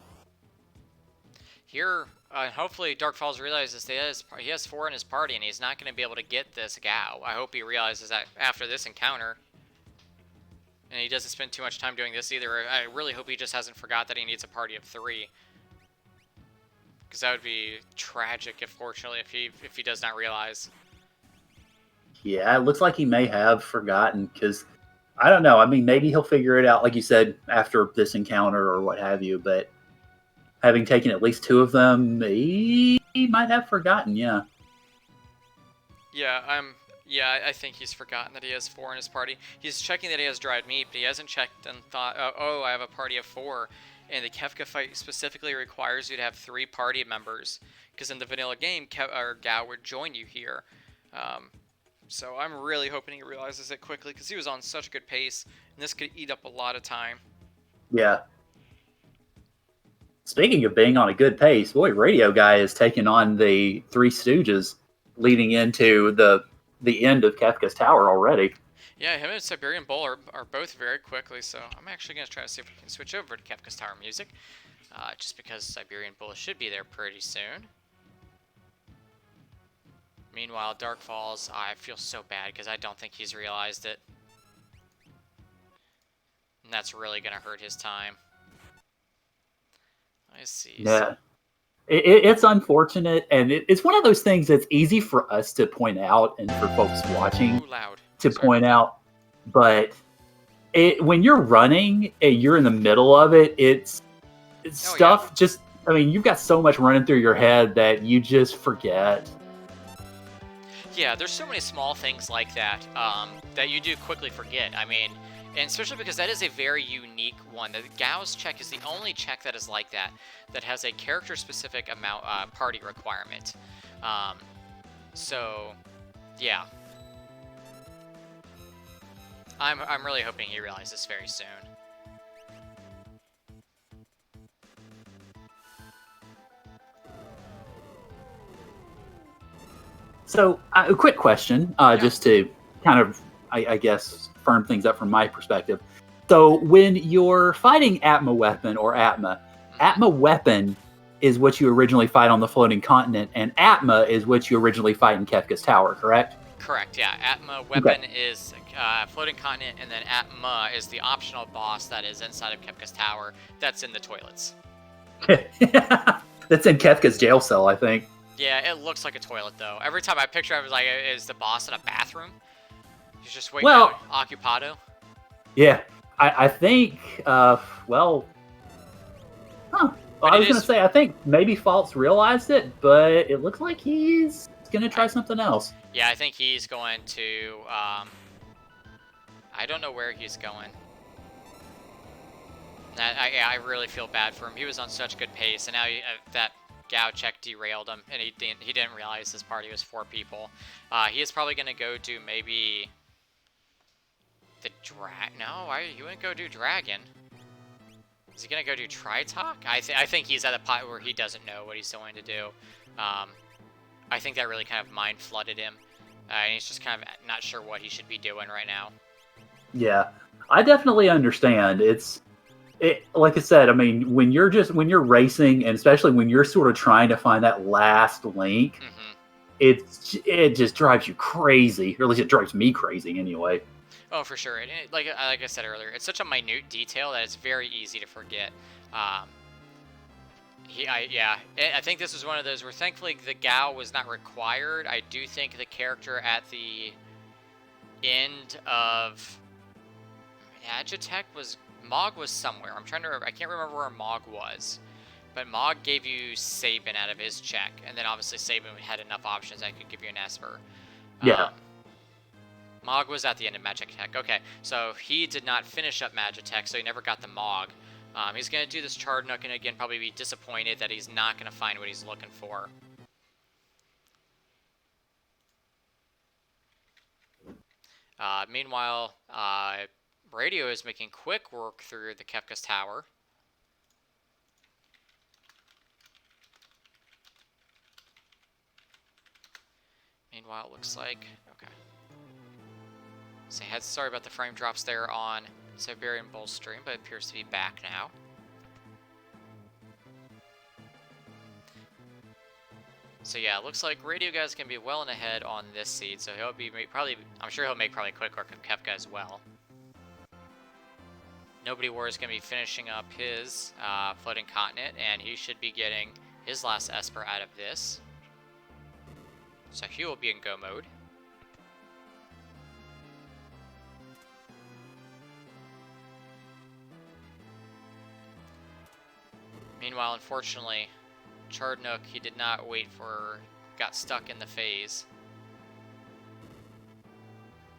Here, hopefully Dark Falls realizes that he has 4 in his party, and he's not going to be able to get this Gao. I hope he realizes that after this encounter. And he doesn't spend too much time doing this either. I really hope he just hasn't forgot that he needs a party of 3. Because that would be tragic, fortunately, if he does not realize. yeah, it looks like he may have forgotten because I don't know. I mean, maybe he'll figure it out, like you said, after this encounter or what have you. But having taken at least 2 of them, he might have forgotten. Yeah. Yeah, I think he's forgotten that he has 4 in his party. He's checking that he has dried meat, but he hasn't checked and thought, oh, I have a party of 4. And the Kefka fight specifically requires you to have 3 party members, because in the vanilla game, Gao would join you here. So I'm really hoping he realizes it quickly, because he was on such a good pace, and this could eat up a lot of time. Yeah. Speaking of being on a good pace, boy, Radio Guy is taking on the Three Stooges, leading into the end of Kefka's Tower already. Yeah, him and Siberian Bull are both very quickly, so I'm actually going to try to see if we can switch over to Kefka's Tower music, just because Siberian Bull should be there pretty soon. Meanwhile, Dark Falls, I feel so bad because I don't think he's realized it. And that's really going to hurt his time. I see. Yeah. It's unfortunate, and it's one of those things that's easy for us to point out and for folks watching loud. to point out. But when you're running and you're in the middle of it, it's stuff yeah. just, I mean, you've got so much running through your head that you just forget. Yeah, there's so many small things like that that you do quickly forget. I mean, and especially because that is a very unique one. The Gao's check is the only check that is like that has a character-specific amount party requirement. So, yeah. I'm really hoping he realizes this very soon. So, a quick question, just to kind of, I guess, firm things up from my perspective. So, when you're fighting Atma Weapon or Atma, Atma Weapon is what you originally fight on the floating continent, and Atma is what you originally fight in Kefka's Tower, correct? Correct, yeah. Atma Weapon is floating continent, and then Atma is the optional boss that is inside of Kefka's Tower that's in the toilets. That's in Kefka's jail cell, I think. Yeah, it looks like a toilet, though. Every time I picture it, I was like, is the boss in a bathroom? He's just waiting out Occupado? Yeah, I think, well, I was going to say, I think maybe Faltz realized it, but it looks like he's going to try something else. Yeah, I think he's going to, I don't know where he's going. I really feel bad for him. He was on such good pace, and now that Gao check derailed him, and he didn't realize his party was 4 people. He is probably going to go do maybe the No, he wouldn't go do Dragon. Is he going to go do Tritalk? I think he's at a pot where he doesn't know what he's going to do. I think that really kind of mind flooded him. And he's just kind of not sure what he should be doing right now. Yeah, I definitely understand. Like I said, I mean, when you're racing, and especially when you're sort of trying to find that last link, it just drives you crazy, or at least it drives me crazy anyway. Oh, for sure. And like I said earlier, it's such a minute detail that it's very easy to forget. I think this was one of those where thankfully the Gao was not required. I do think the character at the end of Agitech Mog was somewhere. I can't remember where Mog was. But Mog gave you Sabin out of his check. And then obviously Sabin had enough options that could give you an Esper. Yeah. Mog was at the end of Magitech. Okay, so he did not finish up Magitech, so he never got the Mog. He's going to do this Charnook and again probably be disappointed that he's not going to find what he's looking for. Meanwhile, Radio is making quick work through the Kefka's tower. Meanwhile, it looks like... Okay. So sorry about the frame drops there on Siberian Bull stream, but it appears to be back now. So yeah, it looks like Radio Guy's gonna be well and ahead on this seed, so he'll be probably, I'm sure he'll make probably quick work of Kefka as well. Nobody War is gonna be finishing up his floating continent, and he should be getting his last Esper out of this. So he will be in go mode. Meanwhile, unfortunately, Charnook, he did not wait for, got stuck in the phase.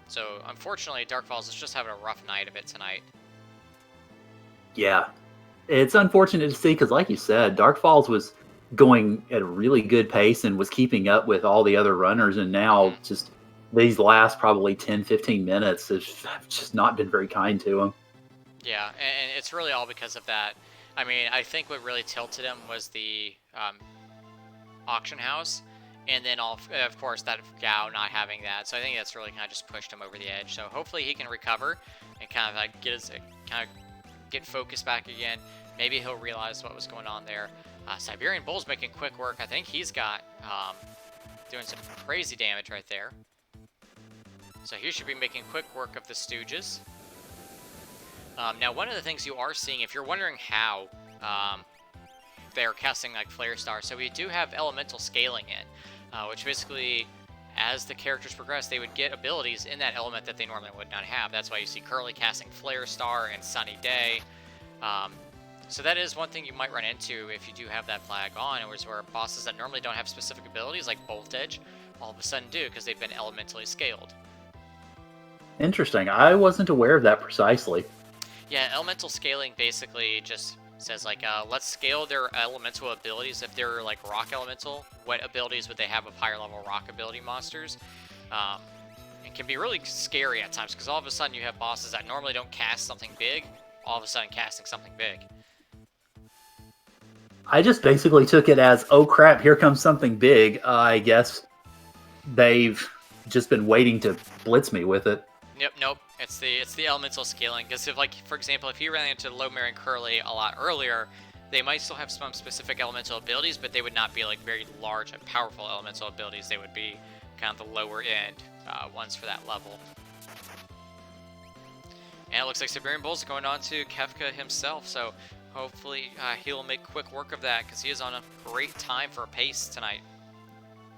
So, unfortunately, Dark Falls is just having a rough night of it tonight. Yeah, it's unfortunate to see because, like you said, Dark Falls was going at a really good pace and was keeping up with all the other runners, and now just these last probably 10-15 minutes have just not been very kind to him. Yeah, and it's really all because of that. I mean, I think what really tilted him was the auction house, and then of course that Gao not having that. So I think that's really kind of just pushed him over the edge. So hopefully he can recover and kind of like get focused back again. Maybe he'll realize what was going on there. Siberian Bull's making quick work. I think he's got doing some crazy damage right there. So he should be making quick work of the Stooges. Now, one of the things you are seeing, if you're wondering how they're casting like Flare Star, so we do have elemental scaling in, which basically, as the characters progress, they would get abilities in that element that they normally would not have. That's why you see Curly casting Flare Star and Sunny Day. So that is one thing you might run into if you do have that flag on, where bosses that normally don't have specific abilities, like Bolt Edge, all of a sudden do, because they've been elementally scaled. Interesting. I wasn't aware of that precisely. Yeah, elemental scaling basically just says like, let's scale their elemental abilities. If they're like rock elemental, what abilities would they have of higher level rock ability monsters? It can be really scary at times because all of a sudden you have bosses that normally don't cast something big, all of a sudden casting something big. I just basically took it as, oh crap, here comes something big. I guess they've just been waiting to blitz me with it. Yep, nope. It's the elemental scaling, because if, like, for example, if you ran into Lomare and Curly a lot earlier, they might still have some specific elemental abilities, but they would not be like very large and powerful elemental abilities. They would be kind of the lower end ones for that level. And it looks like Siberian Bull's going on to Kefka himself, so hopefully he'll make quick work of that, because he is on a great time for a pace tonight.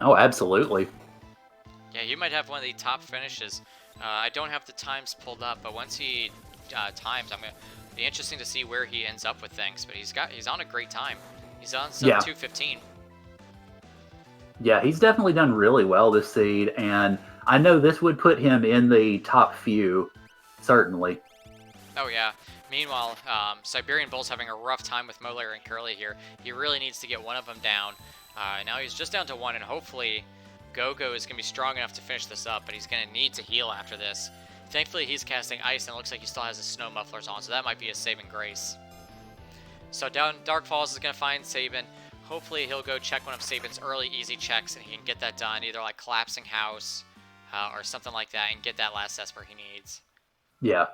Oh, absolutely. Yeah, he might have one of the top finishes. I don't have the times pulled up, but once he times, I'm gonna be interesting to see where he ends up with things. But he's on a great time. He's on sub 2:15. Yeah, he's definitely done really well this seed, and I know this would put him in the top few, certainly. Oh yeah. Meanwhile, Siberian Bull's having a rough time with Molar and Curly here. He really needs to get one of them down. Now he's just down to one, and hopefully Go-Go is going to be strong enough to finish this up, but he's going to need to heal after this. Thankfully, he's casting Ice, and it looks like he still has his Snow Mufflers on, so that might be a saving grace. So down Dark Falls is going to find Sabin. Hopefully, he'll go check one of Sabin's early easy checks, and he can get that done, either like Collapsing House or something like that, and get that last Esper he needs. Yeah.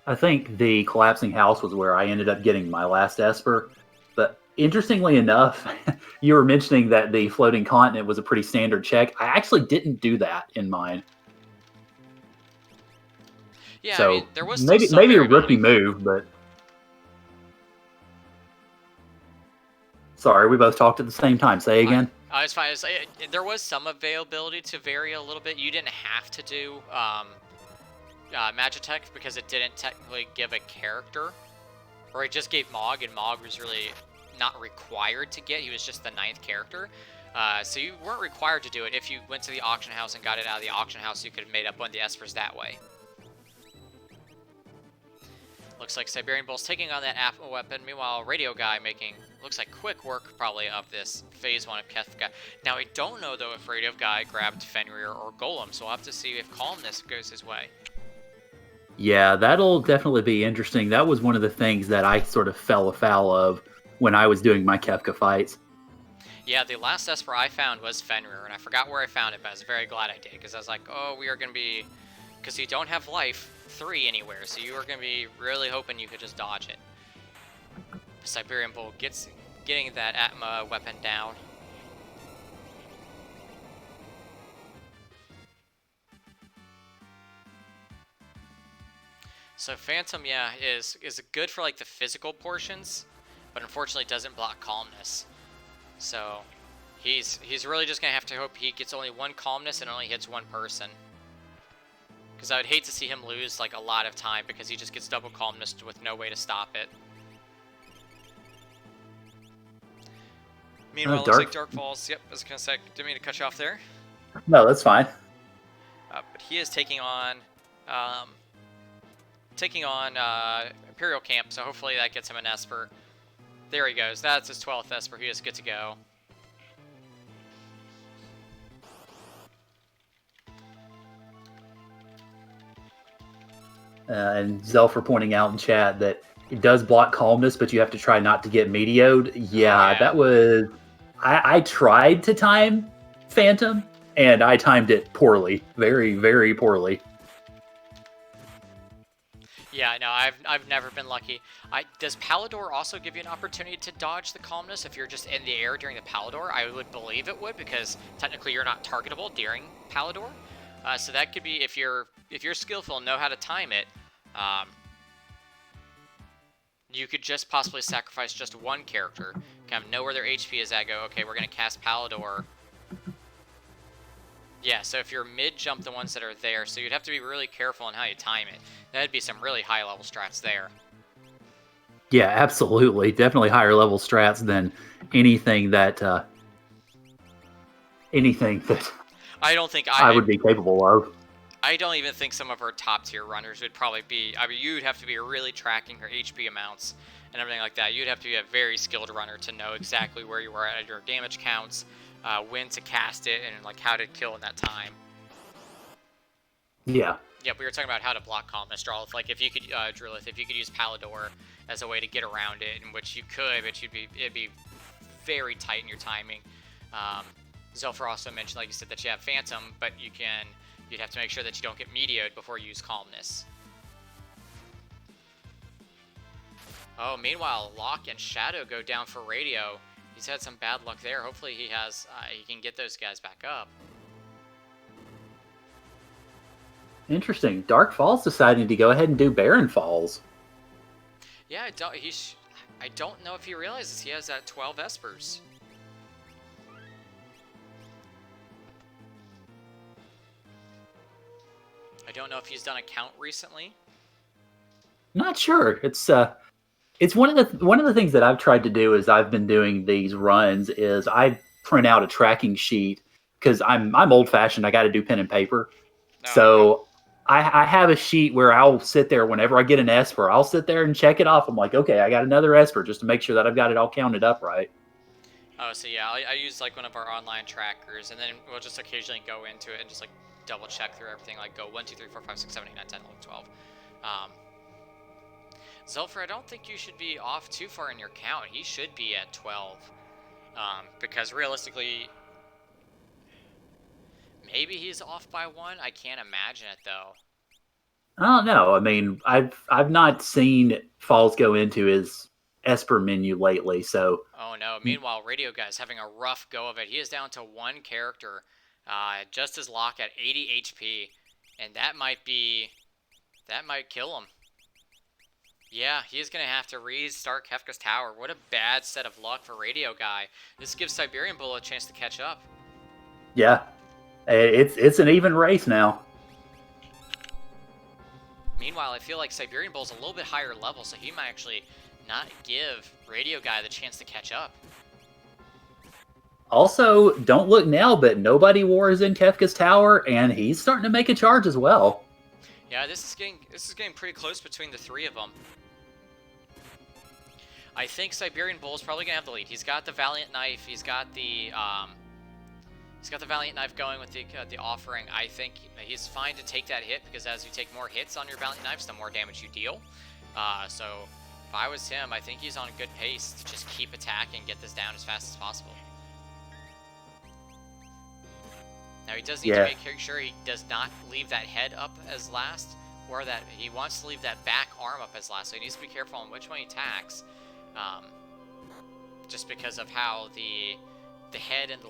I think the Collapsing House was where I ended up getting my last Esper. But interestingly enough, you were mentioning that the Floating Continent was a pretty standard check. I actually didn't do that in mine. Yeah, so I mean, there was maybe a rookie move, but... Sorry, we both talked at the same time. Say again. It's fine. There was some availability to vary a little bit. You didn't have to do Magitech because it didn't technically give a character, or it just gave Mog, and Mog was really not required to get. He was just the 9th character. So you weren't required to do it. If you went to the auction house and got it out of the auction house, you could have made up one of the espers that way. Looks like Siberian Bull's taking on that Apple weapon. Meanwhile, Radio Guy making, looks like, quick work probably of this Phase 1 of Kefka. Now, I don't know, though, if Radio Guy grabbed Fenrir or Golem, so we'll have to see if Calmness goes his way. Yeah, that'll definitely be interesting. That was one of the things that I sort of fell afoul of when I was doing my Kefka fights. Yeah, the last Esper I found was Fenrir, and I forgot where I found it, but I was very glad I did, because I was like, oh, we are going to be... Because you don't have life 3 anywhere, so you are going to be really hoping you could just dodge it. Siberian Bull getting that Atma weapon down. So Phantom, yeah, is good for like the physical portions, but unfortunately doesn't block Calmness. So he's really just gonna have to hope he gets only 1 Calmness and only hits 1 person. Because I would hate to see him lose like a lot of time because he just gets double Calmness with no way to stop it. Meanwhile, looks like Dark Falls. Yep, I was gonna say, didn't mean to cut you off there. No, that's fine. But he is taking on Imperial Camp, so hopefully that gets him an Esper. There he goes. That's his 12th Esper. He is good to go. And Zelfer pointing out in chat that it does block Calmness, but you have to try not to get medioed. Yeah, that was... I tried to time Phantom, and I timed it poorly. Very, very poorly. Yeah, no, I've never been lucky. Does Palador also give you an opportunity to dodge the Calmness if you're just in the air during the Palador? I would believe it would, because technically you're not targetable during Palador. So that could be, if you're skillful and know how to time it, you could just possibly sacrifice just 1 character, kind of know where their HP is at, go, okay, we're going to cast Palador. Yeah, so if you're mid-jump the ones that are there, so you'd have to be really careful on how you time it. That'd be some really high-level strats there. Yeah, absolutely. Definitely higher-level strats than anything that I don't think I would be capable of. I don't even think some of our top-tier runners would probably be... I mean, you'd have to be really tracking your HP amounts and everything like that. You'd have to be a very skilled runner to know exactly where you are at your damage counts, when to cast it, and like how to kill in that time. Yeah. Yep, we were talking about how to block Calmness. Like if you could, Drillith, if you could use Palador as a way to get around it, in which you could, but it'd be very tight in your timing. Zelfer also mentioned, like you said, that you have Phantom, but you'd have to make sure that you don't get medioed before you use Calmness. Oh, meanwhile, Locke and Shadow go down for Radio. He's had some bad luck there. Hopefully he can get those guys back up. Interesting. Dark Falls deciding to go ahead and do Baron Falls. Yeah, I don't know if he realizes he has that 12 Espers. I don't know if he's done a count recently. Not sure. It's one of the things that I've tried to do as I've been doing these runs is I print out a tracking sheet because I'm old fashioned. I got to do pen and paper. Oh, So okay. I have a sheet where I'll sit there whenever I get an Esper. I'll sit there and check it off. I'm like, okay, I got another Esper just to make sure that I've got it all counted up right. Oh, so yeah, I use like one of our online trackers, and then we'll just occasionally go into it and just like double check through everything, like go 1, 2, 3, 4, 5, 6, 7, 8, 9, 10, 11, 12. Zelfer, I don't think you should be off too far in your count. He should be at 12. Because realistically, maybe he's off by 1. I can't imagine it though. I don't know. I mean, I've not seen Falls go into his Esper menu lately, so... Oh no. Meanwhile, Radio Guy's having a rough go of it. He is down to 1 character, just as Locke at 80 HP, and that might kill him. Yeah, he's going to have to restart Kefka's Tower. What a bad set of luck for Radio Guy. This gives Siberian Bull a chance to catch up. Yeah. It's an even race now. Meanwhile, I feel like Siberian Bull's a little bit higher level, so he might actually not give Radio Guy the chance to catch up. Also, don't look now, but Nobody War is in Kefka's tower, and he's starting to make a charge as well. Yeah, this is getting pretty close between the three of them. I think Siberian Bull's probably gonna have the lead. He's got the Valiant Knife. He's got the Valiant Knife going with the offering. I think he's fine to take that hit because as you take more hits on your Valiant Knives, the more damage you deal. So if I was him, I think he's on a good pace to just keep attacking, get this down as fast as possible. Now he does need to make sure he does not leave that head up as last, or that he wants to leave that back arm up as last. So he needs to be careful on which one he attacks, just because of how the head and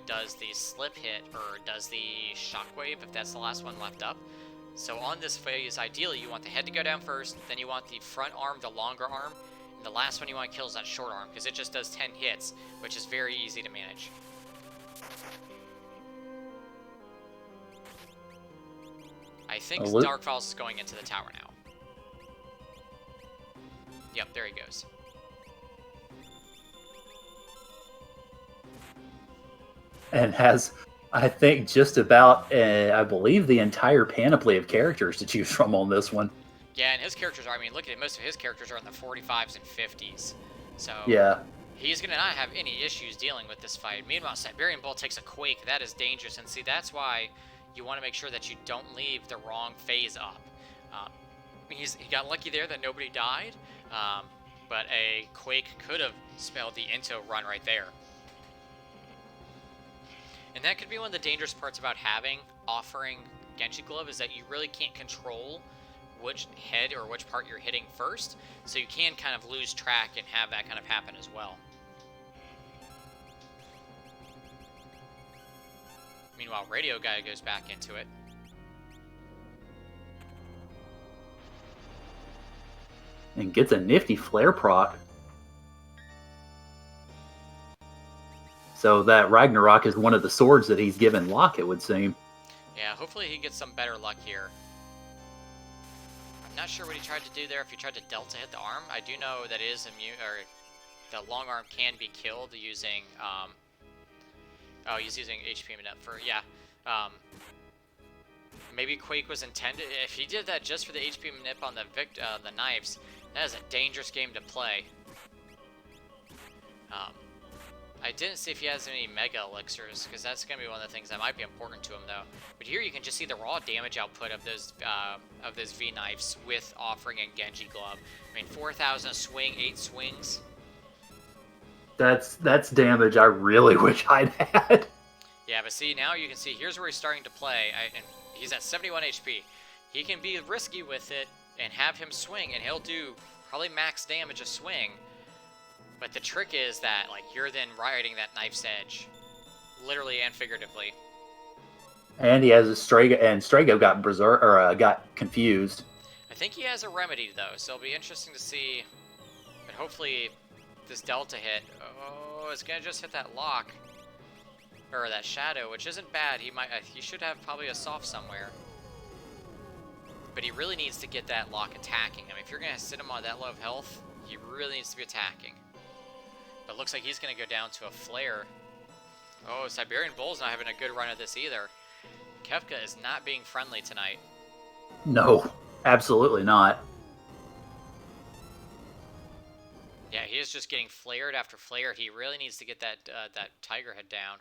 does the slip hit or does the shockwave if that's the last one left up. So on this phase, ideally you want the head to go down first, then you want the front arm, the longer arm, and the last one you want to kill is that short arm because it just does 10 hits, which is very easy to manage. I think Dark Falls is going into the tower now. Yep, there he goes. And has, I think, just about, I believe, the entire panoply of characters to choose from on this one. Yeah, and his characters are, I mean, look at it, most of his characters are in the 45s and 50s. So yeah, he's going to not have any issues dealing with this fight. Meanwhile, Siberian Bull takes a Quake. That is dangerous. And see, that's why you want to make sure that you don't leave the wrong phase up. He got lucky there that nobody died, but a Quake could have spelled the Into run right there. And that could be one of the dangerous parts about offering Genji Glove is that you really can't control which head or which part you're hitting first, so you can kind of lose track and have that kind of happen as well. Meanwhile, Radio Guy goes back into it. And gets a nifty flare proc. So that Ragnarok is one of the swords that he's given Locke, it would seem. Yeah, hopefully he gets some better luck here. I'm not sure what he tried to do there, if he tried to Delta hit the arm. I do know that it is immune, or the long arm can be killed using, oh, he's using HP manip for, yeah. Maybe Quake was intended. If he did that just for the HP manip on the knives, that is a dangerous game to play. I didn't see if he has any Mega Elixirs, because that's going to be one of the things that might be important to him, though. But here you can just see the raw damage output of those V-Knives with Offering and Genji Glove. I mean, 4,000 a swing, 8 swings. That's damage I really wish I'd had. Yeah, but see, now you can see, here's where he's starting to play, and he's at 71 HP. He can be risky with it and have him swing, and he'll do probably max damage a swing. But the trick is that, like, you're then riding that knife's edge, literally and figuratively. And he has a Strago, and Strago got got confused. I think he has a remedy though, so it'll be interesting to see. But hopefully, this Delta hit. Oh, it's gonna just hit that lock, or that shadow, which isn't bad. He should have probably a soft somewhere. But he really needs to get that lock attacking. I mean, if you're gonna sit him on that low of health, he really needs to be attacking. But looks like he's going to go down to a flare. Oh, Siberian Bull's not having a good run of this either. Kefka is not being friendly tonight. No, absolutely not. Yeah, he is just getting flared after flare. He really needs to get that Tiger Head down.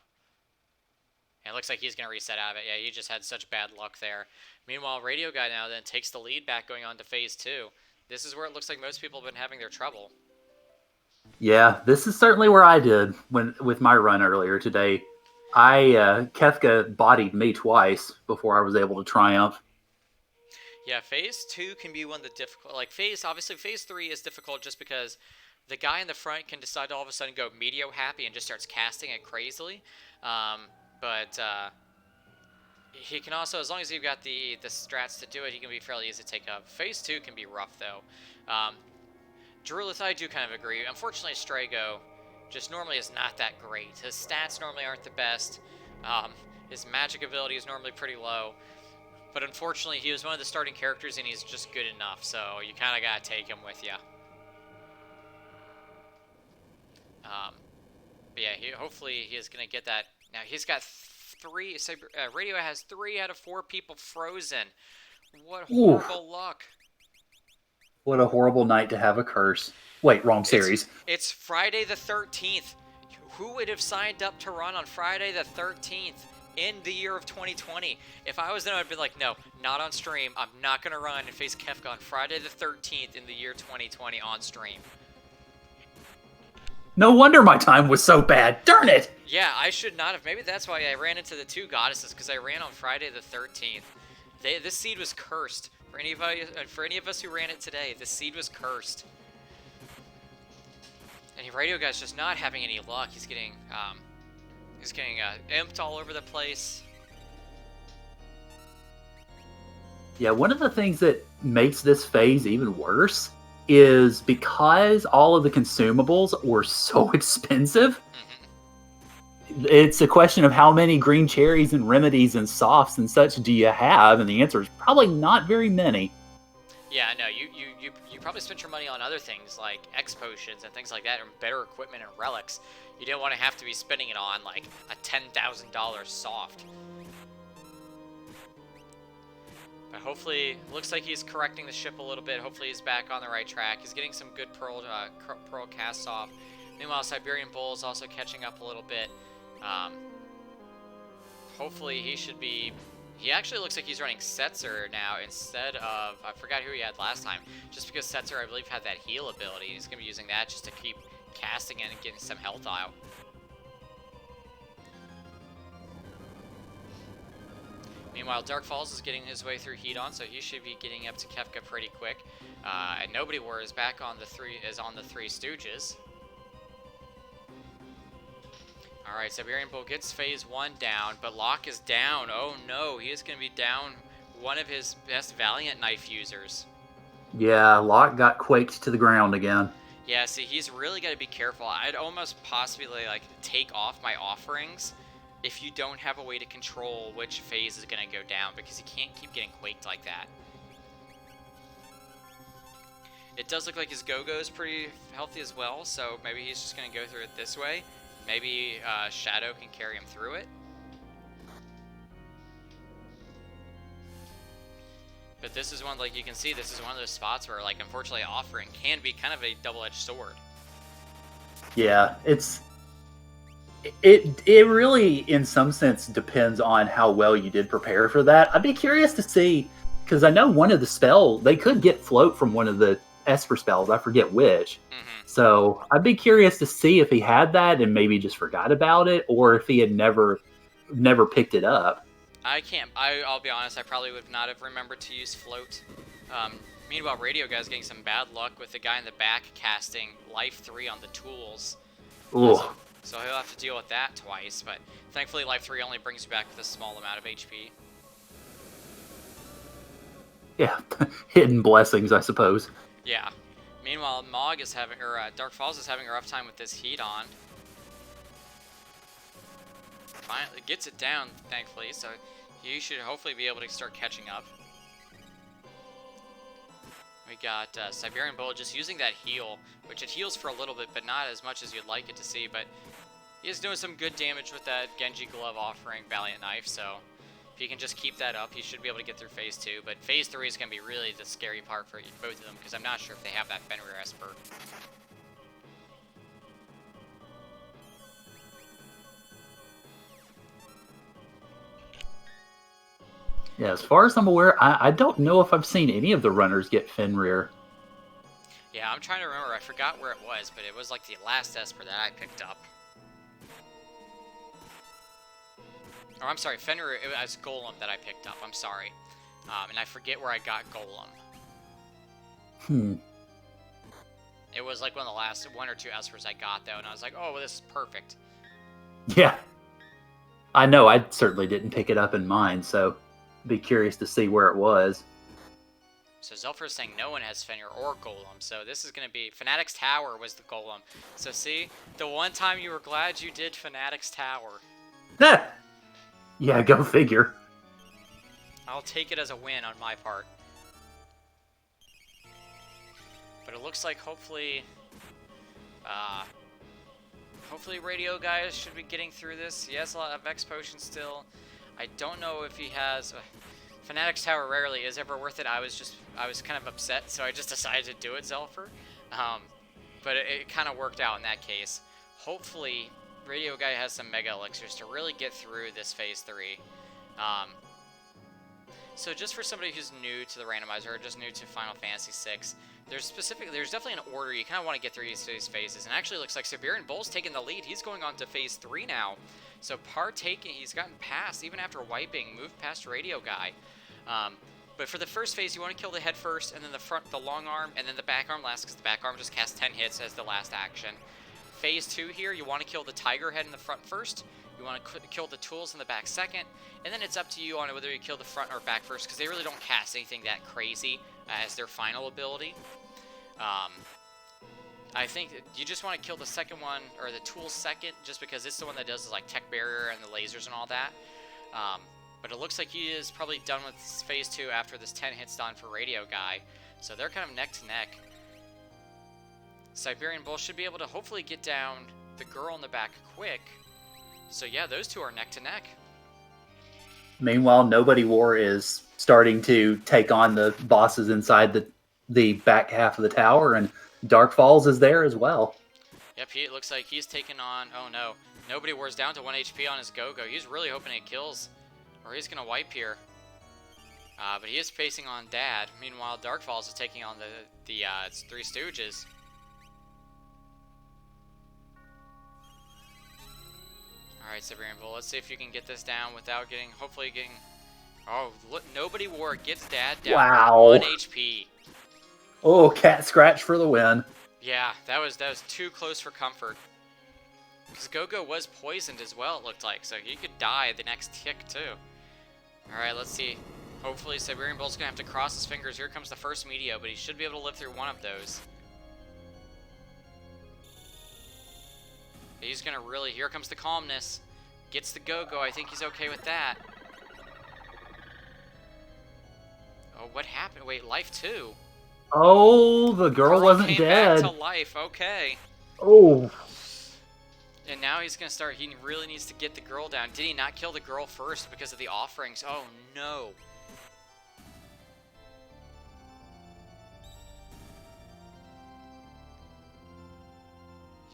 And it looks like he's going to reset out of it. Yeah, he just had such bad luck there. Meanwhile, Radio Guy now then takes the lead back going on to Phase 2. This is where it looks like most people have been having their trouble. Yeah, this is certainly where I did with my run earlier today. Kefka bodied me twice before I was able to triumph. Yeah, Phase 2 can be one of the difficult, obviously Phase 3 is difficult just because the guy in the front can decide to all of a sudden go Meteor happy and just starts casting it crazily. But he can also, as long as you've got the strats to do it, he can be fairly easy to take up. Phase 2 can be rough though. Drulith, I do kind of agree. Unfortunately, Strago just normally is not that great. His stats normally aren't the best. His magic ability is normally pretty low. But unfortunately, he was one of the starting characters, and he's just good enough. So you kind of got to take him with you. yeah, hopefully he is going to get that. Now he's got three. Radio has 3 out of 4 people frozen. What Ooh, horrible luck. what a horrible night to have a curse. Wait, wrong series. It's Friday the 13th. Who would have signed up to run on Friday the 13th in the year of 2020? If I was them, I'd be like, no, not on stream. I'm not going to run and face Kefka on Friday the 13th in the year 2020 on stream. No wonder my time was so bad. Darn it! Yeah, I should not have. Maybe that's why I ran into the 2 goddesses, because I ran on Friday the 13th. This seed was cursed. For any of us who ran it today, this seed was cursed. And Radio Guy's just not having any luck. He's getting imped all over the place. Yeah, one of the things that makes this phase even worse is because all of the consumables were so expensive. It's a question of how many green cherries and remedies and softs and such do you have, and the answer is probably not very many. Yeah, no, you probably spent your money on other things like X potions and things like that, and better equipment and relics. You didn't want to have to be spending it on like a $10,000 soft. But hopefully, looks like he's correcting the ship a little bit. Hopefully, he's back on the right track. He's getting some good pearl casts off. Meanwhile, Siberian Bull is also catching up a little bit. Hopefully, he should be. He actually looks like he's running Setzer now instead of, I forgot who he had last time, just because Setzer, I believe, had that heal ability. He's going to be using that just to keep casting in and getting some health out. Meanwhile, Dark Falls is getting his way through Heat On, so he should be getting up to Kefka pretty quick. And Nobody War is back on the Three Stooges. Alright, Siberian Bull gets phase 1 down, but Locke is down. Oh no, he is going to be down one of his best Valiant Knife users. Yeah, Locke got quaked to the ground again. Yeah, see, he's really got to be careful. I'd almost possibly, like, take off my offerings if you don't have a way to control which phase is going to go down, because you can't keep getting quaked like that. It does look like his go-go is pretty healthy as well, so maybe he's just going to go through it this way. Maybe Shadow can carry him through it. But this is one, like you can see, this is one of those spots where, like, unfortunately, offering can be kind of a double-edged sword. Yeah, it really, in some sense, depends on how well you did prepare for that. I'd be curious to see, because I know one of the spell, they could get float from one of the Esper spells. I forget which. So I'd be curious to see if he had that and maybe just forgot about it, or if he had never picked it up. I'll be honest, I probably would not have remembered to use float. Meanwhile, Radio Guy's getting some bad luck with the guy in the back casting Life 3 on the tools. So he'll have to deal with that twice, but thankfully Life 3 only brings you back with a small amount of HP. Yeah, hidden blessings, I suppose. Yeah. Meanwhile, Mog is having, or Dark Falls is having a rough time with this Heat On. Finally gets it down, thankfully, so he should hopefully be able to start catching up. We got Siberian Bull just using that heal, which it heals for a little bit, but not as much as you'd like it to see, but he is doing some good damage with that Genji Glove offering Valiant Knife, so if he can just keep that up, he should be able to get through phase 2, but phase 3 is going to be really the scary part for both of them, because I'm not sure if they have that Fenrir Esper. Yeah, as far as I'm aware, I don't know if I've seen any of the runners get Fenrir. Yeah, I'm trying to remember. I forgot where it was, but it was like the last Esper that I picked up. Or I'm sorry, Fenrir, it was Golem that I picked up. I'm sorry. And I forget where I got Golem. It was like one of the last 1 or 2 Espers I got, though, and I was like, oh, well, this is perfect. Yeah. I know, I certainly didn't pick it up in mine, so be curious to see where it was. So Zelfer is saying no one has Fenrir or Golem, so this is going to be... Fanatic's Tower was the Golem. So see, the one time you were glad you did Fanatic's Tower. Yeah, go figure. I'll take it as a win on my part. But it looks like hopefully hopefully Radio Guy should be getting through this. He has a lot of X Potions still. I don't know if he has... Fanatic's Tower rarely is ever worth it. I was kind of upset, so I just decided to do it, Zelfer. But it kind of worked out in that case. Hopefully, Radio Guy has some Mega Elixirs to really get through this Phase 3. So just for somebody who's new to the randomizer, or just new to Final Fantasy VI, there's definitely an order you kind of want to get through these phases. And actually, it looks like Siberian Bull's taking the lead. He's going on to Phase 3 now. So he's gotten past, even after wiping, moved past Radio Guy. But for the first phase, you want to kill the head first, and then the long arm, and then the back arm last, because the back arm just casts 10 hits as the last action. Phase 2 here, you want to kill the tiger head in the front first. You want to kill the tools in the back second, and then it's up to you on whether you kill the front or back first, because they really don't cast anything that crazy as their final ability. I think you just want to kill the second one, or the tools second, just because it's the one that does like tech barrier and the lasers and all that. But it looks like he is probably done with Phase 2 after this 10 hits done for Radio Guy. So they're kind of neck to neck. Siberian Bull should be able to hopefully get down the girl in the back quick. So yeah, those two are neck to neck. Meanwhile, Nobody War is starting to take on the bosses inside the back half of the tower, and Dark Falls is there as well. Yep, it looks like he's taken on... Oh no, Nobody War's down to 1 HP on his go-go. He's really hoping it kills, or he's going to wipe here. But he is facing on Dad. Meanwhile, Dark Falls is taking on the Three Stooges. Alright, Siberian Bull, let's see if you can get this down without getting... Hopefully getting... Oh, look, Nobody War gets Dad down Wow. 1 HP. Oh, cat scratch for the win. Yeah, that was too close for comfort. Because Go-Go was poisoned as well, it looked like, so he could die the next tick, too. Alright, let's see. Hopefully Siberian Bull's going to have to cross his fingers. Here comes the first Meteo, but he should be able to live through one of those. He's going to really... Here comes the calmness. Gets the Go-Go. I think he's okay with that. Oh, what happened? Wait, life 2. Oh, the girl wasn't came dead. Back to life. Okay. Oh. And now he's going to start... He really needs to get the girl down. Did he not kill the girl first because of the offerings? Oh, no.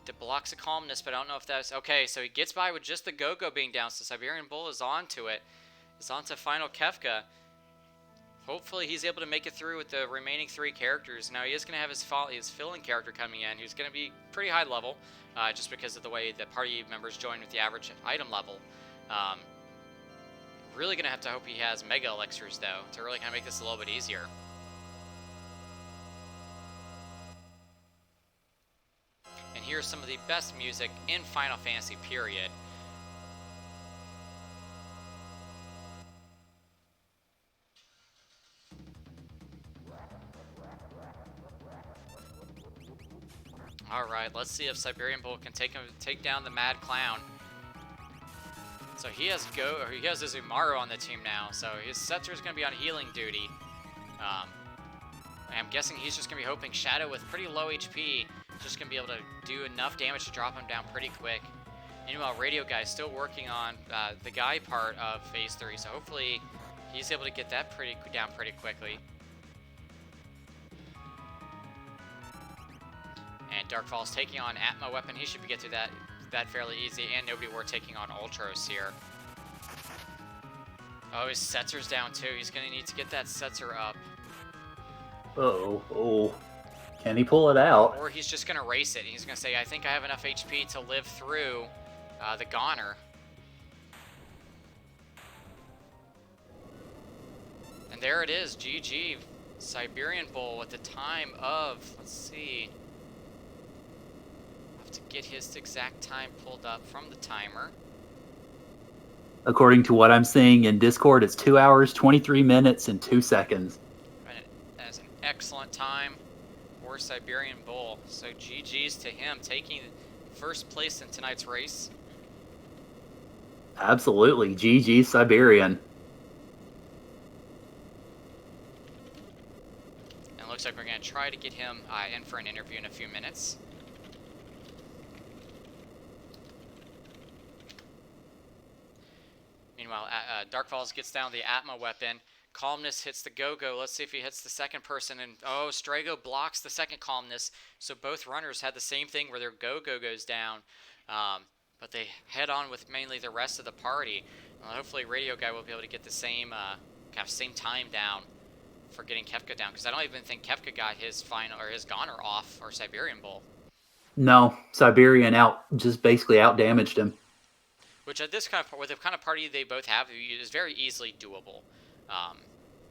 It blocks a calmness, but I don't know if that's... Okay, so he gets by with just the Go-Go being down, so Siberian Bull is on to it. It's on to final Kefka. Hopefully he's able to make it through with the remaining 3 characters. Now he is going to have his fill-in character coming in, who's going to be pretty high level, just because of the way the party members join with the average item level. Really going to have to hope he has Mega Elixirs, though, to really kind of make this a little bit easier. And here's some of the best music in Final Fantasy, period. Alright, let's see if Siberian Bull can take down the Mad Clown. So he has his Umaru on the team now, so his Setzer is going to be on healing duty. I'm guessing he's just going to be hoping Shadow with pretty low HP just going to be able to do enough damage to drop him down pretty quick. Meanwhile, Radio Guy is still working on the Guy part of Phase 3, so hopefully he's able to get that down pretty quickly. And Darkfall's taking on Atma Weapon. He should get through that fairly easy. And Nobody War taking on Ultros here. Oh, his Setzer's down too. He's going to need to get that Setzer up. Oh. Can he pull it out? Or he's just going to race it. He's going to say, I think I have enough HP to live through the Goner. And there it is. GG. Siberian Bull with the time of, let's see... to get his exact time pulled up from the timer. According to what I'm seeing in Discord, it's 2 hours, 23 minutes, and 2 seconds. And that is an excellent time for Siberian Bull. So GG's to him, taking first place in tonight's race. Absolutely. GG Siberian. And it looks like we're going to try to get him in for an interview in a few minutes. Meanwhile, Dark Falls gets down the Atma weapon. Calmness hits the Go-Go. Let's see if he hits the second person. And oh, Strago blocks the second Calmness. So both runners had the same thing where their Go-Go goes down. But they head on with mainly the rest of the party. Hopefully Radio Guy will be able to get the same time down for getting Kefka down. Because I don't even think Kefka got his final or his Goner off or Siberian Bull. No, Siberian just basically out damaged him. Which at this kind of with the kind of party they both have is very easily doable.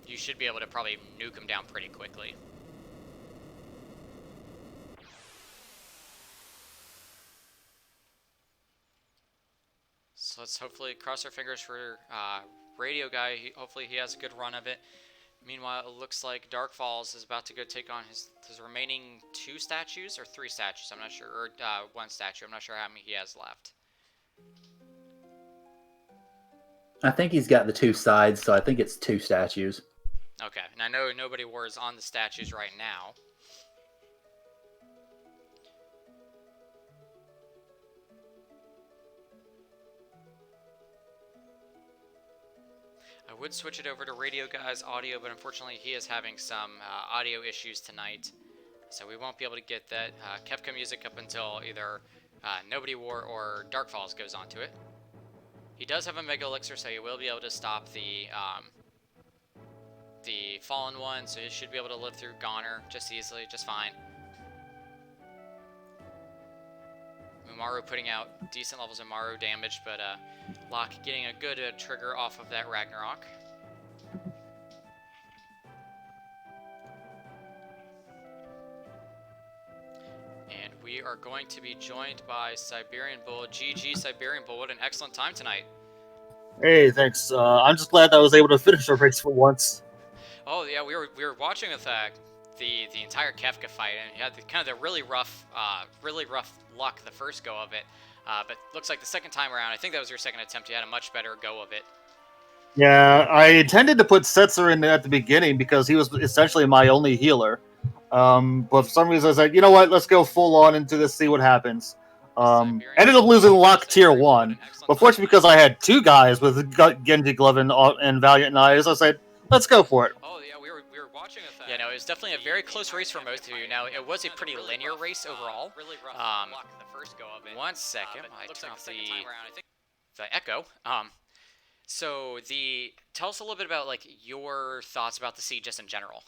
You should be able to probably nuke him down pretty quickly. So let's hopefully cross our fingers for Radio Guy. Hopefully he has a good run of it. Meanwhile, it looks like Dark Falls is about to go take on his remaining 2 statues or 3 statues. I'm not sure, or 1 statue. I'm not sure how many he has left. I think he's got the 2 sides, so I think it's 2 statues. Okay, and I know Nobody War is on the statues right now. I would switch it over to Radio Guy's audio, but unfortunately he is having some audio issues tonight. So we won't be able to get that Kefka music up until either Nobody War or Dark Falls goes onto it. He does have a Mega Elixir, so he will be able to stop the Fallen One, so he should be able to live through Goner just easily, just fine. Umaru putting out decent levels of Maru damage, but Locke getting a good trigger off of that Ragnarok. And we are going to be joined by Siberian Bull. GG Siberian Bull, what an excellent time tonight. Hey, thanks. I'm just glad that I was able to finish the race for once. Oh yeah, we were watching with the entire Kefka fight, and he had the really rough luck the first go of it. But looks like the second time around, I think that was your second attempt, you had a much better go of it. Yeah, I intended to put Setzer in at the beginning because he was essentially my only healer. But for some reason I was like, you know what, let's go full on into this, see what happens. Ended up losing Locke tier 1, but fortunately because I had 2 guys with Genji Glove and Valiant Knives, I said, let's go for it. Oh yeah, we were watching with that. Yeah, no, it was definitely a very close race for most of you. Now, it was a pretty linear race overall. One second, I turn off the echo. So tell us a little bit about like your thoughts about the seed just in general.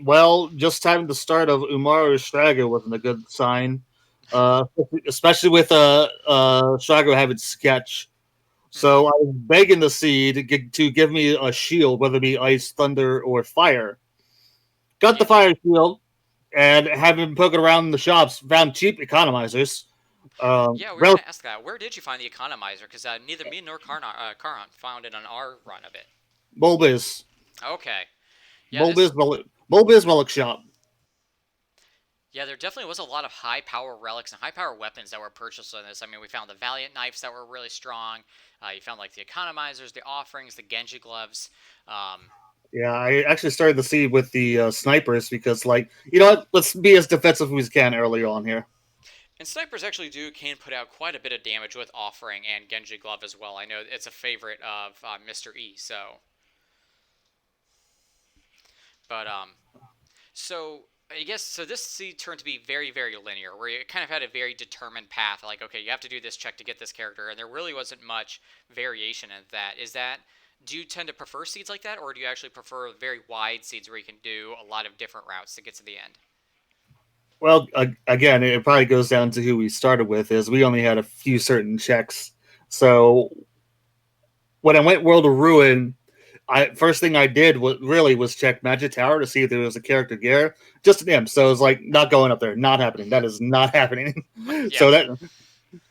Well, just having the start of Umaru Strago wasn't a good sign. Especially with Strago having sketch. So I was begging the seed to give me a shield, whether it be ice, thunder, or fire. Got the fire shield, and having poking around in the shops, found cheap economizers. Yeah, we were going to ask that. Where did you find the economizer? Because neither me nor Karan found it on our run of it. Bulbiz. Okay. Yeah, Bulbiz Relic Shop. Yeah, there definitely was a lot of high-power relics and high-power weapons that were purchased on this. I mean, we found the Valiant Knives that were really strong. You found, like, the Economizers, the Offerings, the Genji Gloves. Yeah, I actually started the seed with the snipers because, like, you know what? Let's be as defensive as we can early on here. And snipers actually can put out quite a bit of damage with Offering and Genji Glove as well. I know it's a favorite of Mr. E, so... But, so... I guess, so this seed turned to be very, very linear, where you kind of had a very determined path, like, okay, you have to do this check to get this character, and there really wasn't much variation in that. Do you tend to prefer seeds like that, or do you actually prefer very wide seeds where you can do a lot of different routes to get to the end? Well, again, it probably goes down to who we started with, is we only had a few certain checks. So, when I went World of Ruin... first thing I did was check Magic Tower to see if there was a character gear. Just an imp, so it was like not going up there, not happening. That is not happening. Yeah.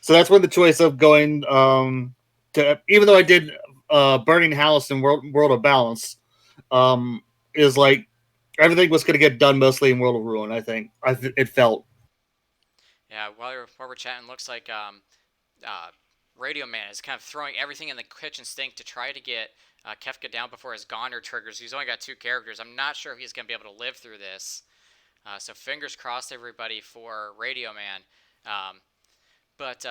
So that's when the choice of going to, even though I did Burning House and World of Balance, is like everything was going to get done mostly in World of Ruin. I think it felt. Yeah, while we're chatting, looks like Radio Man is kind of throwing everything in the kitchen sink to try to get Kefka down before his Goner triggers. He's only got 2 characters. I'm not sure if he's going to be able to live through this. So fingers crossed, everybody, for Radio Man. But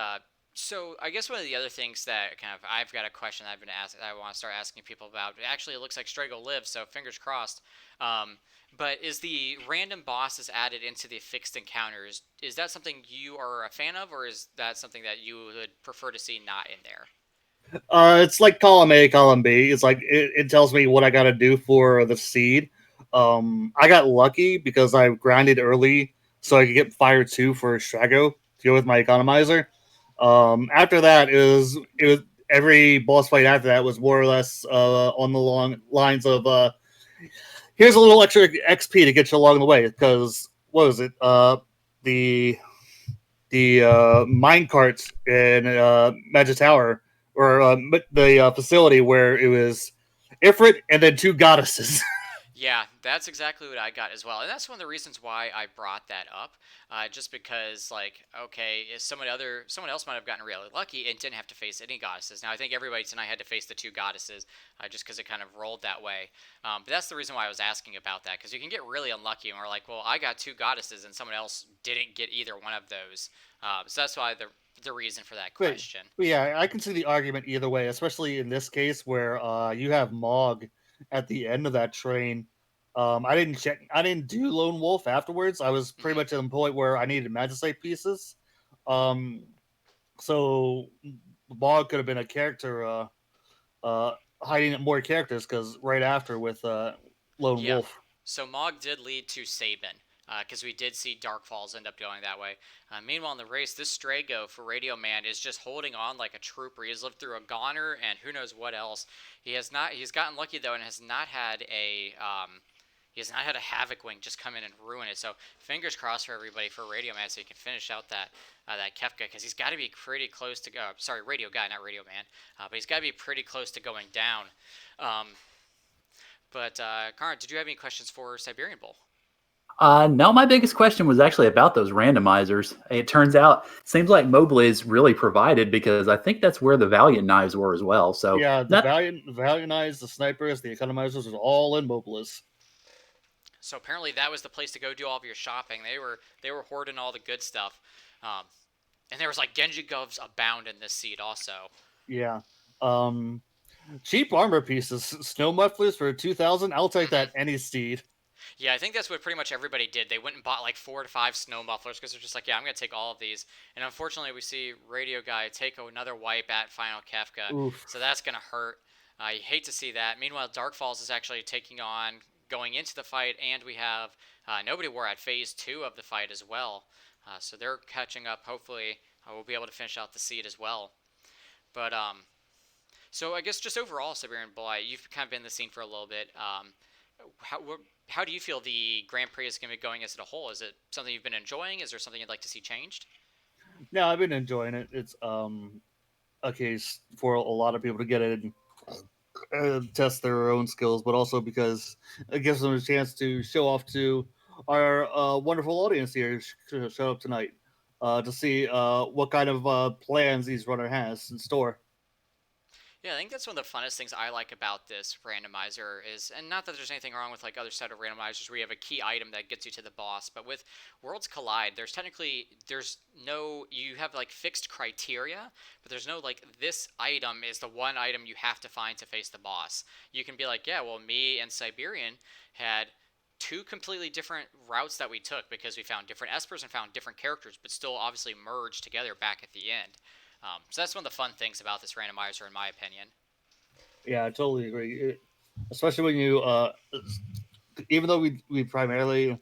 So I guess one of the other things that kind of I've got a question I've been asked I want to start asking people about. Actually, it looks like Strago lives, so fingers crossed. Um, but is the random bosses added into the fixed encounters? Is that something you are a fan of, or is that something that you would prefer to see not in there? It's like column A, column B. It's like it tells me what I got to do for the seed. I got lucky because I grinded early so I could get fire two for Strago to go with my economizer. After that it was every boss fight after that was more or less on the long lines of here's a little extra XP to get you along the way because what was it the mine carts in Magic Tower or the facility where it was Ifrit and then two goddesses. Yeah, that's exactly what I got as well, and that's one of the reasons why I brought that up. Just because, like, okay, if someone else might have gotten really lucky and didn't have to face any goddesses. Now, I think everybody tonight had to face the two goddesses, just because it kind of rolled that way. But that's the reason why I was asking about that, because you can get really unlucky, and we're like, well, I got two goddesses, and someone else didn't get either one of those. So that's why the reason for that but, question. but yeah, I can see the argument either way, especially in this case where you have Mog at the end of that train. I didn't check. I didn't do Lone Wolf afterwards. I was pretty Hmm. much at the point where I needed Magicite pieces. Um, so Mog could have been a character uh, hiding more characters because right after with Lone Yeah. Wolf. So Mog did lead to Sabin, because we did see Dark Falls end up going that way. Meanwhile, in the race, this Strago for Radio Man is just holding on like a trooper. He's lived through a goner and who knows what else. He has not. He's gotten lucky though, and has not had a. He has not had a Havoc Wing just come in and ruin it. So fingers crossed for everybody for Radio Man, so he can finish out that Kefka, because he's got to be pretty close to go. Sorry, Radio Guy, not Radio Man, but he's got to be pretty close to going down. Um, but Karan, did you have any questions for Siberian Bowl? No, my biggest question was actually about those randomizers. It turns out, seems like Mobley is really provided because I think that's where the Valiant knives were as well. So Yeah, that the Valiant Eyes, the snipers, the economizers was all in Mobilis. So apparently that was the place to go do all of your shopping. They were hoarding all the good stuff, um, and there was like Genji gloves abound in this seed also. Yeah. Um, cheap armor pieces, snow mufflers for 2,000. I'll take Hmm. that any steed. Yeah, I think that's what pretty much everybody did. They went and bought like 4 to 5 snow mufflers because they're just like, yeah, I'm gonna take all of these. And unfortunately, we see Radio Guy take another wipe at Final Kefka, Oof. so that's gonna hurt. You hate to see that. Meanwhile, Dark Falls is actually taking on going into the fight, and we have Nobody War at Phase 2 of the fight as well. So they're catching up. Hopefully, we'll be able to finish out the seed as well. But so I guess just overall, Siberian Blight, you've kind of been in the scene for a little bit. How how do you feel the Grand Prix is going to be going as a whole? Is it something you've been enjoying? Is there something you'd like to see changed? No, I've been enjoying it. It's a case for a lot of people to get in test their own skills, but also because it gives them a chance to show off to our wonderful audience here show up tonight to see what kind of plans each runner has in store. Yeah, I think that's one of the funnest things I like about this randomizer is, and not that there's anything wrong with like other set of randomizers where you have a key item that gets you to the boss, but with Worlds Collide, there's no you have like fixed criteria, but there's no like this item is the one item you have to find to face the boss. You can be like, yeah, well, me and Siberian had two completely different routes that we took because we found different espers and found different characters, but still obviously merged together back at the end. So that's one of the fun things about this randomizer, in my opinion. Yeah, I totally agree. Especially when you, even though we primarily,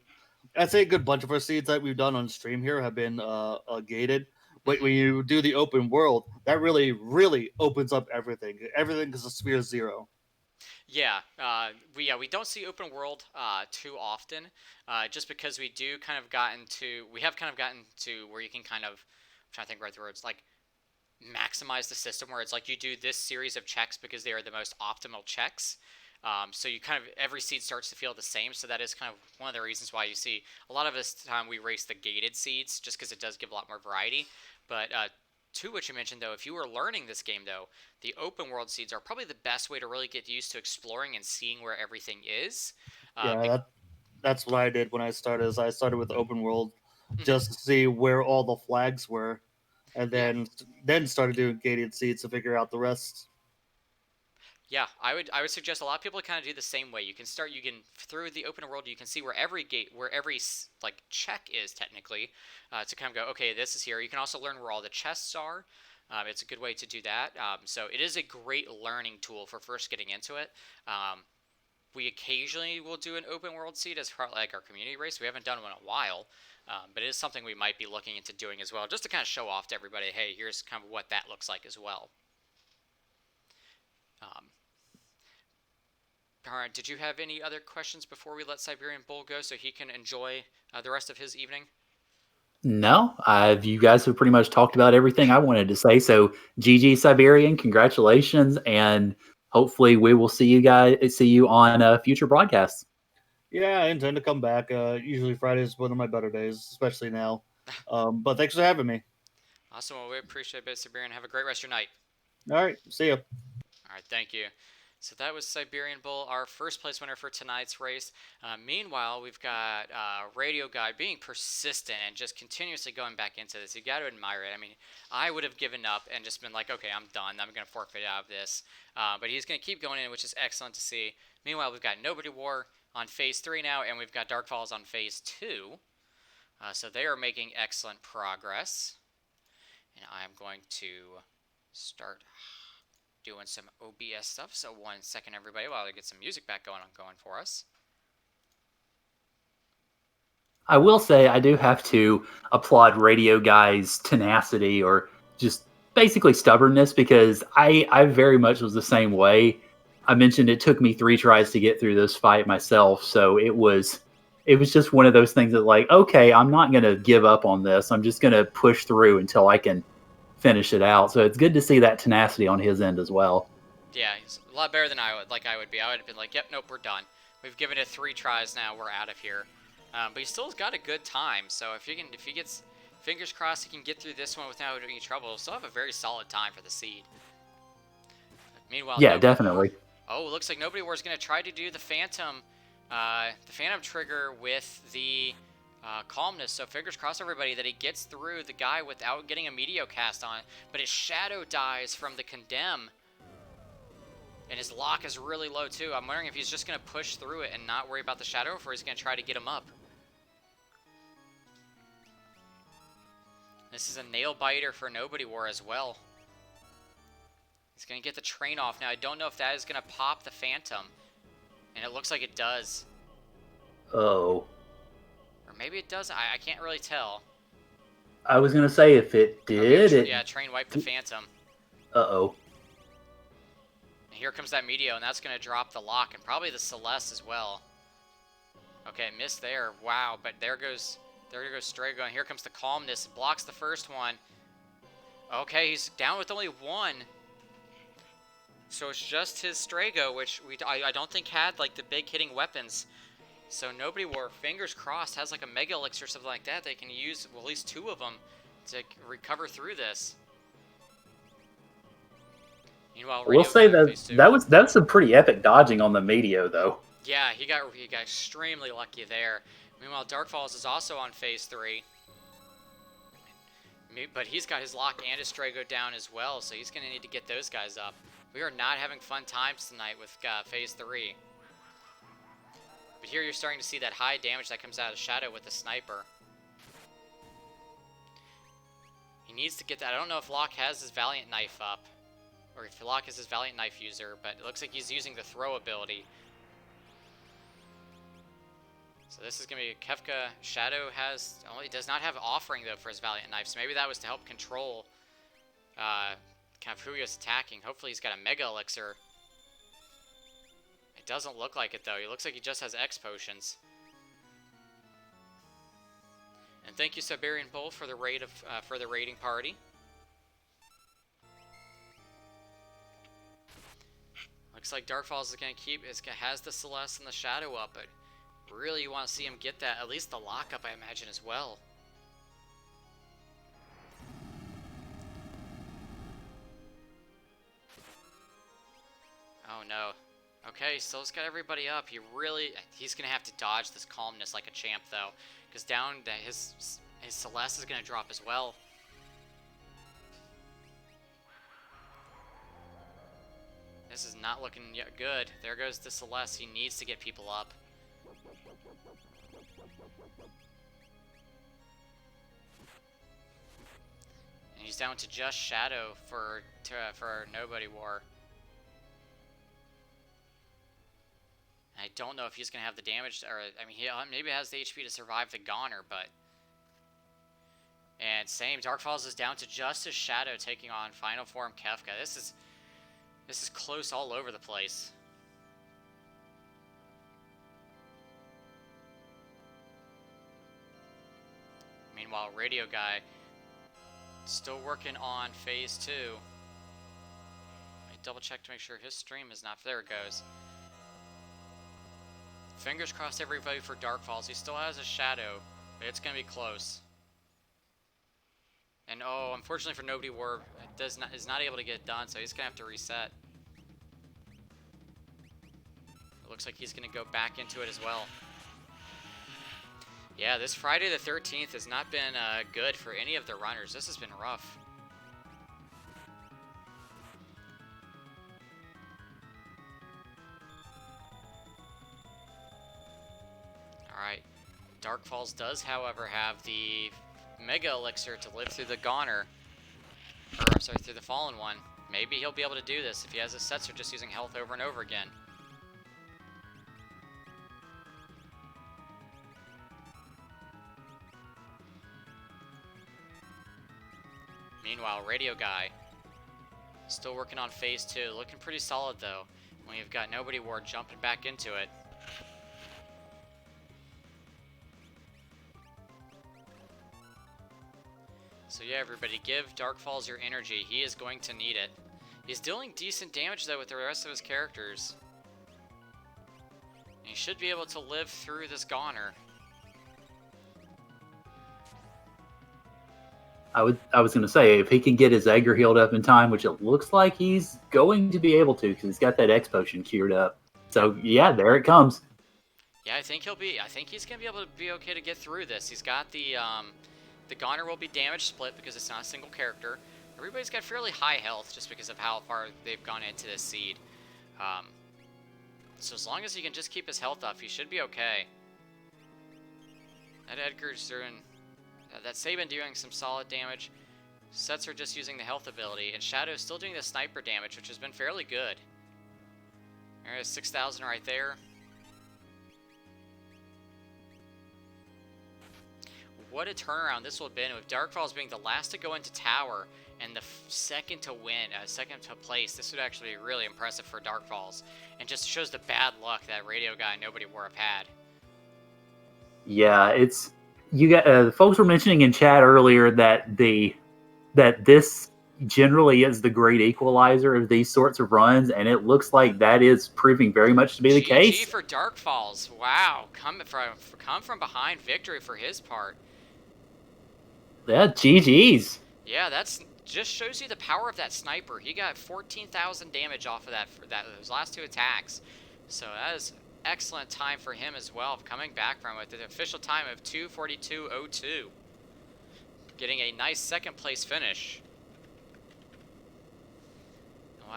I'd say a good bunch of our seeds that we've done on stream here have been gated. But when Hmm. you do the open world, that really opens up everything. Everything is a sphere zero. We don't see open world too often, just because we have kind of gotten to where you can kind of I'm trying to think right the words like maximize the system where it's like you do this series of checks because they are the most optimal checks. So you kind of every seed starts to feel the same. So that is kind of one of the reasons why you see a lot of this time we race the gated seeds just because it does give a lot more variety. But to what you mentioned though, if you were learning this game though, the open world seeds are probably the best way to really get used to exploring and seeing where everything is. Uh, Yeah, be- that's what I did when I started. Is I started with open world mhm. just to see where all the flags were. and Yeah. then started doing gated seeds to figure out the rest. Yeah, I would suggest a lot of people kind of do the same way. You can through the open world, you can see where every gate, where every like check is technically, to kind of go, okay, this is here. You can also learn where all the chests are. It's a good way to do that. So it is a great learning tool for first getting into it. We occasionally will do an open world seed as part like our community race. We haven't done one in a while, but it is something we might be looking into doing as well, just to kind of show off to everybody. Hey, here's kind of what that looks like as well. Um, All right, did you have any other questions before we let Siberian Bull go so he can enjoy the rest of his evening? No, you guys have pretty much talked about everything I wanted to say. So, GG Siberian, congratulations, and hopefully we will see you on future broadcasts. Yeah, I intend to come back. Usually Friday is one of my better days, especially now. But thanks for having me. Awesome. Well, we appreciate it, Siberian. Have a great rest of your night. All right, see ya. All right, thank you. So that was Siberian Bull, our first place winner for tonight's race. Meanwhile, we've got Radio Guy being persistent and just continuously going back into this. You got to admire it. I mean, I would have given up and just been like, okay, I'm done. I'm going to forfeit out of this. But he's going to keep going in, which is excellent to see. Meanwhile, we've got Nobody War on Phase 3 now, and we've got Dark Falls on Phase 2. So they are making excellent progress. And I'm going to start doing some OBS stuff. So 1 second, everybody, while I get some music back going for us. I will say I do have to applaud Radio Guy's tenacity, or just basically stubbornness, because I very much was the same way. I mentioned it took me 3 tries to get through this fight myself, so it was just one of those things that, like, okay, I'm not going to give up on this. I'm just going to push through until I can finish it out. So it's good to see that tenacity on his end as well. Yeah, he's a lot better than I would be. I would have been like, yep, nope, we're done. We've given it 3 tries now. We're out of here. But he still's got a good time. So if he gets, fingers crossed, he can get through this one without any trouble. He'll still have a very solid time for the seed. Meanwhile, yeah, definitely. Oh, it looks like Nobody War is going to try to do the Phantom trigger with the calmness. So fingers crossed, everybody, that he gets through the guy without getting a Meteor cast on it. But his shadow dies from the Condemn. And his lock is really low, too. I'm wondering if he's just going to push through it and not worry about the shadow, or if he's going to try to get him up. This is a nail biter for Nobody War as well. He's going to get the train off. Now, I don't know if that is going to pop the Phantom. And it looks like it does. Oh. Or maybe it doesn't. I can't really tell. I was going to say if it did. Yeah, train wiped the Phantom. Uh-oh. And here comes that Meteor, and that's going to drop the lock, and probably the Celeste as well. Okay, missed there. Wow, but there goes Strago, and here comes the Calmness. Blocks the first one. Okay, he's down with only 1. So it's just his Strago, which I don't think had like the big hitting weapons. So Nobody War, fingers crossed, has like a Mega Elixir or something like that. They can use, well, at least 2 of them to recover through this. Meanwhile, we'll say that's some pretty epic dodging on the Meteor, though. Yeah, he got extremely lucky there. Meanwhile, Dark Falls is also on Phase 3. But he's got his lock and his Strago down as well, so he's going to need to get those guys up. We are not having fun times tonight with Phase 3. But here you're starting to see that high damage that comes out of Shadow with the Sniper. He needs to get that. I don't know if Locke has his Valiant Knife up, or if Locke is his Valiant Knife user, but it looks like he's using the throw ability. So this is going to be Kefka. Shadow he does not have Offering, though, for his Valiant Knife, so maybe that was to help control kind of who he was attacking. Hopefully he's got a Mega Elixir. It doesn't look like it, though. He looks like he just has X Potions. And thank you, Siberian Bull, for the raiding party. Looks like Dark Falls is going to has the Celeste and the Shadow up, but really you want to see him get that, at least the lockup, I imagine, as well. Oh no. Okay, still's got everybody up. He's going to have to dodge this Calmness like a champ, though, because his Celeste is going to drop as well. This is not looking yet good. There goes the Celeste. He needs to get people up. And he's down to just Shadow for Nobody War. I don't know if he's going to have the damage, or I mean, he maybe has the HP to survive the Goner, but... And same, Darkfalls is down to just his Shadow taking on Final Form Kefka. This is close all over the place. Meanwhile, Radio Guy still working on phase 2. Let me double check to make sure his stream is not... There it goes. Fingers crossed everybody for Darkfalls. He still has a Shadow, but it's going to be close. And oh, unfortunately for Nobody War, is not able to get it done, so he's going to have to reset. It looks like he's going to go back into it as well. Yeah, this Friday the 13th has not been good for any of the runners. This has been rough. Alright. Darkfalls does, however, have the Mega Elixir to live through the Goner. Or, sorry, through the Fallen One. Maybe he'll be able to do this if he has his sets or just using health over and over again. Meanwhile, Radio Guy still working on phase 2. Looking pretty solid, though, when you've got Nobody War jumping back into it. So yeah, everybody, give Darkfalls your energy. He is going to need it. He's dealing decent damage, though, with the rest of his characters. And he should be able to live through this Goner. I was going to say, if he can get his Edgar healed up in time, which it looks like he's going to be able to, because he's got that X potion queued up. So yeah, there it comes. Yeah, I think he's going to be able to be okay to get through this. He's got the Goner will be damage split because it's not a single character. Everybody's got fairly high health just because of how far they've gone into this seed. So as long as he can just keep his health up, he should be okay. That Edgar's doing... that Sabin doing some solid damage. Sets are just using the health ability, and Shadow's still doing the sniper damage, which has been fairly good. There's 6,000 right there. What a turnaround this will have been with Darkfalls being the last to go into tower and the second to win, second to place. This would actually be really impressive for Darkfalls, and just shows the bad luck that Radio Guy and Nobody War have had. Yeah, it's... You got folks were mentioning in chat earlier that this generally is the great equalizer of these sorts of runs, and it looks like that is proving very much to be the case. GG for Darkfalls. Wow, come from behind victory for his part. Yeah, GG's. Yeah, that's just shows you the power of that sniper. He got 14,000 damage off of that for those last 2 attacks. So that is excellent time for him as well, coming back from it. The official time of 2:42:02. Getting a nice second place finish.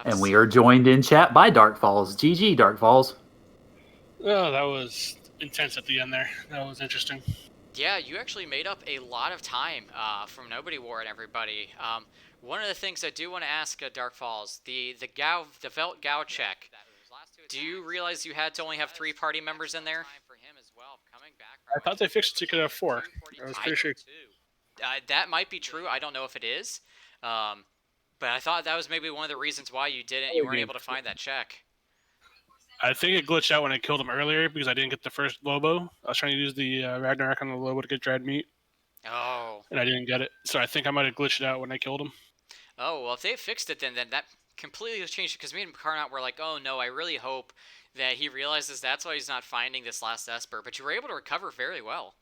And we are joined in chat by Darkfalls. GG, Darkfalls. Oh, that was intense at the end there. That was interesting. Yeah, you actually made up a lot of time from Nobody War and everybody. One of the things I do want to ask Darkfalls, the Velt Gao check. Do you realize you had to only have 3 party members in there? I thought they fixed it so you could have 4. I was pretty sure. That might be true. I don't know if it is. But I thought that was maybe one of the reasons why you weren't able to find that check. I think it glitched out when I killed him earlier because I didn't get the first Lobo. I was trying to use the Ragnarok on the Lobo to get dried meat. Oh. And I didn't get it. So I think I might have glitched it out when I killed him. Oh, well, if they fixed it, then that completely changed it. Because me and Carnot were like, oh no, I really hope that he realizes that's why he's not finding this last Esper. But you were able to recover very well.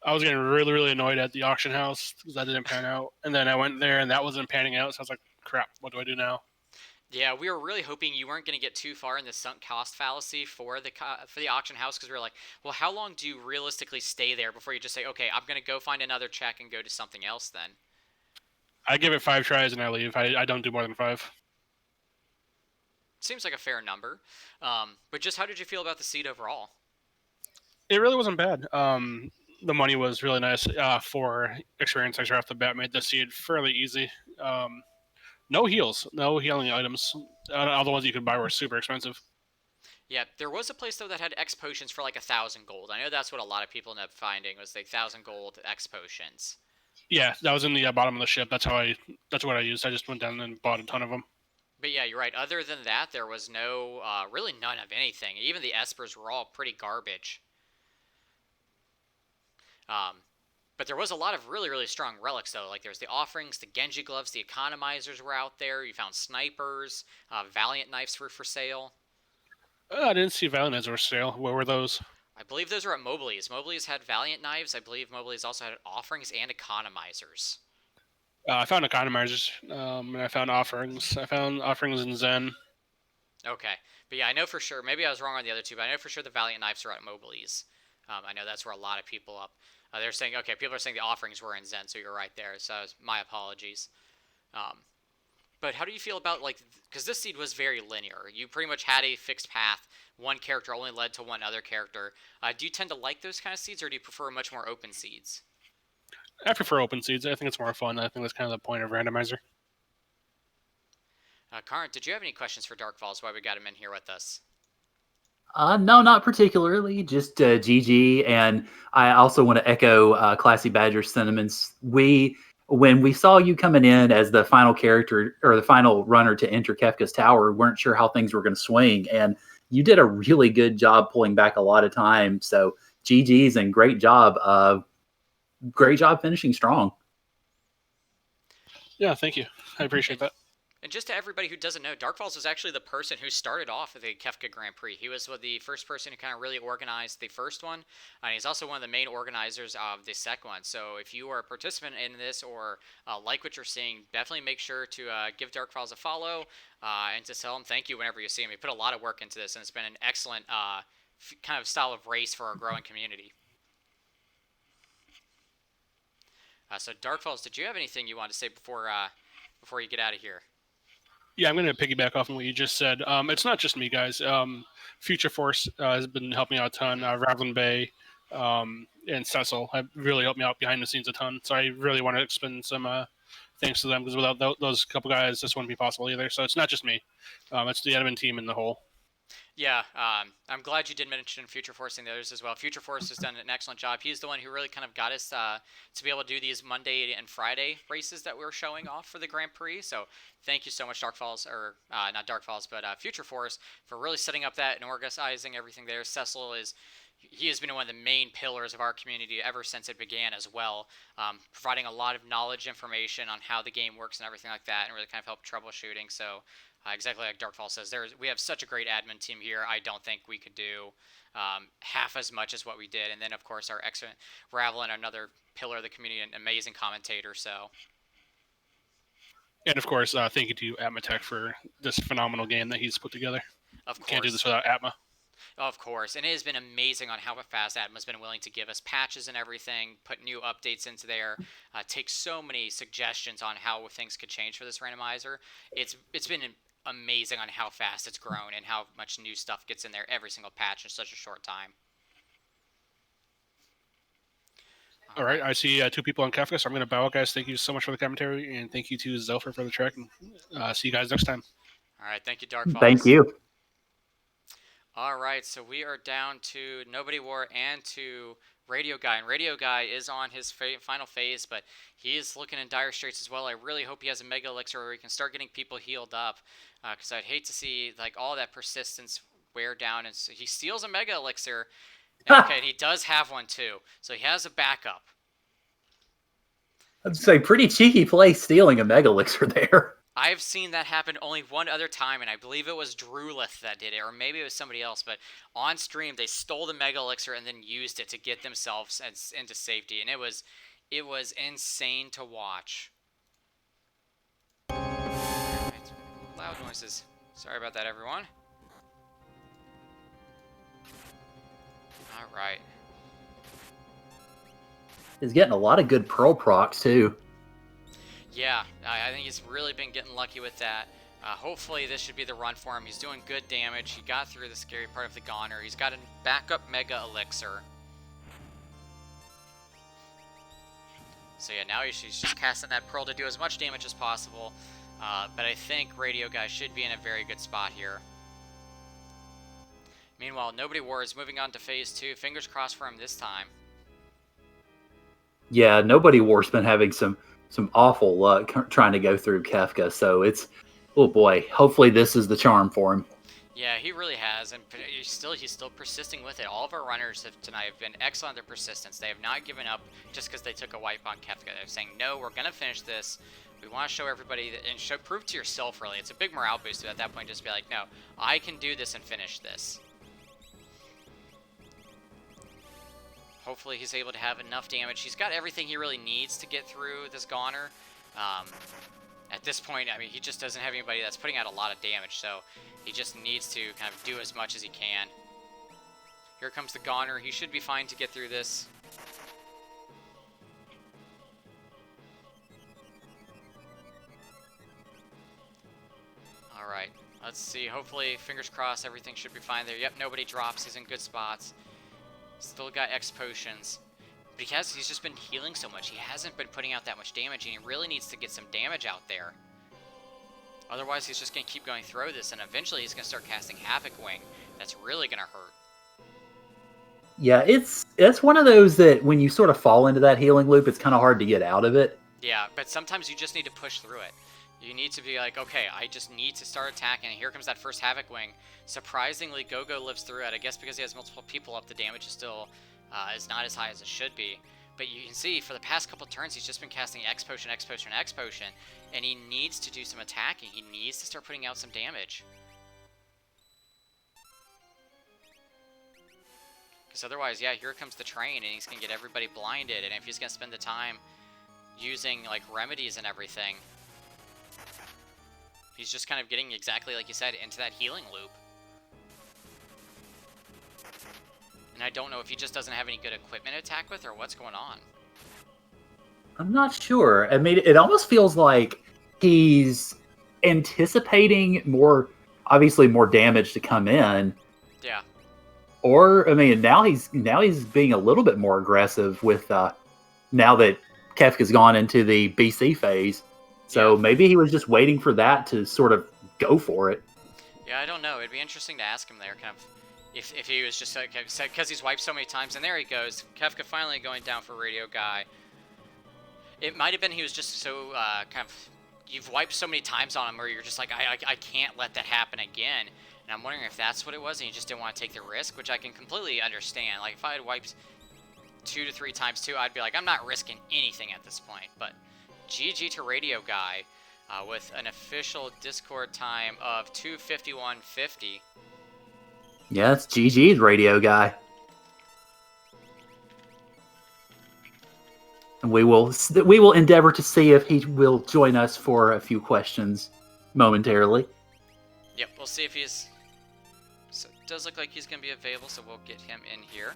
I was getting really, really annoyed at the auction house because that didn't pan out. And then I went there and that wasn't panning out. So I was like, crap, what do I do now? Yeah, we were really hoping you weren't going to get too far in the sunk cost fallacy for the auction house, because we were like, well, how long do you realistically stay there before you just say, okay, I'm going to go find another check and go to something else then? I give it 5 tries and I leave. I don't do more than 5. seems like a fair number. But just how did you feel about the seed overall? It really wasn't bad. The money was really nice for experience extra off the bat. Made the seed fairly easy. No heals, no healing items. All the ones you could buy were super expensive. Yeah, there was a place though that had X potions for like 1,000 gold. I know that's what a lot of people ended up finding was like 1,000 gold X potions. Yeah, that was in the bottom of the ship. That's what I used. I just went down and bought a ton of them. But yeah, you're right. Other than that, there was no, really none of anything. Even the espers were all pretty garbage. Um, but there was a lot of really, really strong relics though. Like there's the offerings, the Genji gloves, the economizers were out there. You found snipers, Valiant knives were for sale. I didn't see Valiant or sale. Where were those? I believe those were at Mobley's. Mobley's had Valiant knives. I believe Mobley's also had offerings and economizers. I found economizers. And I found offerings. I found offerings in Zen. Okay, but yeah, I know for sure. Maybe I was wrong on the other two, but I know for sure the Valiant knives are at Mobley's. I know that's where a lot of people up. They're saying, okay, people are saying the offerings were in Zen, so you're right there. So my apologies. Um, but how do you feel about like because this seed was very linear. You pretty much had a fixed path. One character only led to one other character. Do you tend to like those kind of seeds, or do you prefer much more open seeds? I prefer open seeds. I think it's more fun. I think that's kind of the point of randomizer. Karn, did you have any questions for Dark Falls while we got him in here with us? No, not particularly. Just GG, and I also want to echo Classy Badger's sentiments. When we saw you coming in as the final character or the final runner to enter Kefka's tower, weren't sure how things were going to swing, and you did a really good job pulling back a lot of time. So GG's and great job finishing strong. Yeah, thank you. I appreciate that. And just to everybody who doesn't know, Dark Falls was actually the person who started off the Kefka Grand Prix. He was the first person who kind of really organized the first one, and he's also one of the main organizers of the second one. So if you are a participant in this or like what you're seeing, definitely make sure to give Dark Falls a follow and to tell him thank you whenever you see him. He put a lot of work into this, and it's been an excellent kind of style of race for our growing community. So Dark Falls, did you have anything you wanted to say before you get out of here? Yeah, I'm going to piggyback off on what you just said. It's not just me, guys. Future Force has been helping out a ton. Ravlin Bay and Cecil have really helped me out behind the scenes a ton. So I really want to extend some thanks to them because without those couple guys, this wouldn't be possible either. So it's not just me. It's the admin team in the whole. Yeah, I'm glad you did mention Future Force and the others as well. Future Force has done an excellent job. He's the one who really kind of got us to be able to do these Monday and Friday races that we were showing off for the Grand Prix. So thank you so much, Dark Falls, or not Dark Falls, but Future Force, for really setting up that and organizing everything there. Cecil he has been one of the main pillars of our community ever since it began as well, providing a lot of knowledge, information on how the game works and everything like that, and really kind of help troubleshooting. So exactly like Dark Falls says, we have such a great admin team here. I don't think we could do half as much as what we did. And then, of course, our excellent Ravelin, another pillar of the community, an amazing commentator. So, and of course, thank you to Atmatech for this phenomenal game that he's put together. Of course, can't do this without Atma. Of course, and it has been amazing on how fast Atma's been willing to give us patches and everything, put new updates into there, take so many suggestions on how things could change for this randomizer. It's been amazing on how fast it's grown and how much new stuff gets in there every single patch in such a short time. All right, I see two people on Kefka, so I'm going to bow out, guys. Thank you so much for the commentary, and thank you to Zelfer for the track. And see you guys next time. All right, thank you, Dark Falls. Thank you. All right, so we are down to Nobody War and to Radio Guy. And Radio Guy is on his final phase, but he is looking in dire straits as well. I really hope he has a Mega Elixir where he can start getting people healed up, because I'd hate to see like all that persistence wear down. And so he steals a Mega Elixir. Okay, and he does have one too, so he has a backup. I'd say pretty cheeky play stealing a Mega Elixir there. I've seen that happen only one other time, and I believe it was Drulith that did it, or maybe it was somebody else, but on stream, they stole the Mega Elixir and then used it to get themselves into safety, and it was insane to watch. Right. Loud noises. Sorry about that, everyone. All right. He's getting a lot of good Pearl procs, too. Yeah, I think he's really been getting lucky with that. Hopefully this should be the run for him. He's doing good damage. He got through the scary part of the Goner. He's got a backup Mega Elixir. So yeah, now he's just casting that Pearl to do as much damage as possible. But I think Radio Guy should be in a very good spot here. Meanwhile, Nobody War is moving on to Phase 2. Fingers crossed for him this time. Yeah, Nobody War's been having some awful luck trying to go through Kefka, so it's, oh boy, hopefully this is the charm for him. Yeah, he really has, and he's still persisting with it. All of our runners tonight have been excellent at their persistence. They have not given up just because they took a wipe on Kefka. They're saying, no, we're going to finish this. We want to show everybody, and prove to yourself, really. It's a big morale boost at that point, just be like, no, I can do this and finish this. Hopefully he's able to have enough damage. He's got everything he really needs to get through this Goner. At this point, I mean, he just doesn't have anybody that's putting out a lot of damage, so he just needs to kind of do as much as he can. Here comes the Goner. He should be fine to get through this. Alright, let's see. Hopefully, fingers crossed, everything should be fine there. Yep, nobody drops. He's in good spots. Still got X potions. But he's just been healing so much. He hasn't been putting out that much damage, and he really needs to get some damage out there. Otherwise, he's just going to keep going through this, and eventually he's going to start casting Havoc Wing. That's really going to hurt. Yeah, it's one of those that when you sort of fall into that healing loop, it's kind of hard to get out of it. Yeah, but sometimes you just need to push through it. You need to be like, okay, I just need to start attacking, and here comes that first Havoc Wing. Surprisingly, Gogo lives through it. I guess because he has multiple people up, the damage is still is not as high as it should be. But you can see, for the past couple turns, he's just been casting X Potion, X Potion, X Potion, and he needs to do some attacking. He needs to start putting out some damage. Because otherwise, yeah, here comes the train, and he's going to get everybody blinded, and if he's going to spend the time using, like, remedies and everything, he's just kind of getting, exactly like you said, into that healing loop. And I don't know if he just doesn't have any good equipment to attack with, or what's going on. I'm not sure. I mean, it almost feels like he's anticipating obviously more damage to come in. Yeah. Or, I mean, now he's being a little bit more aggressive with, now that Kefka's gone into the BC phase. So maybe he was just waiting for that to sort of go for it. Yeah, I don't know. It'd be interesting to ask him there, kind of, if he was just, because he's wiped so many times, and there he goes. Kefka finally going down for Radio Guy. It might have been he was just so, kind of, you've wiped so many times on him where you're just like, I can't let that happen again. And I'm wondering if that's what it was, and he just didn't want to take the risk, which I can completely understand. Like, if I had wiped 2 to 3 times too, I'd be like, I'm not risking anything at this point. But GG to Radio Guy with an official Discord time of 2:51:50. Yeah, it's GG's Radio Guy. And we will endeavor to see if he will join us for a few questions momentarily. Yep, we'll see if he's... So it does look like he's going to be available, so we'll get him in here.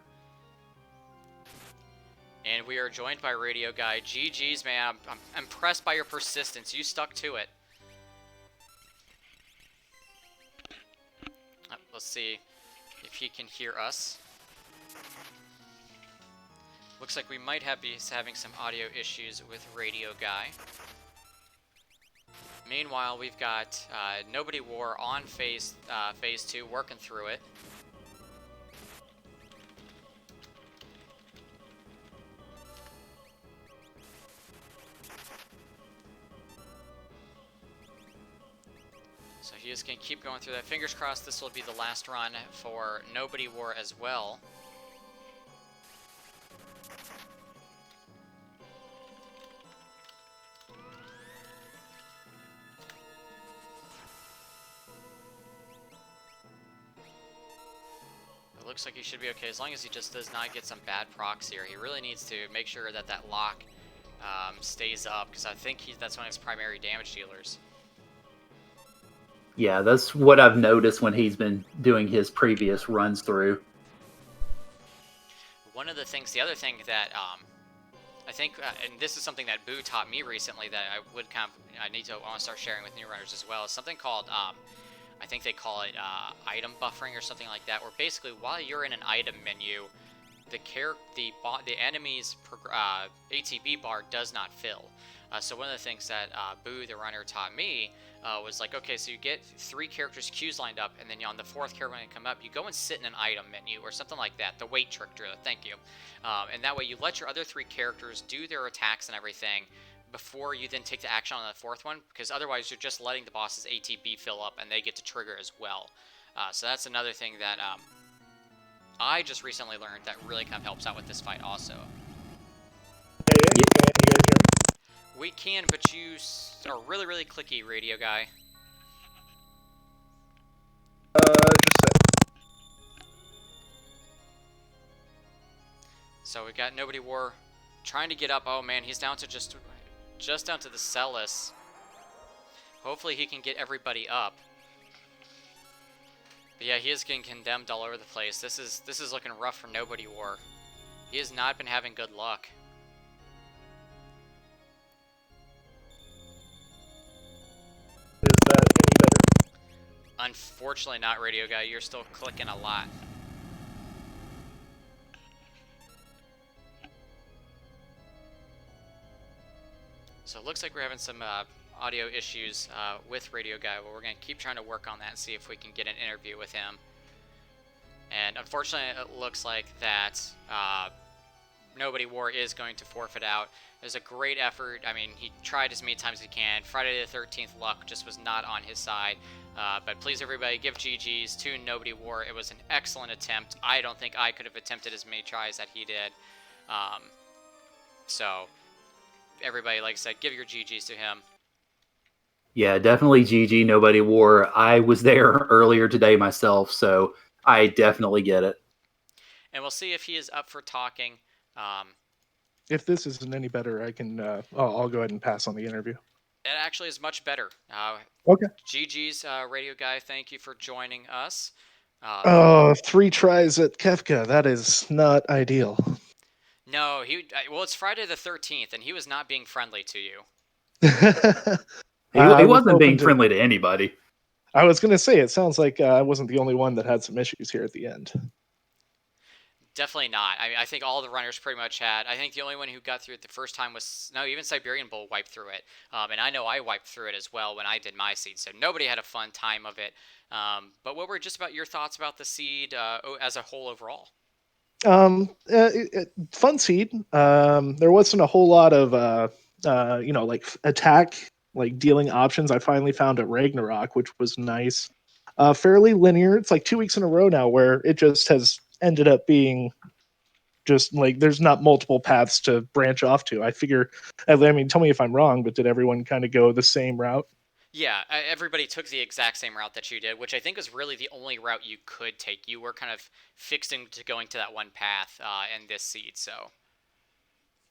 And we are joined by Radio Guy. GG's, man. I'm impressed by your persistence. You stuck to it. Let's see if he can hear us. Looks like we might be having some audio issues with Radio Guy. Meanwhile, we've got Nobody War on phase 2, working through it. So he is going to keep going through that. Fingers crossed this will be the last run for Nobody War as well. It looks like he should be okay, as long as he just does not get some bad procs here. He really needs to make sure that that lock stays up, because I think that's one of his primary damage dealers. Yeah, that's what I've noticed when he's been doing his previous runs through. The other thing that I think, and this is something that Boo taught me recently that I want to start sharing with new runners as well. Is something called, I think they call it item buffering or something like that, where basically while you're in an item menu, the enemy's ATB bar does not fill. So one of the things that Boo the runner taught me was like, okay, so you get 3 characters queues lined up, and then on the 4th character when they come up, you go and sit in an item menu or something like that. The wait trick drill, thank you. And that way you let your other 3 characters do their attacks and everything before you then take the action on the 4th one, because otherwise you're just letting the boss's ATB fill up and they get to trigger as well. So that's another thing that I just recently learned that really kind of helps out with this fight also. Hey, you guys hear me? We can, but you are really, really clicky, radio guy. Just a So we got Nobody War trying to get up. Oh man, he's down to just down to the Celis. Hopefully he can get everybody up. But yeah, he is getting condemned all over the place. This is looking rough for Nobody War. He has not been having good luck. Is that any better? Unfortunately not, radio guy. You're still clicking a lot. So it looks like we're having some audio issues with Radio Guy, but we're going to keep trying to work on that and see if we can get an interview with him. And unfortunately, it looks like that Nobody War is going to forfeit out. There's a great effort. I mean, he tried as many times as he can. Friday the 13th luck just was not on his side. But please, everybody, give GG's to Nobody War. It was an excellent attempt. I don't think I could have attempted as many tries that he did. So everybody, like I said, give your GGs to him. Yeah, definitely GG, Nobody War. I was there earlier today myself, so I definitely get it. And we'll see if he is up for talking. If this isn't any better, I can. I'll go ahead and pass on the interview. It actually is much better. Okay. GG's, Radio Guy, thank you for joining us. 3 tries at Kefka. That is not ideal. No, well, it's Friday the 13th, and he was not being friendly to you. He wasn't being friendly to anybody. I was going to say, it sounds like I wasn't the only one that had some issues here at the end. Definitely not. I mean, I think all the runners pretty much had. I think the only one who got through it the first time was... No, even Siberian Bull wiped through it. And I know I wiped through it as well when I did my seed, so nobody had a fun time of it. But what were just about your thoughts about the seed as a whole overall? Fun seed. There wasn't a whole lot of, like attack, like dealing options. I finally found at Ragnarok, which was nice. Fairly linear. It's like 2 weeks in a row now where it just has ended up being just like there's not multiple paths to branch off to. I figure, I mean, tell me if I'm wrong, but did everyone kind of go the same route? Yeah, everybody took the exact same route that you did, which I think is really the only route you could take. You were kind of fixing to going to that one path in this seed, so.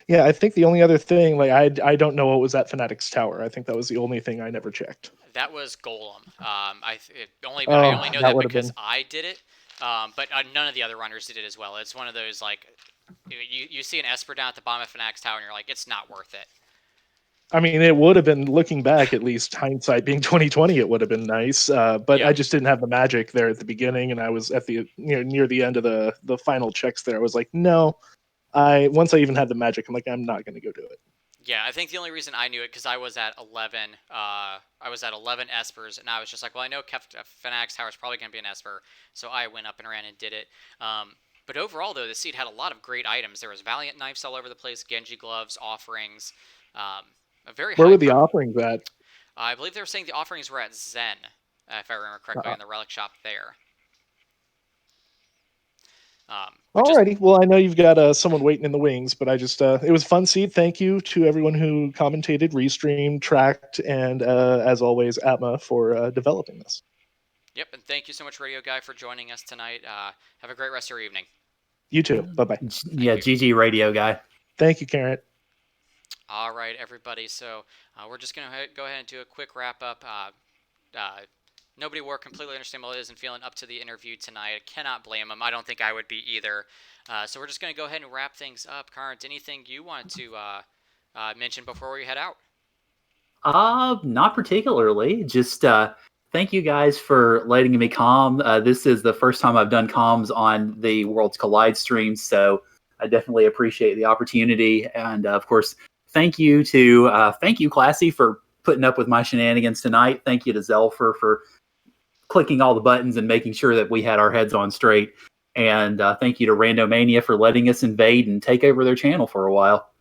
Yeah, I think the only other thing, like I don't know what was at Fanatic's Tower. I think that was the only thing I never checked. That was Golem. I only know that because I did it, but none of the other runners did it as well. It's one of those, like, you see an Esper down at the bottom of Fanatic's Tower, and you're like, it's not worth it. I mean, it would have been, looking back, at least hindsight being 2020, it would have been nice. But yeah. I just didn't have the magic there at the beginning, and I was at the near the end of the final checks there. I was like, no. Once I even had the magic, I'm like, I'm not going to go do it. Yeah, I think the only reason I knew it because I was at 11. I was at 11 Espers, and I was just like, well, I know Fanatic's Tower is probably going to be an Esper, so I went up and ran and did it. But overall, though, the seed had a lot of great items. There was Valiant knives all over the place, Genji gloves, offerings. Where were the offerings at? I believe they were saying the offerings were at Zen, if I remember correctly, in the relic shop there. Alrighty, well, I know you've got someone waiting in the wings, but I just it was a fun seed. Thank you to everyone who commentated, restreamed, tracked, and as always, Atma for developing this. Yep, and thank you so much, Radio Guy, for joining us tonight. Have a great rest of your evening. You too. Bye-bye. Yeah, GG, Radio Guy. Thank you, Karen. All right, everybody. So we're just going to go ahead and do a quick wrap-up. Nobody wore completely understandable isn't feeling up to the interview tonight. I cannot blame him. I don't think I would be either. So we're just going to go ahead and wrap things up. Carnes, anything you wanted to mention before we head out? Not particularly. Just thank you guys for letting me comm. This is the first time I've done comms on the Worlds Collide stream, so I definitely appreciate the opportunity. And of course, thank you, Classy, for putting up with my shenanigans tonight. Thank you to Zelfer for clicking all the buttons and making sure that we had our heads on straight. And thank you to Randomania for letting us invade and take over their channel for a while.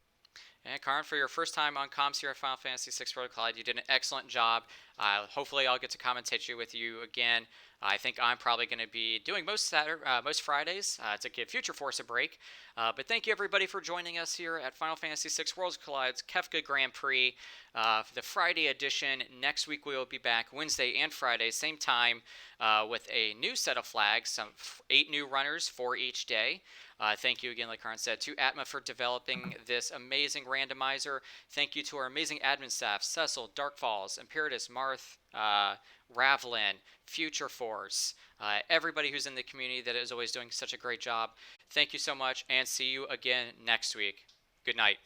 And Karn, for your first time on comms here at Final Fantasy VI World Collide, you did an excellent job. Hopefully, I'll get to commentate with you again. I think I'm probably going to be doing most Fridays to give Future Force a break. But thank you everybody for joining us here at Final Fantasy VI Worlds Collide's Kefka Grand Prix, the Friday edition. Next week we will be back Wednesday and Friday, same time, with a new set of flags, some 8 new runners for each day. Thank you again, like Karn said, to Atma for developing this amazing randomizer. Thank you to our amazing admin staff, Cecil, Dark Falls, Imperatus, Marth, Ravlin, Future Force, everybody who's in the community that is always doing such a great job. Thank you so much, and see you again next week. Good night.